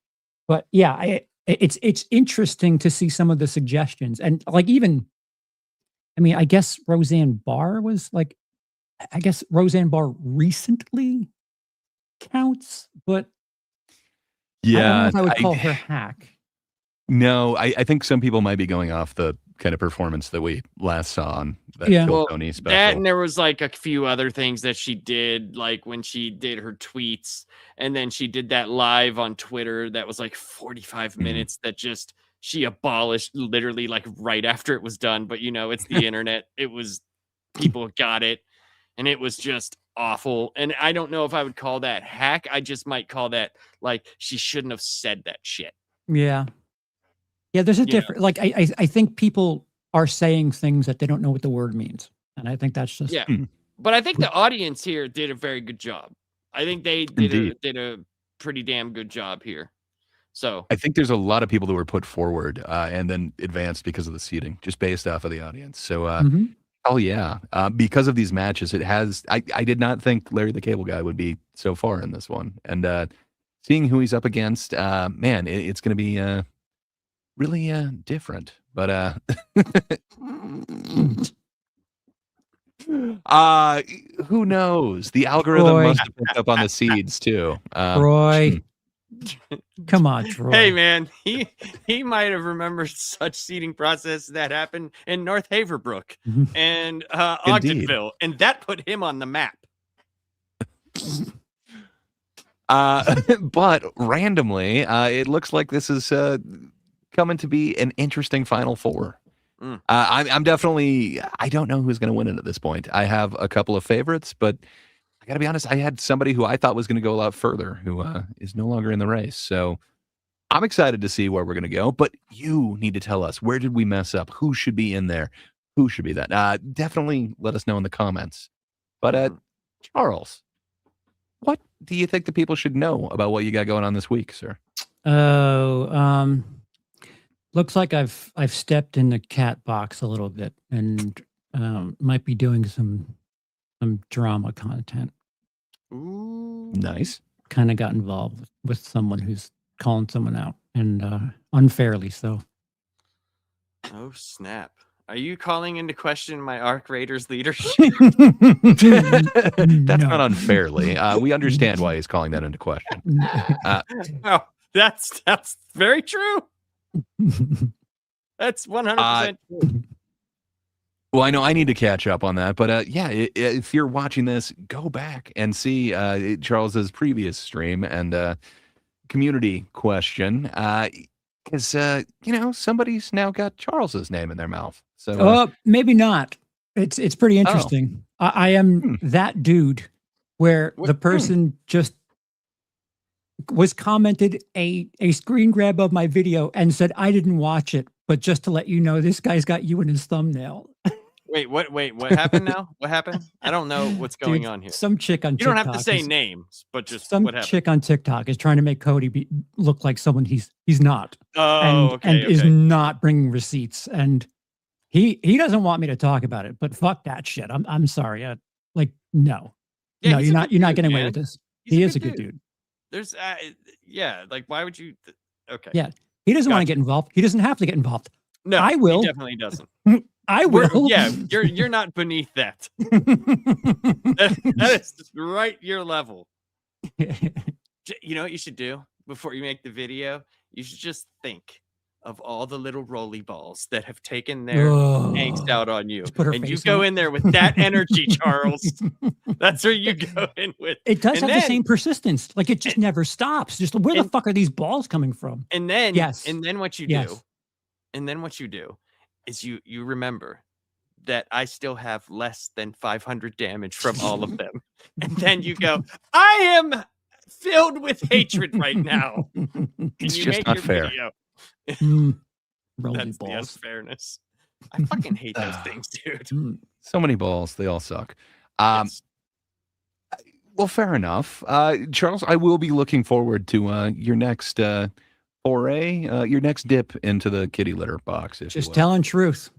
but yeah, it's interesting to see some of the suggestions and like even, I mean, I guess Roseanne Barr was like, I guess Roseanne Barr recently counts, but I don't know Yeah, if I would call her hack. No, I think some people might be going off the kind of performance that we last saw on that Yeah. Phil Well, Tony special. that and there was like a few other things that she did, like when she did her tweets, and then she did that live on Twitter that was like 45 minutes that just she abolished literally like right after it was done. But it's the internet. It was people got it, and it was just awful. And I don't know if I would call that hack. I just might call that like she shouldn't have said that shit. Yeah. Yeah, there's a You know. different, like, I think people are saying things that they don't know what the word means. And I think that's just, Yeah. But I think the audience here did a very good job. I think they did a pretty damn good job here. So I think there's a lot of people that were put forward and then advanced because of the seating, just based off of the audience. So, oh yeah, because of these matches, it has. I did not think Larry the Cable Guy would be so far in this one, and seeing who he's up against, man, it's going to be really different. But who knows? The algorithm Troy. must have picked up on the seeds too. Troy. Come on, Troy. hey man, he might have remembered such seating process that happened in North Haverbrook and Ogdenville, and that put him on the map. But randomly, it looks like this is coming to be an interesting Final Four. I'm definitely, I don't know who's going to win it at this point. I have a couple of favorites, but I got to be honest, I had somebody who I thought was going to go a lot further who is no longer in the race. So I'm excited to see where we're going to go, but you need to tell us, where did we mess up? Who should be in there? Who should be that? Definitely let us know in the comments. But Charles, what do you think the people should know about what you got going on this week, sir? Oh, looks like I've stepped in the cat box a little bit and might be doing some drama content. Nice. Kind of got involved with someone who's calling someone out and unfairly so. Oh snap! Are you calling into question my Arc Raiders leadership? That's not unfairly. We understand why he's calling that into question. Oh, that's very true. That's 100% true. Well, I know I need to catch up on that, but yeah, if you're watching this, go back and see Charles's previous stream and community question, because somebody's now got Charles's name in their mouth. So maybe not. It's pretty interesting. I am that dude where the person just was commented a screen grab of my video and said, I didn't watch it, but just to let you know, this guy's got you in his thumbnail. Wait, what happened now? What happened? I don't know what's going on here. Some chick on You TikTok. don't have to say is- names, but just Some what happened. chick on TikTok is trying to make Cody look like someone he's not. Oh, and okay, is okay. not bringing receipts. And he doesn't want me to talk about it, but fuck that shit. I'm sorry. No. Yeah, No, he's you're a not good getting dude, away man. with this. He's He is a good dude. There's like why would you okay. Yeah. He doesn't want to get involved. He doesn't have to get involved. No, I will. He definitely doesn't. I will. Yeah, you're not beneath that. That is right your level. You know what you should do before you make the video? You should just think of all the little roly balls that have taken their angst out on you. put her And you face go on it. in there with that energy, Charles. That's where you go in with. It does And have the then- same persistence. Like it just never stops. Just where the fuck are these balls coming from? And then Yes. and then what you Yes. do, and then what you do is you remember that I still have less than 500 damage from all of them. and then you go, I am filled with hatred right now. It's just not fair. That's the unfairness. I fucking hate those things, dude. So many balls. They all suck. Well, fair enough. Charles, I will be looking forward to your next foray, your next dip into the kitty litter box. If Just you will. telling truth.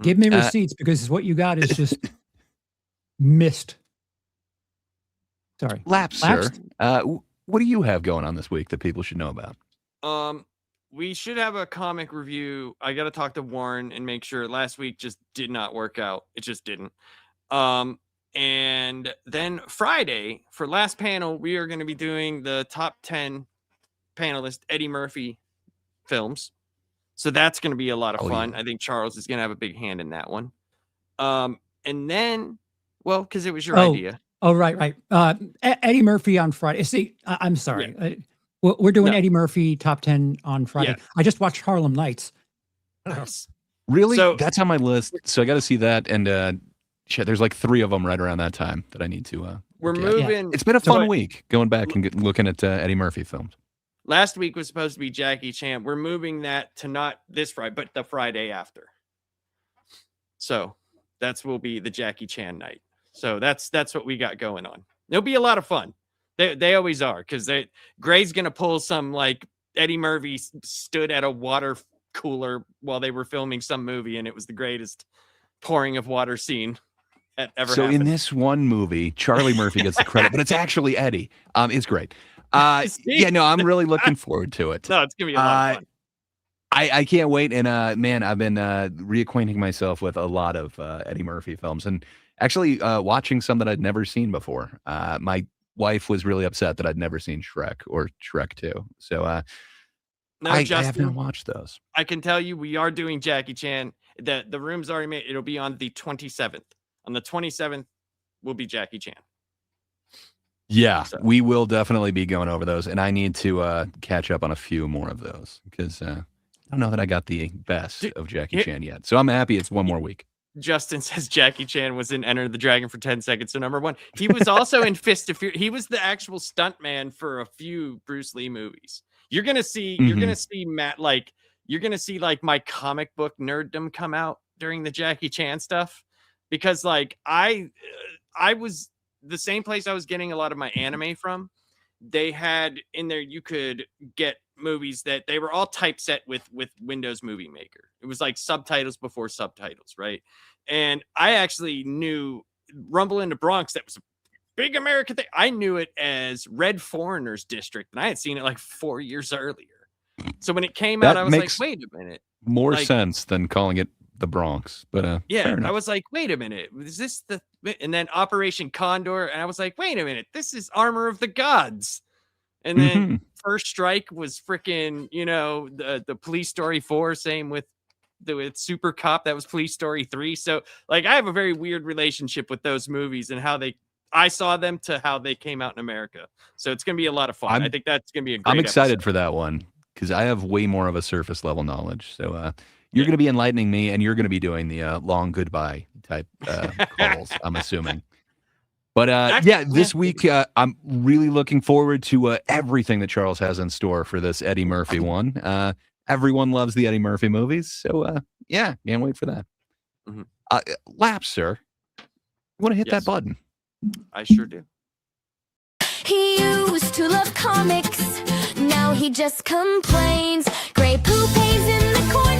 Give me receipts because what you got is just missed. Sorry. Lapsed, sir. What do you have going on this week that people should know about? We should have a comic review. I got to talk to Warren and make sure. Last week just did not work out. It just didn't. And then Friday for last panel, we are going to be doing the top 10 panelist Eddie Murphy films. So that's going to be a lot of fun. Yeah. I think Charles is going to have a big hand in that one. And then, well, because it was your idea. Oh, right. Eddie Murphy on Friday. See, I'm sorry. Yeah. We're doing Eddie Murphy top 10 on Friday. Yeah. I just watched Harlem Nights. Nice. Really? So, that's on my list. So I got to see that. And shit, there's like 3 of them right around that time that I need to. We're moving. It's been a fun week going back and looking at Eddie Murphy films. Last week was supposed to be Jackie Chan. We're moving that to not this Friday, but the Friday after. So will be the Jackie Chan night. So that's what we got going on. It'll be a lot of fun. They always are, because Gray's gonna pull some like Eddie Murphy stood at a water cooler while they were filming some movie, and it was the greatest pouring of water scene that ever happened. In this one movie, Charlie Murphy gets the credit, but it's actually Eddie. It's great. Yeah, no, I'm really looking forward to it. No, it's gonna be a lot of fun. I can't wait. And man, I've been reacquainting myself with a lot of Eddie Murphy films, and actually watching some that I'd never seen before. My wife was really upset that I'd never seen Shrek or Shrek 2. So I have not watched those. I can tell you we are doing Jackie Chan. The room's already made. It'll be on the 27th. On the 27th will be Jackie Chan. Yeah, so we will definitely be going over those, and I need to catch up on a few more of those, because I don't know that I got the best of Jackie Chan yet. So I'm happy it's one more week. Justin says Jackie Chan was in Enter the Dragon for 10 seconds. So number 1, he was also in Fist of Fury. He was the actual stuntman for a few Bruce Lee movies. You're going to see, Matt, like, you're going to see like my comic book nerddom come out during the Jackie Chan stuff, because like I was the same place I was getting a lot of my anime from. They had in there, you could get movies that they were all typeset with Windows Movie Maker. It was like subtitles before subtitles, right? And I actually knew Rumble in the Bronx, that was a big American thing. I knew it as Red Foreigners District, and I had seen it like 4 years earlier. So when it came out, I was like, wait a minute. More sense than calling it the Bronx, but yeah, I was like, wait a minute, is this the? And then Operation Condor, and I was like, wait a minute, this is Armor of the Gods. And then First Strike was freaking, the Police Story 4. Same with Super Cop, that was Police Story 3. So like, I have a very weird relationship with those movies and how I saw them to how they came out in America. So it's gonna be a lot of fun. I think that's gonna be a great I'm excited episode for that one, because I have way more of a surface level knowledge. So you're going to be enlightening me, and you're going to be doing the long goodbye type calls, I'm assuming. But this week, I'm really looking forward to everything that Charles has in store for this Eddie Murphy one. Everyone loves the Eddie Murphy movies. So, can't wait for that. Laps, sir. You want to hit that button? I sure do. He used to love comics, now he just complains. Gray poop pays in the corner.